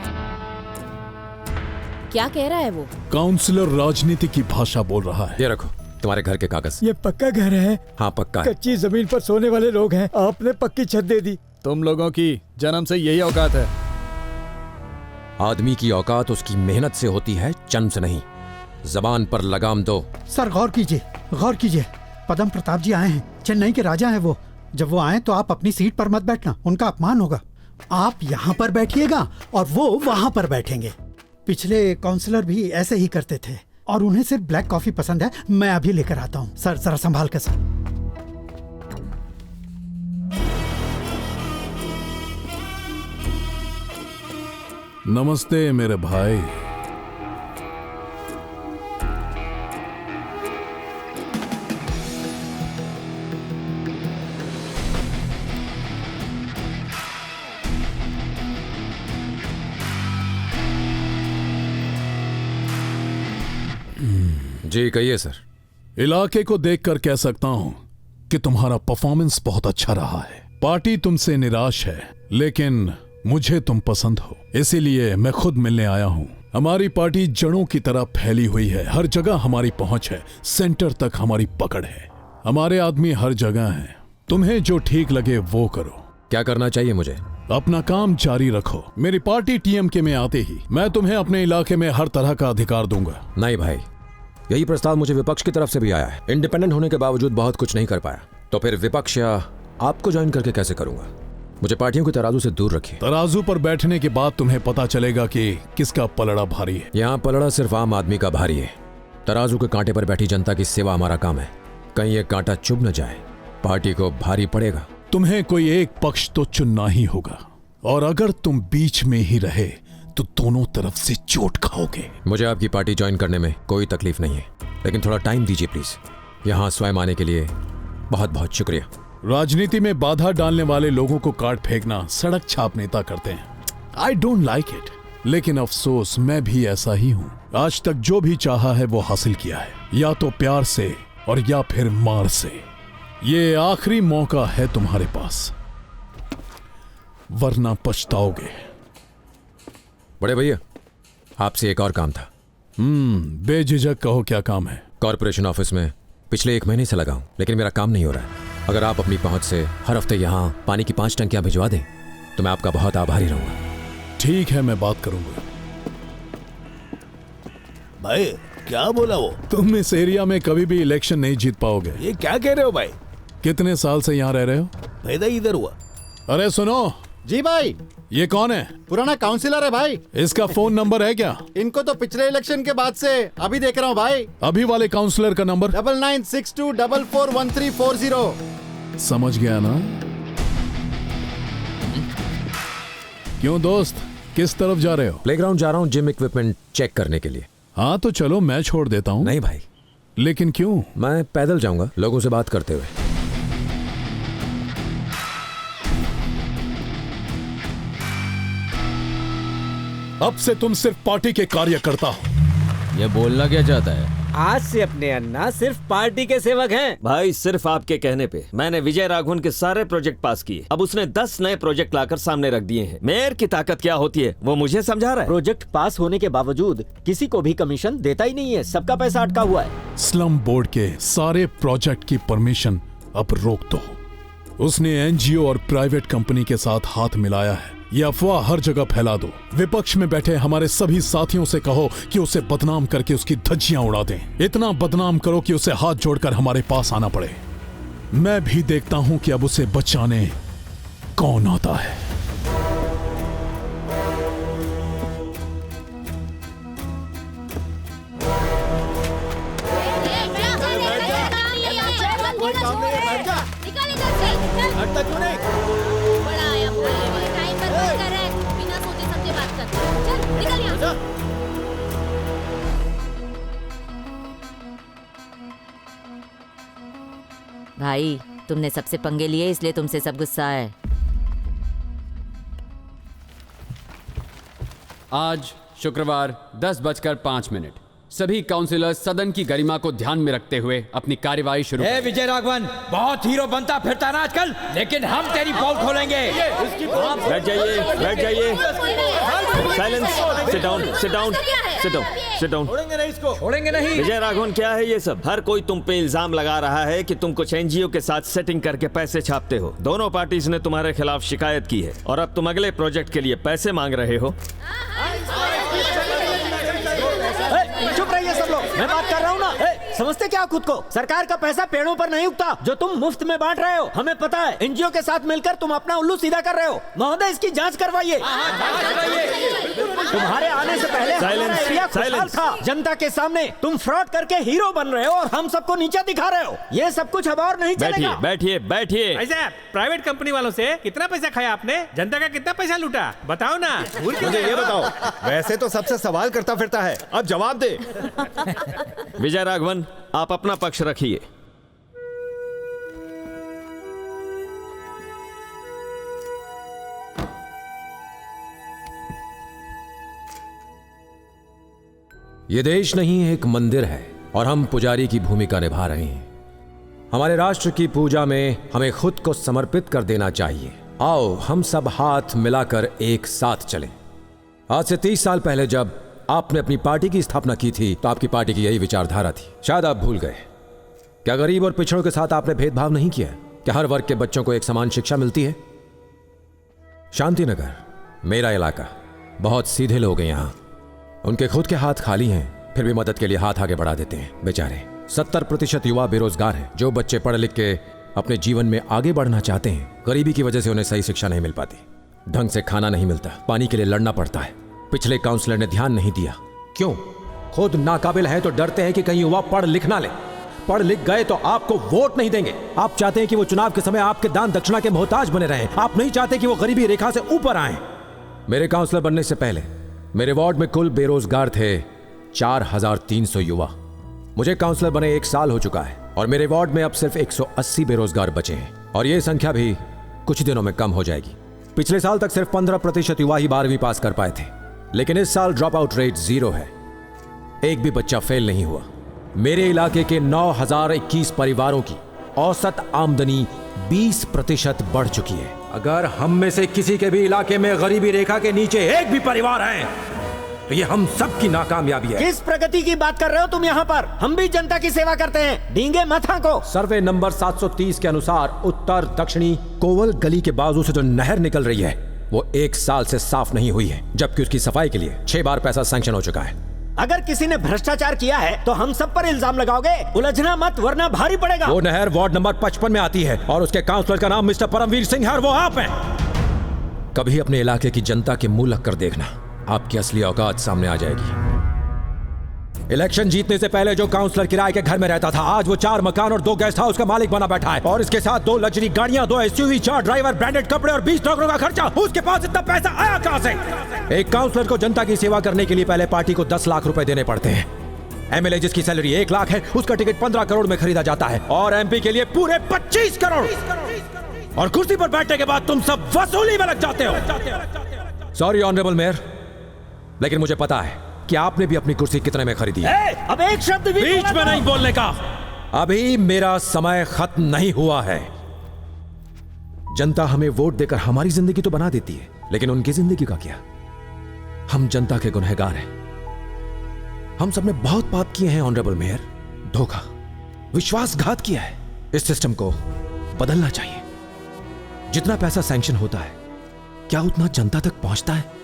Speaker 4: क्या कह रहा है वो?
Speaker 21: काउंसलर राजनीति की भाषा बोल रहा है।
Speaker 2: ये रखो तुम्हारे घर के कागज।
Speaker 22: ये पक्का घर है?
Speaker 2: हाँ पक्का है।
Speaker 22: कच्ची जमीन पर सोने वाले लोग हैं, आपने पक्की छत दे दी।
Speaker 1: तुम लोगों की जन्म से यही औकात है।
Speaker 2: आदमी की औकात उसकी मेहनत से होती है, जन्म से नहीं। जबान पर लगाम दो।
Speaker 8: सर गौर कीजिए, गौर कीजिए। पद्म प्रताप जी आए हैं, चेन्नई के राजा हैं वो। जब वो आए तो आप अपनी सीट पर मत बैठना, उनका अपमान होगा। आप यहाँ पर बैठिएगा और वो वहाँ पर बैठेंगे। पिछले काउंसलर भी ऐसे ही करते थे, और उन्हें सिर्फ ब्लैक कॉफी पसंद है। मैं अभी लेकर आता हूँ। सर जरा संभाल कर सर।
Speaker 21: नमस्ते मेरे भाई।
Speaker 2: जी कहिए सर।
Speaker 21: इलाके को देखकर कह सकता हूं कि तुम्हारा परफॉर्मेंस बहुत अच्छा रहा है। पार्टी तुमसे निराश है, लेकिन मुझे तुम पसंद हो, इसीलिए मैं खुद मिलने आया हूं। हमारी पार्टी जड़ों की तरह फैली हुई है, हर जगह हमारी पहुंच है, सेंटर तक हमारी पकड़ है। हमारे आदमी हर जगह हैं। तुम्हें जो ठीक लगे वो करो।
Speaker 2: क्या करना चाहिए मुझे?
Speaker 21: अपना काम जारी रखो। मेरी पार्टी टीएमके में आते ही मैं तुम्हें अपने इलाके में हर तरह का अधिकार दूंगा।
Speaker 2: नहीं भाई, यही प्रस्ताव मुझे विपक्ष की तरफ से भी आया है। इंडिपेंडेंट होने के बावजूद बहुत कुछ नहीं कर पाया, तो फिर विपक्ष या आपको ज्वाइन करके कैसे करूंगा? मुझे पार्टियों के तराजू से दूर रखिए।
Speaker 21: तराजू पर बैठने के बाद तुम्हें पता चलेगा कि किसका पलड़ा भारी है।
Speaker 2: यहाँ पलड़ा सिर्फ आम आदमी का भारी है। तराजू के कांटे पर बैठी जनता की सेवा हमारा काम है। कहीं ये कांटा चुभ न जाए, पार्टी को भारी पड़ेगा।
Speaker 21: तुम्हें कोई एक पक्ष तो चुनना ही होगा, और अगर तुम बीच में ही रहे तो दोनों तरफ से चोट खाओगे।
Speaker 2: मुझे आपकी पार्टी ज्वाइन करने में कोई तकलीफ नहीं है, लेकिन थोड़ा टाइम दीजिए प्लीज। यहाँ स्वयं आने के लिए बहुत बहुत शुक्रिया।
Speaker 21: राजनीति में बाधा डालने वाले लोगों को काट फेंकना सड़क छाप नेता करते हैं। आई डोंट लाइक इट, लेकिन अफसोस मैं भी ऐसा ही हूँ। आज तक जो भी चाहा है वो हासिल किया है, या तो प्यार से और या फिर मार से। ये आखिरी मौका है तुम्हारे पास, वरना पछताओगे।
Speaker 2: बड़े भैया, आपसे एक और काम था।
Speaker 21: बेझिझक कहो, क्या काम है?
Speaker 2: कॉर्पोरेशन ऑफिस में पिछले 1 महीने से लगा हूं, लेकिन मेरा काम नहीं हो रहा है। अगर आप अपनी पहुंच से हर हफ्ते यहाँ पानी की 5 टंकियां भिजवा दें तो मैं आपका बहुत आभारी रहूंगा।
Speaker 21: ठीक है, मैं बात करूंगा।
Speaker 24: भाई क्या बोला वो?
Speaker 21: तुम इस एरिया में कभी भी इलेक्शन नहीं जीत पाओगे।
Speaker 24: ये क्या कह रहे हो भाई?
Speaker 21: कितने साल से यहाँ रह रहे हो?
Speaker 24: पैदा इधर हुआ।
Speaker 21: अरे सुनो।
Speaker 5: जी भाई।
Speaker 21: ये कौन है?
Speaker 5: पुराना काउंसिलर है भाई।
Speaker 21: इसका फोन नंबर है क्या?
Speaker 5: इनको तो पिछले इलेक्शन के बाद से अभी देख रहा हूँ भाई।
Speaker 21: अभी वाले काउंसलर का नंबर?
Speaker 5: 9962441340।
Speaker 21: समझ गया ना? क्यों दोस्त, किस तरफ जा रहे हो?
Speaker 2: प्लेग्राउंड जा रहा हूँ, जिम इक्विपमेंट चेक करने के लिए।
Speaker 21: हाँ तो चलो, मैं छोड़ देता हूँ।
Speaker 2: नहीं भाई।
Speaker 21: लेकिन क्यों?
Speaker 2: मैं पैदल जाऊंगा, लोगों से बात करते हुए।
Speaker 21: अब से तुम सिर्फ पार्टी के कार्यकर्ता हो।
Speaker 15: ये बोलना क्या चाहता है?
Speaker 7: आज से अपने अन्ना सिर्फ पार्टी के सेवक हैं।
Speaker 12: भाई सिर्फ आपके कहने पे मैंने विजय राघवन के सारे प्रोजेक्ट पास किए। अब उसने 10 नए प्रोजेक्ट लाकर सामने रख दिए हैं। मेयर की ताकत क्या होती है वो मुझे समझा रहा है।
Speaker 7: प्रोजेक्ट पास होने के बावजूद किसी को भी कमीशन देता ही नहीं है, सबका पैसा अटका हुआ है।
Speaker 21: स्लम बोर्ड के सारे प्रोजेक्ट की परमिशन अब रोक दो। उसने एनजीओ और प्राइवेट कंपनी के साथ हाथ मिलाया है। ये अफवाह हर जगह फैला दो। विपक्ष में बैठे हमारे सभी साथियों से कहो कि उसे बदनाम करके उसकी धज्जियां उड़ा दें। इतना बदनाम करो कि उसे हाथ जोड़कर हमारे पास आना पड़े। मैं भी देखता हूं कि अब उसे बचाने कौन आता है।
Speaker 17: भाई तुमने सबसे पंगे लिए इसलिए तुमसे सब गुस्सा है।
Speaker 19: आज शुक्रवार 10:05 सभी काउंसिलर्स सदन की गरिमा को ध्यान में रखते हुए अपनी कार्यवाही शुरू।
Speaker 7: विजय राघवन, बहुत हीरो बनता फिरता ना आजकल, लेकिन हम तेरी पोल खोलेंगे।
Speaker 12: बैठ जाइए, बैठ जाइए। Silence, sit down, sit down, sit down, sit down.
Speaker 7: छोड़ेंगे नहीं इसको, छोड़ेंगे नहीं।
Speaker 12: विजय राघवन, क्या है ये सब? हर कोई तुम पे इल्जाम लगा रहा है कि तुम कुछ एनजीओ के साथ सेटिंग करके पैसे छापते हो। दोनों पार्टीज ने तुम्हारे खिलाफ शिकायत की है और अब तुम अगले प्रोजेक्ट के लिए पैसे मांग रहे हो।
Speaker 7: चुप रहिए सब लोग, मैं बात कर रहा हूँ ना। समझते क्या खुद को? सरकार का पैसा पेड़ों पर नहीं उगता जो तुम मुफ्त में बांट रहे हो। हमें पता है, एनजीओ के साथ मिलकर तुम अपना उल्लू सीधा कर रहे हो। महोदय, इसकी जांच करवाइए। तुम्हारे आने से पहले हमारा एरिया खुशहाल था। जनता के सामने तुम फ्रॉड करके हीरो बन रहे हो और हम सबको नीचा दिखा रहे हो। ये सब कुछ अब और नहीं चलेगा।
Speaker 12: बैठिए, बैठिए।
Speaker 13: ऐसा प्राइवेट कंपनी वालों से कितना पैसा खाया आपने? जनता का कितना पैसा लूटा? बताओ ना।
Speaker 9: मुझे ये बताओ, वैसे तो सबसे सवाल करता फिरता है, अब जवाब दे।
Speaker 12: विजय राघवन, आप अपना पक्ष रखिए।
Speaker 2: ये देश नहीं एक मंदिर है और हम पुजारी की भूमिका निभा रहे हैं। हमारे राष्ट्र की पूजा में हमें खुद को समर्पित कर देना चाहिए। आओ हम सब हाथ मिलाकर एक साथ चलें। आज से 30 साल पहले जब आपने अपनी पार्टी की स्थापना की थी तो आपकी पार्टी की यही विचारधारा थी। शायद आप भूल गए। क्या गरीब और पिछड़ों के साथ आपने भेदभाव नहीं किया? क्या हर वर्ग के बच्चों को एक समान शिक्षा मिलती है? शांतिनगर मेरा इलाका, बहुत सीधे लोग हैं यहाँ। उनके खुद के हाथ खाली हैं, फिर भी मदद के लिए हाथ आगे बढ़ा देते हैं। बेचारे 70% युवा बेरोजगार हैं। जो बच्चे पढ़ लिख के अपने जीवन में आगे बढ़ना चाहते हैं, गरीबी की वजह से उन्हें सही शिक्षा नहीं मिल पाती, ढंग से खाना नहीं मिलता, पानी के लिए लड़ना पड़ता है। पिछले काउंसलर ने ध्यान नहीं दिया। क्यों? खुद नाकाबिल है तो डरते हैं कि कहीं युवा पढ़ लिख ना ले। पढ़ लिख गए तो आपको वोट नहीं देंगे। आप चाहते हैं कि वो चुनाव के समय आपके दान दक्षिणा के मोहताज बने रहें। आप नहीं चाहते कि वो गरीबी रेखा से ऊपर आए। मेरे काउंसलर बनने से पहले मेरे वार्ड में कुल बेरोजगार थे 4300 युवा। मुझे काउंसलर बने 1 साल हो चुका है और मेरे वार्ड में अब सिर्फ 180 बेरोजगार बचे हैं और ये संख्या भी कुछ दिनों में कम हो जाएगी। पिछले साल तक सिर्फ 15% युवा ही 12वीं पास कर पाए थे, लेकिन इस साल ड्रॉप आउट रेट 0 है। एक भी बच्चा फेल नहीं हुआ। मेरे इलाके के 9021 परिवारों की औसत आमदनी 20% बढ़ चुकी है। अगर हम में से किसी के भी इलाके में गरीबी रेखा के नीचे एक भी परिवार है तो ये हम सब की नाकामयाबी है।
Speaker 3: किस प्रगति की बात कर रहे हो तुम यहाँ पर? हम भी जनता की सेवा करते हैं, डींगे मत हांको।
Speaker 2: सर्वे नंबर 730 के अनुसार उत्तर दक्षिणी कोवल गली के बाजू से जो नहर निकल रही है वो 1 साल से साफ नहीं हुई है, जबकि उसकी सफाई के लिए 6 बार पैसा सैंक्शन हो चुका है।
Speaker 3: अगर किसी ने भ्रष्टाचार किया है तो हम सब पर इल्जाम लगाओगे? उलझना मत वरना भारी पड़ेगा।
Speaker 2: वो नहर वार्ड नंबर 55 में आती है और उसके काउंसलर का नाम मिस्टर परमवीर सिंह है और वो आप हैं। कभी अपने इलाके की जनता के मुंह लग कर देखना, आपकी असली औकात सामने आ जाएगी। इलेक्शन जीतने से पहले जो काउंसलर किराए के घर में रहता था, आज वो 4 मकान और 2 गेस्ट हाउस का मालिक बना बैठा है और इसके साथ 2 लग्जरी गाड़ियां, 2 SUV, 4 ड्राइवर, ब्रांडेड कपड़े और 20 नौकरों का खर्चा। उसके पास इतना पैसा आया कहां से? एक काउंसलर को जनता की सेवा करने के लिए पहले पार्टी को 10 लाख रुपए देने पड़ते हैं। MLA जिसकी सैलरी 1 लाख है, उसका टिकट 15 करोड़ में खरीदा जाता है और MP के लिए पूरे 25 करोड़। और कुर्सी पर बैठने के बाद तुम सब वसूली में लग जाते हो। सॉरी ऑनरेबल मेयर, लेकिन मुझे पता है कि आपने भी अपनी कुर्सी कितने में खरीदी है।
Speaker 3: अब एक शब्द भी
Speaker 2: बीच में नहीं बोलने का। अभी मेरा समय खत्म नहीं हुआ है। जनता हमें वोट देकर हमारी जिंदगी तो बना देती है, लेकिन उनकी जिंदगी का क्या? हम जनता के गुनहगार हैं। हम सबने बहुत पाप किए हैं ऑनरेबल मेयर, धोखा, विश्वासघात किया है। इस सिस्टम को बदलना चाहिए। जितना पैसा सैंक्शन होता है, क्या उतना जनता तक पहुंचता है?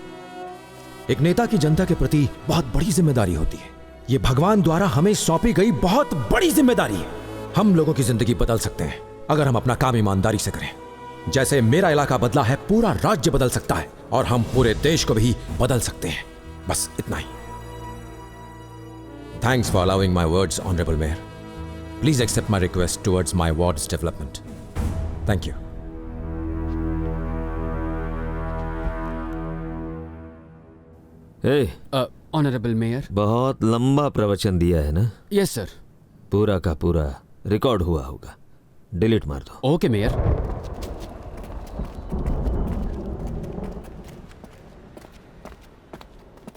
Speaker 2: एक नेता की जनता के प्रति बहुत बड़ी जिम्मेदारी होती है। यह भगवान द्वारा हमें सौंपी गई बहुत बड़ी जिम्मेदारी है। हम लोगों की जिंदगी बदल सकते हैं अगर हम अपना काम ईमानदारी से करें। जैसे मेरा इलाका बदला है, पूरा राज्य बदल सकता है और हम पूरे देश को भी बदल सकते हैं। बस इतना ही। Thanks for allowing my words honourable mayor. Please accept my request towards my wards development. Thank you.
Speaker 12: Honourable mayor, बहुत लंबा प्रवचन दिया है ना?
Speaker 15: Yes sir.
Speaker 12: पूरा का पूरा रिकॉर्ड हुआ होगा। डिलीट मार दो।
Speaker 15: Okay mayor.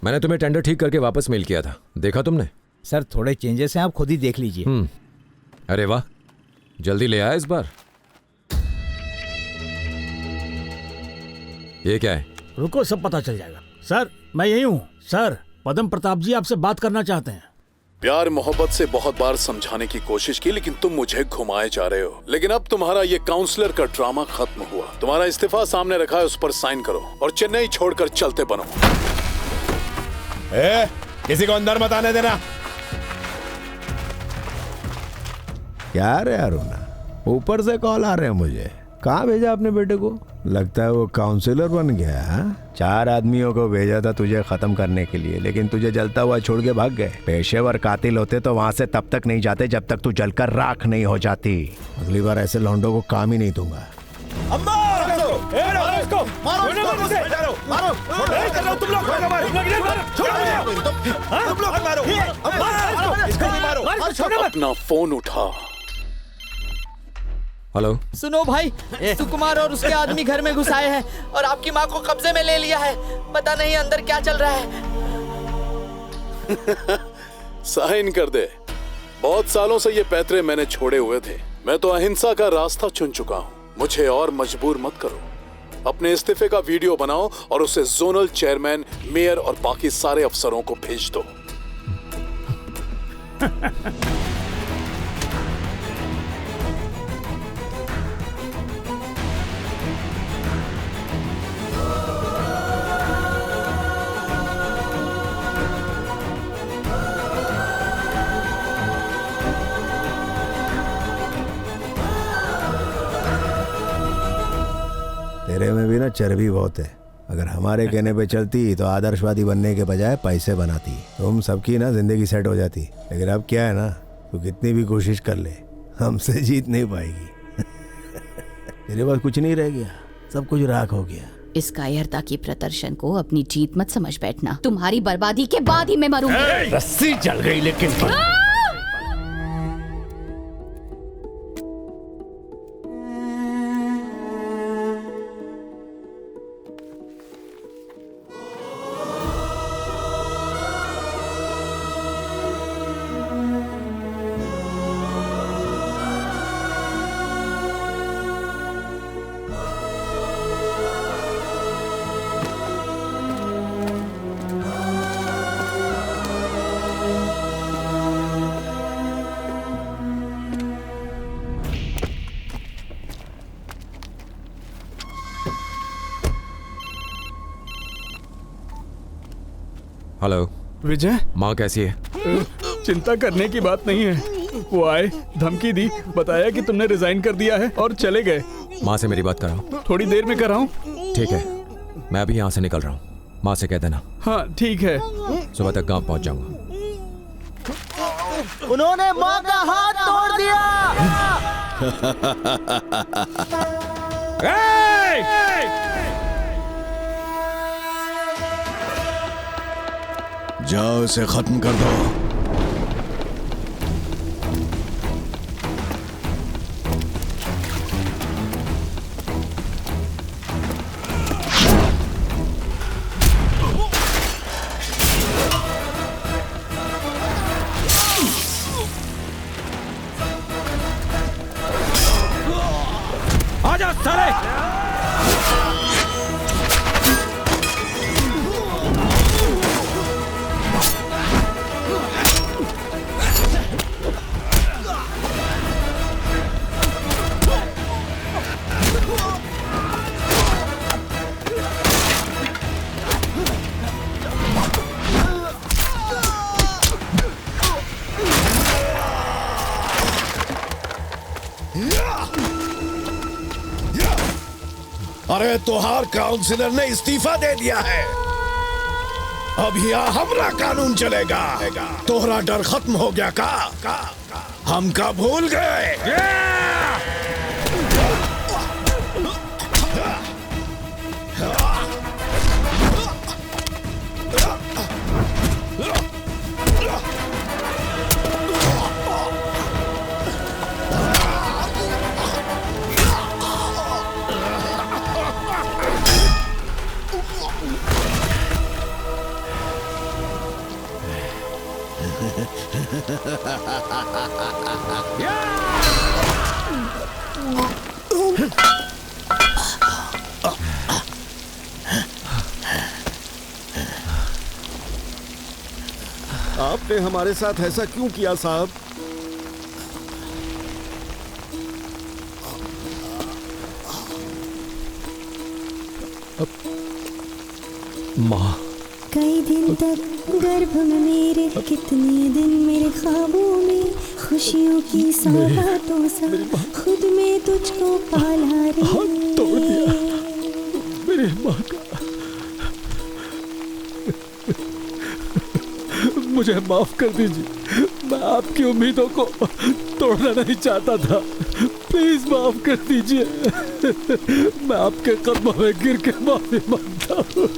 Speaker 2: मैंने तुम्हें टेंडर ठीक करके वापस मेल किया था, देखा तुमने?
Speaker 22: सर थोड़े चेंजेस हैं, आप खुद ही देख लीजिए।
Speaker 2: अरे वाह, जल्दी ले आया इस बार। ये क्या है?
Speaker 1: रुको, सब पता चल जाएगा। सर मैं यही हूँ। सर पद्म प्रताप जी आपसे बात करना चाहते हैं।
Speaker 21: प्यार मोहब्बत से बहुत बार समझाने की कोशिश की, लेकिन तुम मुझे घुमाए जा रहे हो। लेकिन अब तुम्हारा ये काउंसलर का ड्रामा खत्म हुआ। तुम्हारा इस्तीफा सामने रखा है, उस पर साइन करो और चेन्नई छोड़कर चलते बनो।
Speaker 24: किसी को अंदर मत आने देना। क्या रे अरुणा, ऊपर से कॉल आ रहे हैं मुझे। कहाँ भेजा अपने बेटे को? लगता है वो काउंसलर बन गया। 4 आदमियों को भेजा था तुझे खत्म करने के लिए, लेकिन तुझे जलता हुआ छोड़ के भाग गए। पेशेवर कातिल होते तो वहां से तब तक नहीं जाते जब तक तू जलकर राख नहीं हो जाती। अगली बार ऐसे लौंडों को काम ही नहीं दूंगा।
Speaker 21: अपना फोन उठा।
Speaker 2: हेलो।
Speaker 15: सुनो भाई, सुकुमार और उसके आदमी घर में घुस आए हैं और आपकी माँ को कब्जे में ले लिया है। पता नहीं अंदर क्या चल रहा है।
Speaker 21: साइन कर दे। बहुत सालों से ये पैतरे मैंने छोड़े हुए थे। मैं तो अहिंसा का रास्ता चुन चुका हूँ। मुझे और मजबूर मत करो। अपने इस्तीफे का वीडियो बनाओ और उसे जोनल चेयरमैन, मेयर और बाकी सारे अफसरों को भेज दो।
Speaker 24: तेरे में भी ना चर्बी बहुत है। अगर हमारे कहने पे चलती तो आदर्शवादी बनने के बजाय पैसे बनाती, तुम सबकी ना जिंदगी सेट हो जाती। लेकिन अब क्या है ना, तू कितनी भी कोशिश कर ले, हमसे जीत नहीं पाएगी। तेरे पास कुछ नहीं रह गया, सब कुछ राख हो गया।
Speaker 10: इस कायरता की प्रदर्शन को अपनी जीत मत समझ बैठना। तुम्हारी बर्बादी के बाद ही मैं मरूंगी।
Speaker 24: रस्सी जल गई लेकिन
Speaker 2: हेलो
Speaker 1: विजय,
Speaker 2: माँ कैसी है?
Speaker 1: चिंता करने की बात नहीं है। वो आए, धमकी दी, बताया कि तुमने रिजाइन कर दिया है और चले गए।
Speaker 2: माँ से मेरी बात कराओ।
Speaker 1: थोड़ी देर में कराऊं?
Speaker 2: ठीक है, मैं अभी यहाँ से निकल रहा हूँ। माँ से कह देना।
Speaker 1: हाँ ठीक है।
Speaker 2: सुबह तक गांव पहुँच जाऊंगा।
Speaker 14: उन्होंने माँ का हाथ तोड़ दिया।
Speaker 24: जाओ इसे खत्म कर दो।
Speaker 1: आजा साले!
Speaker 24: अरे तोहार काउंसिलर ने इस्तीफा दे दिया है। अब यहाँ हमारा कानून चलेगा। तोहरा डर खत्म हो गया का? हम का भूल गए?
Speaker 20: आपने हमारे साथ ऐसा क्यों किया साहब?
Speaker 2: माँ,
Speaker 11: कई दिन तक गर्भ में मेरे, कितने दिन मेरे ख्वाबों में, खुशियों की सौगातों सा खुद में तुझको पाला रे।
Speaker 1: हाथ तोड़ दिया मेरी माँ का। मुझे माफ कर दीजिए, मैं आपकी उम्मीदों को तोड़ना नहीं चाहता था। प्लीज माफ कर दीजिए। मैं आपके कदमों में गिर के माफी मांगता हूँ।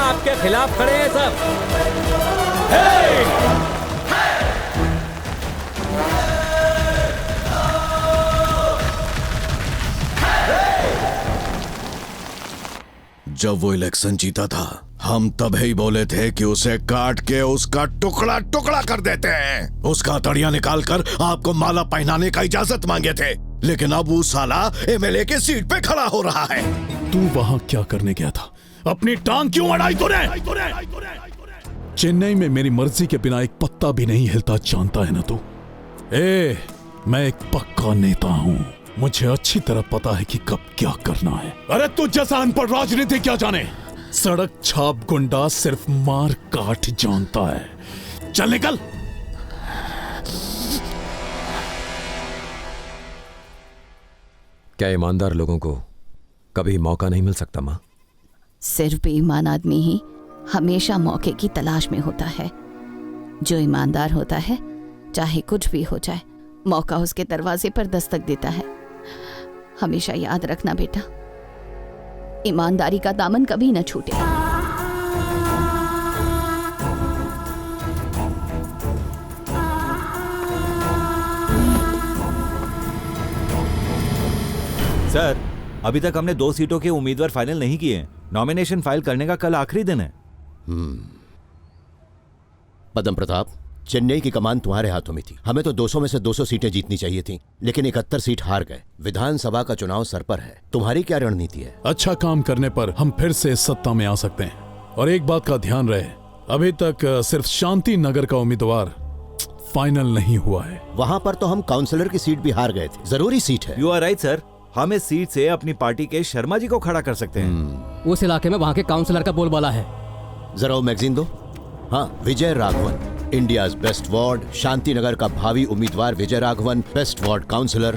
Speaker 7: आपके खिलाफ खड़े हैं सब।
Speaker 21: जब वो इलेक्शन जीता था हम तब ही बोले थे कि उसे काट के उसका टुकड़ा टुकड़ा कर देते हैं। उसका तड़िया निकालकर आपको माला पहनाने का इजाजत मांगे थे, लेकिन अब वो साला एमएलए के सीट पे खड़ा हो रहा है। तू वहाँ क्या करने गया था? अपनी टांग क्यों अड़ाई तूने? चेन्नई में मेरी मर्जी के बिना एक पत्ता भी नहीं हिलता, जानता है ना तू? मैं एक पक्का नेता हूँ, मुझे अच्छी तरह पता है कि कब क्या करना है। अरे तू जैसा अनपढ़ राजनीति क्या जाने, सड़क छाप गुंडा सिर्फ मार काट जानता है। चल निकल।
Speaker 2: क्या ईमानदार लोगों को कभी मौका नहीं मिल सकता माँ?
Speaker 10: सिर्फ बेईमान आदमी ही हमेशा मौके की तलाश में होता है। जो ईमानदार होता है, चाहे कुछ भी हो जाए, मौका उसके दरवाजे पर दस्तक देता है। हमेशा याद रखना बेटा, ईमानदारी का दामन कभी न छूटे।
Speaker 9: सर, अभी तक हमने 2 सीटों के उम्मीदवार फाइनल नहीं किए। नॉमिनेशन फाइल करने का कल आखिरी दिन है।
Speaker 6: पदम प्रताप, चेन्नई की कमान तुम्हारे हाथों में थी। हमें तो 200 में से 200 सीटें जीतनी चाहिए थी, लेकिन 71 सीट हार गए। विधानसभा का चुनाव सर पर है, तुम्हारी क्या रणनीति है?
Speaker 21: अच्छा काम करने पर हम फिर से सत्ता में आ सकते हैं। और एक बात का ध्यान रहे, अभी तक सिर्फ शांति नगर का उम्मीदवार फाइनल नहीं हुआ है।
Speaker 6: वहाँ पर तो हम काउंसलर की सीट भी हार गए थे। जरूरी सीट है।
Speaker 9: यू आर राइट सर, हम इस सीट से अपनी पार्टी के शर्मा जी को खड़ा कर सकते हैं।
Speaker 16: उस इलाके में वहाँ के काउंसलर का बोलबाला है।
Speaker 6: जरा वो मैगजीन दो। हाँ, Vijay Raghavan, India's best ward, Shanti Nagar का भावी उम्मीदवार Vijay Raghavan, best ward councillor.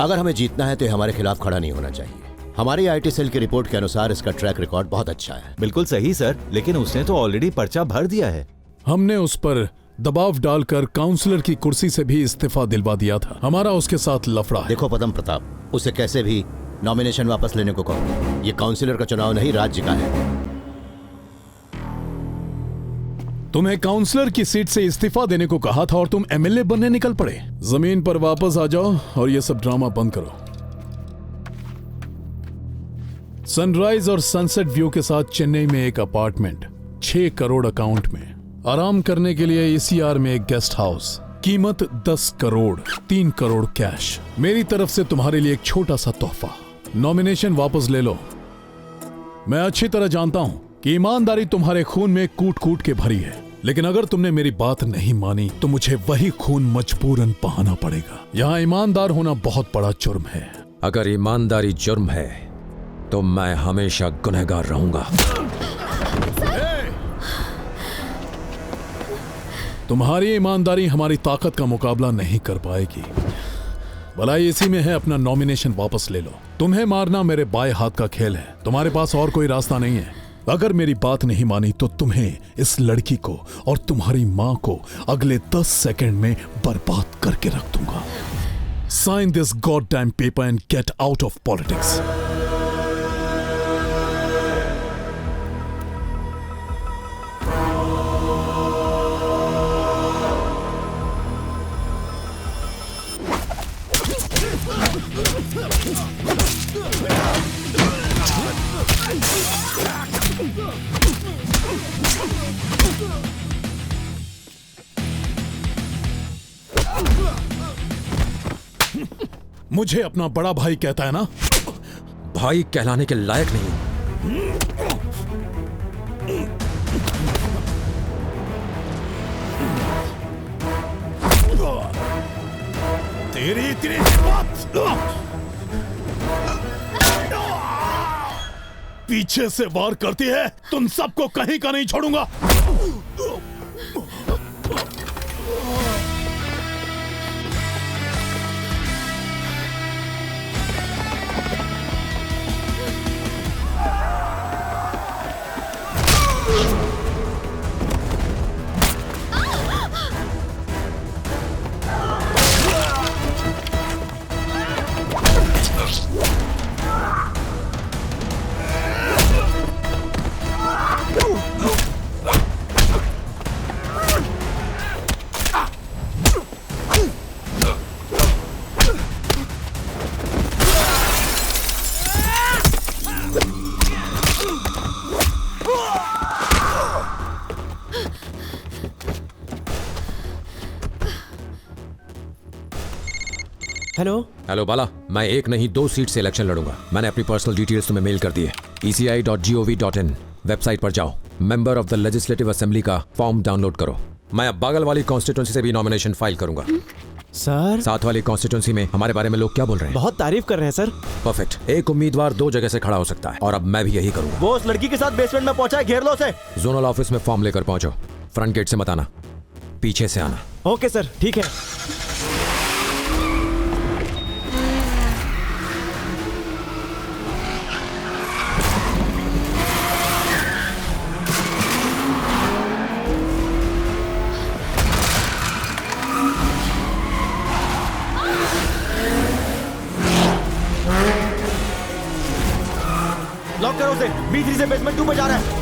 Speaker 6: अगर हमें जीतना है तो हमारे खिलाफ खड़ा नहीं होना चाहिए। हमारी आईटी सेल की रिपोर्ट के अनुसार इसका ट्रैक रिकॉर्ड बहुत अच्छा है।
Speaker 9: बिल्कुल सही सर, लेकिन उसने तो ऑलरेडी पर्चा भर दिया है।
Speaker 21: हमने उस पर दबाव डालकर काउंसलर की कुर्सी से भी इस्तीफा दिलवा दिया था। हमारा उसके साथ लफड़ा है।
Speaker 6: देखो पदम प्रताप, उसे कैसे भी नॉमिनेशन वापस लेने को कहो। ये काउंसलर का चुनाव नहीं, राज्य का है।
Speaker 21: तुम्हें काउंसलर की सीट से इस्तीफा देने को कहा था और तुम एमएलए बनने निकल पड़े। जमीन पर वापस आ जाओ और ये सब ड्रामा बंद करो। सनराइज और सनसेट व्यू के साथ चेन्नई में एक अपार्टमेंट, 6 करोड़ अकाउंट में। आराम करने के लिए ईसीआर में एक गेस्ट हाउस, कीमत 10 करोड़, 3 करोड़ कैश। मेरी तरफ से तुम्हारे लिए एक छोटा सा तोहफा। नॉमिनेशन वापस ले लो। मैं अच्छी तरह जानता हूं कि ईमानदारी तुम्हारे खून में कूट कूट के भरी है, लेकिन अगर तुमने मेरी बात नहीं मानी तो मुझे वही खून मजबूरन बहाना पड़ेगा। यहाँ ईमानदार होना बहुत बड़ा जुर्म है।
Speaker 2: अगर ईमानदारी जुर्म है तो मैं हमेशा गुनहगार रहूंगा।
Speaker 21: तुम्हारी ईमानदारी हमारी ताकत का मुकाबला नहीं कर पाएगी। भलाई इसी में है, अपना नॉमिनेशन वापस ले लो। तुम्हें मारना मेरे बाएं हाथ का खेल है, तुम्हारे पास और कोई रास्ता नहीं है। अगर मेरी बात नहीं मानी तो तुम्हें, इस लड़की को और तुम्हारी मां को अगले 10 सेकंड में बर्बाद करके रख दूंगा। Sign this god damn paper and get out of politics. मुझे अपना बड़ा भाई कहता है ना?
Speaker 2: भाई कहलाने के लायक नहीं।
Speaker 21: तेरी इतनी हिम्मत! पीछे से वार करती है, तुम सबको कहीं का नहीं छोड़ूंगा।
Speaker 2: हेलो बाला, मैं एक नहीं 2 सीट से इलेक्शन लड़ूंगा। मैंने अपनी पर्सनल डिटेल्स तुम्हें मेल कर दी है। eci.gov.in वेबसाइट पर जाओ, member of the legislative assembly का फॉर्म डाउनलोड करो। मैं अब बागल वाली कॉन्स्टिट्यूंसी से भी नॉमिनेशन फाइल करूंगा।
Speaker 4: सर,
Speaker 2: साथ वाली कॉन्स्टिट्यूंसी में हमारे बारे में लोग क्या बोल रहे हैं?
Speaker 4: बहुत तारीफ कर रहे हैं सर।
Speaker 2: परफेक्ट। एक उम्मीदवार 2 जगह से खड़ा हो सकता है और अब मैं भी यही करूंगा।
Speaker 4: वो उस लड़की के साथ बेसमेंट में पहुंचा है, घेर लो उसे।
Speaker 2: जोनल ऑफिस में फॉर्म लेकर पहुंचो। फ्रंट गेट से मत आना, पीछे से आना।
Speaker 4: ओके सर, ठीक है। लॉक करो उसे। B3 से बेसमेंट 2 पे जा रहा है।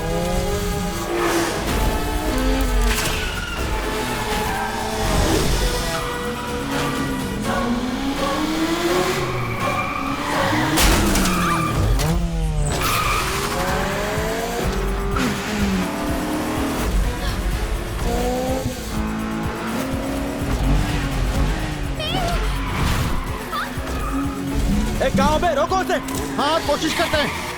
Speaker 4: एक गांव में रोको उसे।
Speaker 5: हाँ, कोशिश करते हैं।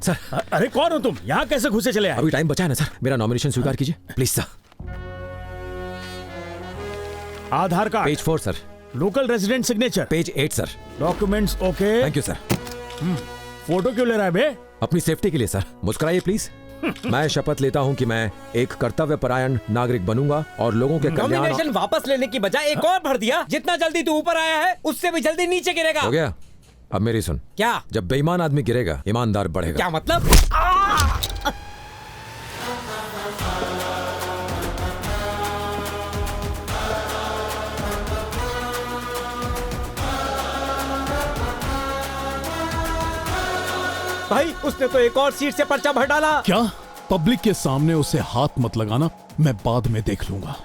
Speaker 2: सर,
Speaker 3: अरे कौन हो तुम? यहाँ कैसे घुसे चले आए?
Speaker 2: अभी टाइम बचा है ना सर, मेरा नॉमिनेशन स्वीकार कीजिए please sir.
Speaker 3: Aadhaar card
Speaker 2: page 4 sir.
Speaker 3: Local resident signature
Speaker 2: page 8 sir.
Speaker 3: Documents okay.
Speaker 2: Thank you sir.
Speaker 3: Photo क्यों ले रहा है बे?
Speaker 2: अपनी सेफ्टी के लिए सर। मुस्कुराइए प्लीज। मैं शपथ लेता हूं कि मैं एक कर्तव्यपरायण नागरिक बनूंगा और लोगों के कल्याण।
Speaker 7: नॉमिनेशन वापस लेने की बजाय एक और भर दिया। जितना जल्दी तू ऊपर आया है उससे भी जल्दी नीचे गिरेगा।
Speaker 2: हो गया? अब मेरी सुन।
Speaker 7: क्या?
Speaker 2: जब बेईमान आदमी गिरेगा, ईमानदार बढ़ेगा।
Speaker 7: क्या मतलब?
Speaker 3: भाई, उसने तो एक और सीट से पर्चा भर डाला।
Speaker 21: क्या? पब्लिक के सामने उसे हाथ मत लगाना, मैं बाद में देख लूंगा।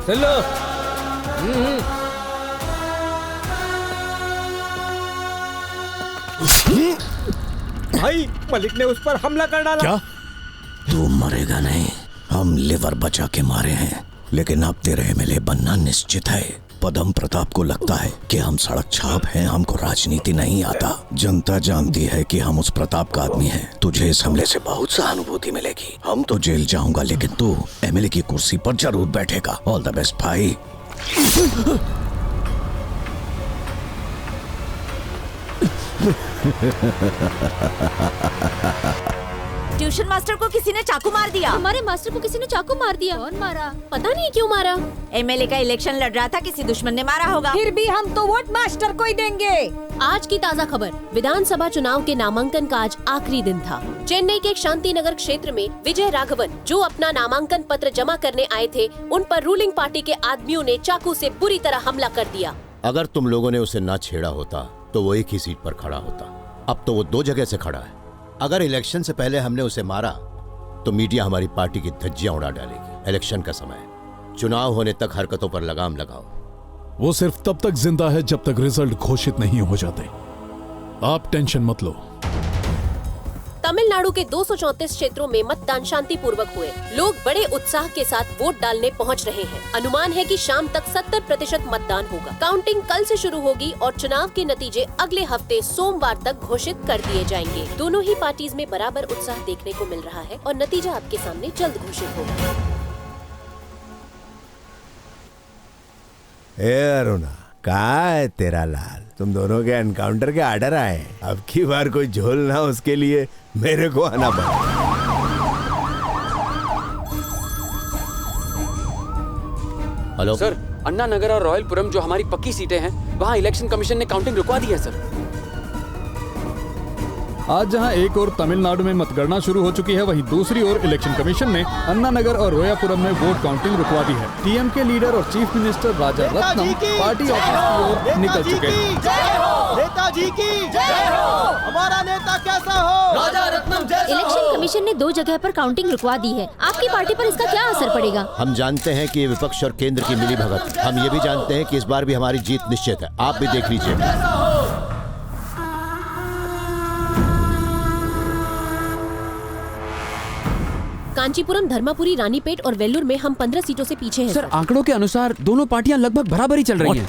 Speaker 7: चलो।
Speaker 3: भाई, मलिक ने उस पर हमला कर डाला।
Speaker 21: क्या?
Speaker 6: तू मरेगा नहीं, हम लिवर बचा के मारे हैं, लेकिन अब तेरे एमएलए बनना निश्चित है। पदम प्रताप को लगता है कि हम सड़क छाप हैं, हमको राजनीति नहीं आता। जनता जानती है कि हम उस प्रताप का आदमी हैं। तुझे इस हमले से बहुत सहानुभूति मिलेगी। हम तो जेल जाऊंगा, लेकिन तू एमएलए की कुर्सी पर जरूर बैठेगा। ऑल द बेस्ट भाई।
Speaker 17: ट्यूशन मास्टर को किसी ने चाकू मार दिया।
Speaker 8: हमारे मास्टर को किसी ने चाकू मार दिया। कौन मारा? पता नहीं क्यों मारा।
Speaker 17: एमएलए का इलेक्शन लड़ रहा था, किसी दुश्मन ने मारा होगा।
Speaker 8: फिर भी हम तो वोट मास्टर को ही देंगे। आज की ताज़ा खबर, विधानसभा चुनाव के नामांकन का आज आखिरी दिन था। चेन्नई के शांति नगर क्षेत्र में विजय राघवन, जो अपना नामांकन पत्र जमा करने आए थे, उन पर रूलिंग पार्टी के आदमियों ने चाकू से बुरी तरह हमला कर दिया।
Speaker 6: अगर तुम लोगों ने उसे ना छेड़ा होता तो वो एक ही सीट पर खड़ा होता। अब तो वो 2 जगह से खड़ा है। अगर इलेक्शन से पहले हमने उसे मारा तो मीडिया हमारी पार्टी की धज्जियां उड़ा डालेगी। इलेक्शन का समय, चुनाव होने तक हरकतों पर लगाम लगाओ।
Speaker 21: वो सिर्फ तब तक जिंदा है जब तक रिजल्ट घोषित नहीं हो जाते। आप टेंशन मत लो।
Speaker 8: तमिलनाडु के 234 क्षेत्रों में मतदान शांतिपूर्वक हुए। लोग बड़े उत्साह के साथ वोट डालने पहुंच रहे हैं। अनुमान है कि शाम तक 70% मतदान होगा। काउंटिंग कल से शुरू होगी और चुनाव के नतीजे अगले हफ्ते सोमवार तक घोषित कर दिए जाएंगे। दोनों ही पार्टीज में बराबर उत्साह देखने को मिल रहा है और नतीजा आपके सामने जल्द घोषित होगा।
Speaker 24: अरुणा, कहाँ है तेरा लाल? तुम दोनों के एनकाउंटर के आर्डर आए। अब की बार कोई झोल ना, उसके लिए मेरे को आना पड़ा।
Speaker 6: हेलो
Speaker 16: सर, अन्ना नगर और रॉयलपुरम जो हमारी पक्की सीटें हैं, वहाँ इलेक्शन कमीशन ने काउंटिंग रुकवा दी है सर।
Speaker 1: आज जहां एक और तमिलनाडु में मतगणना शुरू हो चुकी है, वहीं दूसरी ओर इलेक्शन कमीशन ने अन्ना नगर और रोयापुरम में वोट काउंटिंग रुकवा दी है। टीएमके लीडर और चीफ मिनिस्टर राजा रत्नम पार्टी ऑफिस की ओर निकल चुके हैं।
Speaker 4: नेताजी की जय हो। हमारा नेता कैसा हो? राजा रत्नम जैसा हो।
Speaker 13: इलेक्शन कमीशन ने 2 जगह पर काउंटिंग रुकवा दी है। आपकी पार्टी पर इसका क्या असर पड़ेगा?
Speaker 6: हम जानते हैं कि ये विपक्ष और केंद्र की मिलीभगत। हम ये भी जानते हैं कि इस बार भी हमारी जीत निश्चित है। आप भी देख लीजिए।
Speaker 8: कांचीपुरम, धर्मापुरी, रानीपेट और वेल्लूर में हम 15 सीटों से पीछे हैं।
Speaker 16: सर, आंकड़ों के अनुसार दोनों पार्टियां लगभग बराबर ही चल रही हैं।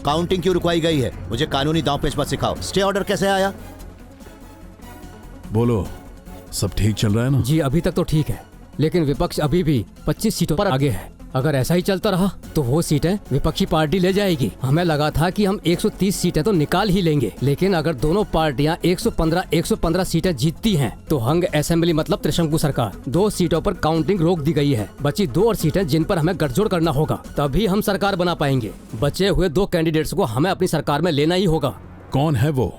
Speaker 6: काउंटिंग क्यों रुकवाई गई है? मुझे कानूनी दांव पेच मत सिखाओ। स्टे ऑर्डर कैसे आया?
Speaker 21: बोलो, सब ठीक चल रहा है ना?
Speaker 16: जी, अभी तक तो ठीक है, लेकिन विपक्ष अभी भी 25 सीटों पर आगे है। अगर ऐसा ही चलता रहा तो वो सीटें विपक्षी पार्टी ले जाएगी। हमें लगा था कि हम 130 सीटें तो निकाल ही लेंगे, लेकिन अगर दोनों पार्टियां 115 सीटें जीतती हैं तो हंग असेंबली मतलब त्रिशंकु सरकार। 2 सीटों पर काउंटिंग रोक दी गई है। बची 2 और सीटें जिन पर हमें गठजोड़ करना होगा, तभी हम सरकार बना पाएंगे। बचे हुए 2 कैंडिडेट्स को हमें अपनी सरकार में लेना ही होगा।
Speaker 21: कौन है वो?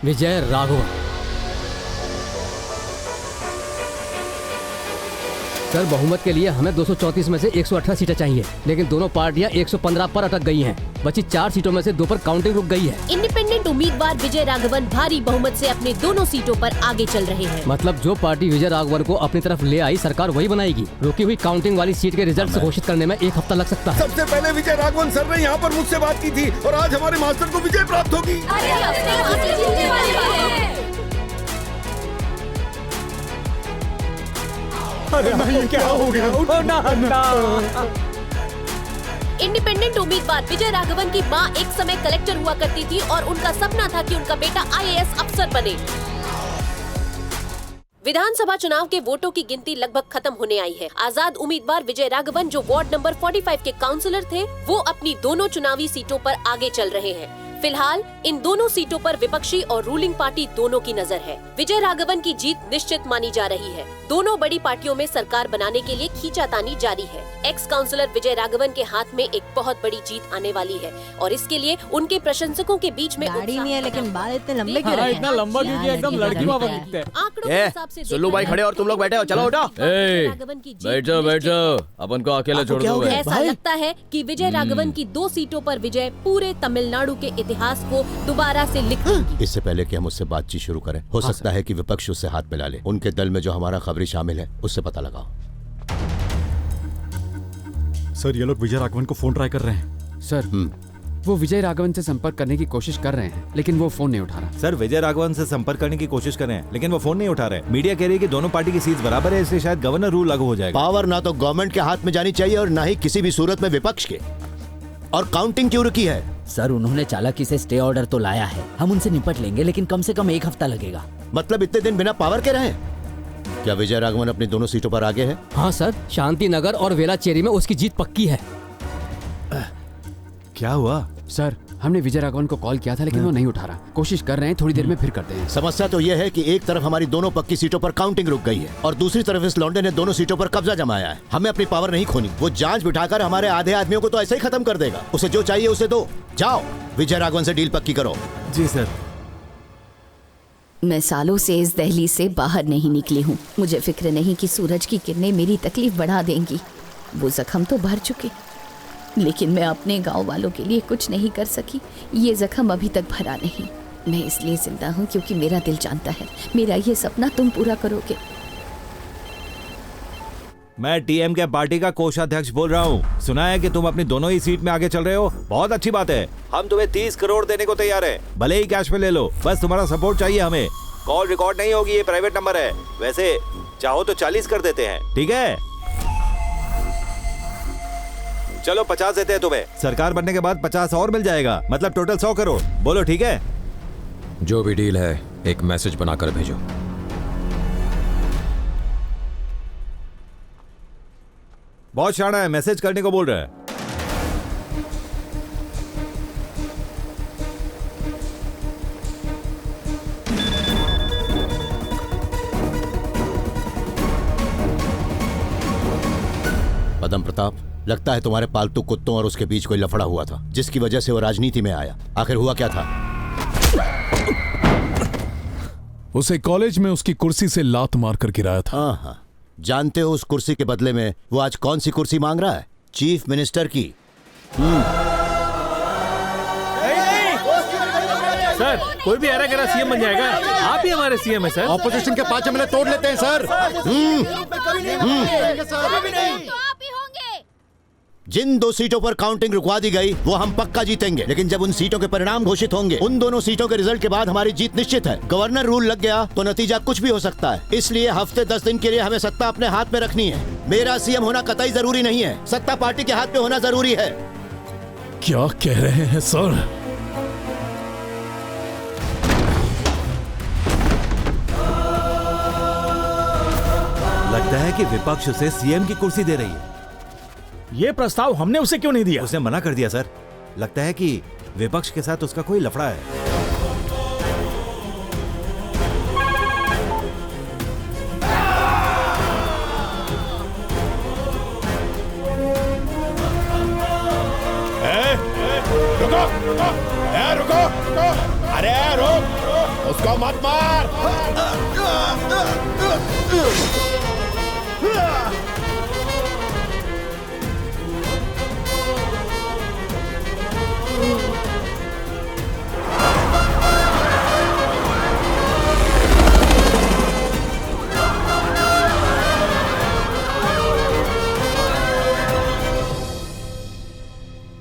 Speaker 16: विजय राघवन। सर, बहुमत के लिए हमें 234 में से 118 सीटें चाहिए, लेकिन दोनों पार्टियां 115 पर अटक गई हैं। बची 4 सीटों में से 2 पर काउंटिंग रुक गई है।
Speaker 8: इंडिपेंडेंट उम्मीदवार विजय राघवन भारी बहुमत से अपने दोनों सीटों पर आगे चल रहे हैं।
Speaker 16: मतलब जो पार्टी विजय राघवन को अपनी तरफ ले आई, सरकार वही बनाएगी। रुकी हुई काउंटिंग वाली सीट के रिजल्ट घोषित करने में 1 हफ्ता लग सकता है।
Speaker 20: सबसे पहले विजय राघवन सर ने यहाँ पर मुझसे बात की थी और आज हमारे मास्टर को विजय प्राप्त होगी।
Speaker 4: अरे नहीं, क्या हो गया?
Speaker 8: इंडिपेंडेंट उम्मीदवार विजय राघवन की मां एक समय कलेक्टर हुआ करती थी और उनका सपना था कि उनका बेटा IAS अफसर बने। विधानसभा चुनाव के वोटों की गिनती लगभग खत्म होने आई है। आजाद उम्मीदवार विजय राघवन, जो वार्ड नंबर 45 के काउंसलर थे, वो अपनी दोनों चुनावी सीटों पर आगे चल रहे हैं। फिलहाल इन दोनों सीटों पर विपक्षी और रूलिंग पार्टी दोनों की नजर है। विजय राघवन की जीत निश्चित मानी जा रही है। दोनों बड़ी पार्टियों में सरकार बनाने के लिए खींचातानी जारी है। एक्स काउंसलर विजय राघवन के हाथ में एक बहुत बड़ी जीत आने वाली है और इसके लिए उनके प्रशंसकों के बीच में
Speaker 17: दाढ़ी नहीं है, लेकिन बाल इतने लंबे क्यों
Speaker 1: हाँ,
Speaker 17: रखे
Speaker 1: इतना लंबा क्योंकि एकदम लड़की वाला दिखता है।
Speaker 8: आंकड़ों के हिसाब से
Speaker 14: सुल्लू भाई खड़े और तुम लोग बैठे हो, चलो उठो।
Speaker 2: बैठो बैठो, अपन को अकेले छोड़ दो।
Speaker 8: ऐसा लगता है कि विजय राघवन की 2 सीटों पर विजय पूरे तमिलनाडु के इतिहास को दोबारा से लिख देगी।
Speaker 6: इससे पहले कि हम उससे बातचीत शुरू करें, हो सकता है कि विपक्ष उससे हाथ मिला ले। उनके दल में जो हमारा खबरी शामिल है, उससे पता लगाओ।
Speaker 1: सर, ये लोग विजय राघवन को फोन ट्राई कर रहे हैं।
Speaker 16: सर, वो विजय राघवन से संपर्क करने की कोशिश कर रहे हैं, लेकिन वो फोन नहीं उठा रहा।
Speaker 9: सर, विजय राघवन से संपर्क करने की कोशिश कर रहे हैं, लेकिन वो फोन नहीं उठा रहे। मीडिया कह रही है कि दोनों पार्टी की सीट्स बराबर है, इसलिए शायद गवर्नर रूल लागू हो जाएगा।
Speaker 6: पावर ना तो गवर्नमेंट के हाथ में जानी चाहिए और ना ही किसी भी सूरत में विपक्ष के। और काउंटिंग क्यों रुकी है?
Speaker 3: सर, उन्होंने चालाकी से स्टे ऑर्डर तो लाया है। हम उनसे निपट लेंगे, लेकिन कम से कम 1 हफ्ता लगेगा।
Speaker 6: मतलब इतने दिन बिना पावर के रहे? क्या विजय राघवन अपनी दोनों सीटों पर आगे है?
Speaker 16: हाँ सर, शांति नगर और वेलाचेरी में उसकी जीत पक्की है।
Speaker 9: क्या हुआ?
Speaker 16: सर, हमने विजय राघवन को कॉल किया था, लेकिन वो नहीं उठा रहा। कोशिश कर रहे हैं, थोड़ी देर में फिर करते हैं।
Speaker 6: समस्या तो यह है कि एक तरफ हमारी दोनों पक्की सीटों पर काउंटिंग रुक गई है और दूसरी तरफ इस लौंडे ने दोनों सीटों पर कब्जा जमाया है। हमें अपनी पावर नहीं खोनी। वो जांच बिठाकर हमारे आधे आदमियों को तो ऐसे ही खत्म कर देगा। उसे जो चाहिए उसे दो। जाओ, विजय राघवन से डील पक्की करो।
Speaker 9: जी सर।
Speaker 10: मैं सालों से इस दहलीज से बाहर नहीं निकली हूँ। मुझे फिक्र नहीं कि सूरज की किरणें मेरी तकलीफ बढ़ा देंगी। वो जख्म तो भर चुके, लेकिन मैं अपने गांव वालों के लिए कुछ नहीं कर सकी। ये जख्म अभी तक भरा नहीं। मैं इसलिए जिंदा हूँ क्योंकि मेरा दिल जानता है मेरा ये सपना तुम पूरा करोगे।
Speaker 9: मैं टीएम के पार्टी का कोषाध्यक्ष बोल रहा हूँ। सुना है कि तुम अपनी दोनों ही सीट में आगे चल रहे हो, बहुत अच्छी बात है। हम तुम्हें 30 करोड़ देने को तैयार है, भले ही कैश में ले लो, बस तुम्हारा सपोर्ट चाहिए हमें। कॉल रिकॉर्ड नहीं होगी, ये प्राइवेट नंबर है। वैसे चाहो तो 40 कर देते हैं, ठीक है? चलो 50 देते हैं तुम्हें, सरकार बनने के बाद 50 और मिल जाएगा, मतलब टोटल 100 करोड़। बोलो ठीक है?
Speaker 2: जो भी डील है एक मैसेज बनाकर भेजो।
Speaker 9: बहुत शाना है, मैसेज करने को बोल रहा है।
Speaker 6: पदम प्रताप, लगता है तुम्हारे पालतू कुत्तों और उसके बीच कोई लफड़ा हुआ था, जिसकी वजह से वो राजनीति में आया। आखिर हुआ क्या था?
Speaker 21: उसे कॉलेज में उसकी कुर्सी से लात मारकर गिराया था।
Speaker 6: हाँ, जानते हो उस कुर्सी के बदले में वो आज कौन सी कुर्सी मांग रहा है? चीफ मिनिस्टर की।
Speaker 1: सर, कोई भी ऐरा गैरा सीएम बन जाएगा, आप ही हमारे सीएम है सर।
Speaker 5: ऑपोजिशन के 5 एमएलए तोड़ लेते हैं सर।
Speaker 6: जिन 2 सीटों पर काउंटिंग रुकवा दी गई वो हम पक्का जीतेंगे, लेकिन जब उन सीटों के परिणाम घोषित होंगे, उन दोनों सीटों के रिजल्ट के बाद हमारी जीत निश्चित है। गवर्नर रूल लग गया तो नतीजा कुछ भी हो सकता है, इसलिए हफ्ते 10 दिन के लिए हमें सत्ता अपने हाथ में रखनी है। मेरा सीएम होना कतई जरूरी नहीं है, सत्ता पार्टी के हाथ में होना जरूरी है।
Speaker 21: क्या कह रहे हैं सर?
Speaker 9: लगता है कि विपक्ष उसे सीएम की कुर्सी दे रही है।
Speaker 22: ये प्रस्ताव हमने उसे क्यों नहीं दिया?
Speaker 9: उसने मना कर दिया सर। लगता है कि विपक्ष के साथ उसका कोई लफड़ा है।
Speaker 20: रुको, रुको, अरे रुक, उसको मत मार।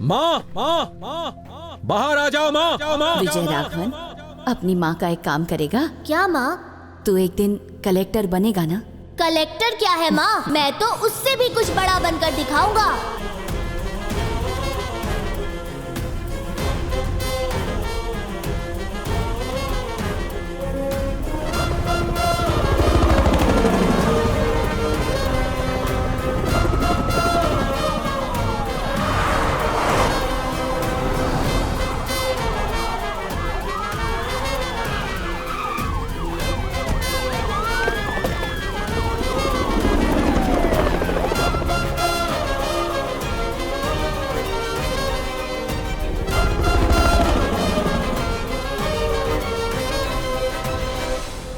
Speaker 2: माँ, माँ, माँ, बाहर आ जाओ माँ।
Speaker 10: विजय राघवन, अपनी माँ का एक काम करेगा
Speaker 13: क्या माँ?
Speaker 10: तू एक दिन कलेक्टर बनेगा ना?
Speaker 13: कलेक्टर क्या है माँ? मैं तो उससे भी कुछ बड़ा बनकर दिखाऊंगा।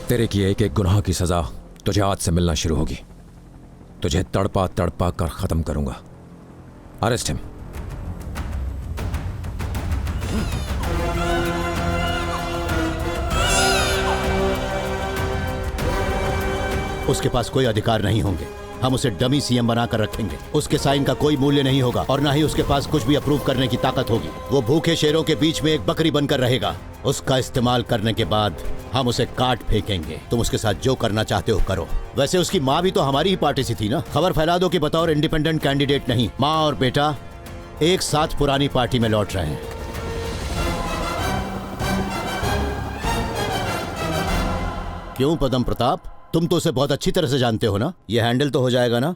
Speaker 2: तेरे किए एक गुनाह की सजा तुझे आज से मिलना शुरू होगी। तुझे तड़पा तड़पा कर खत्म करूंगा। Arrest him.
Speaker 6: उसके पास कोई अधिकार नहीं होंगे, हम उसे डमी सीएम बनाकर रखेंगे। उसके साइन का कोई मूल्य नहीं होगा और ना ही उसके पास कुछ भी अप्रूव करने की ताकत होगी। वो भूखे शेरों के बीच में एक बकरी बनकर रहेगा। उसका इस्तेमाल करने के बाद हम उसे काट फेंकेंगे। तुम उसके साथ जो करना चाहते हो करो। वैसे उसकी माँ भी तो हमारी ही पार्टी से थी ना। खबर फैला दो कि बतौर इंडिपेंडेंट कैंडिडेट नहीं, माँ और बेटा एक साथ पुरानी पार्टी में लौट रहे हैं। क्यों पदम प्रताप, तुम तो उसे बहुत अच्छी तरह से जानते हो ना, ये हैंडल तो हो जाएगा ना?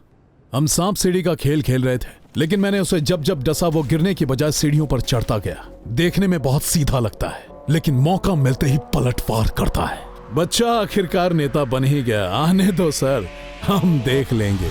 Speaker 21: हम सांप सीढ़ी का खेल खेल रहे थे, लेकिन मैंने उसे जब जब डसा वो गिरने की बजाय सीढ़ियों पर चढ़ता गया। देखने में बहुत सीधा लगता है, लेकिन मौका मिलते ही पलटवार करता है। बच्चा आखिरकार नेता बन ही गया। आने दो सर, हम देख लेंगे।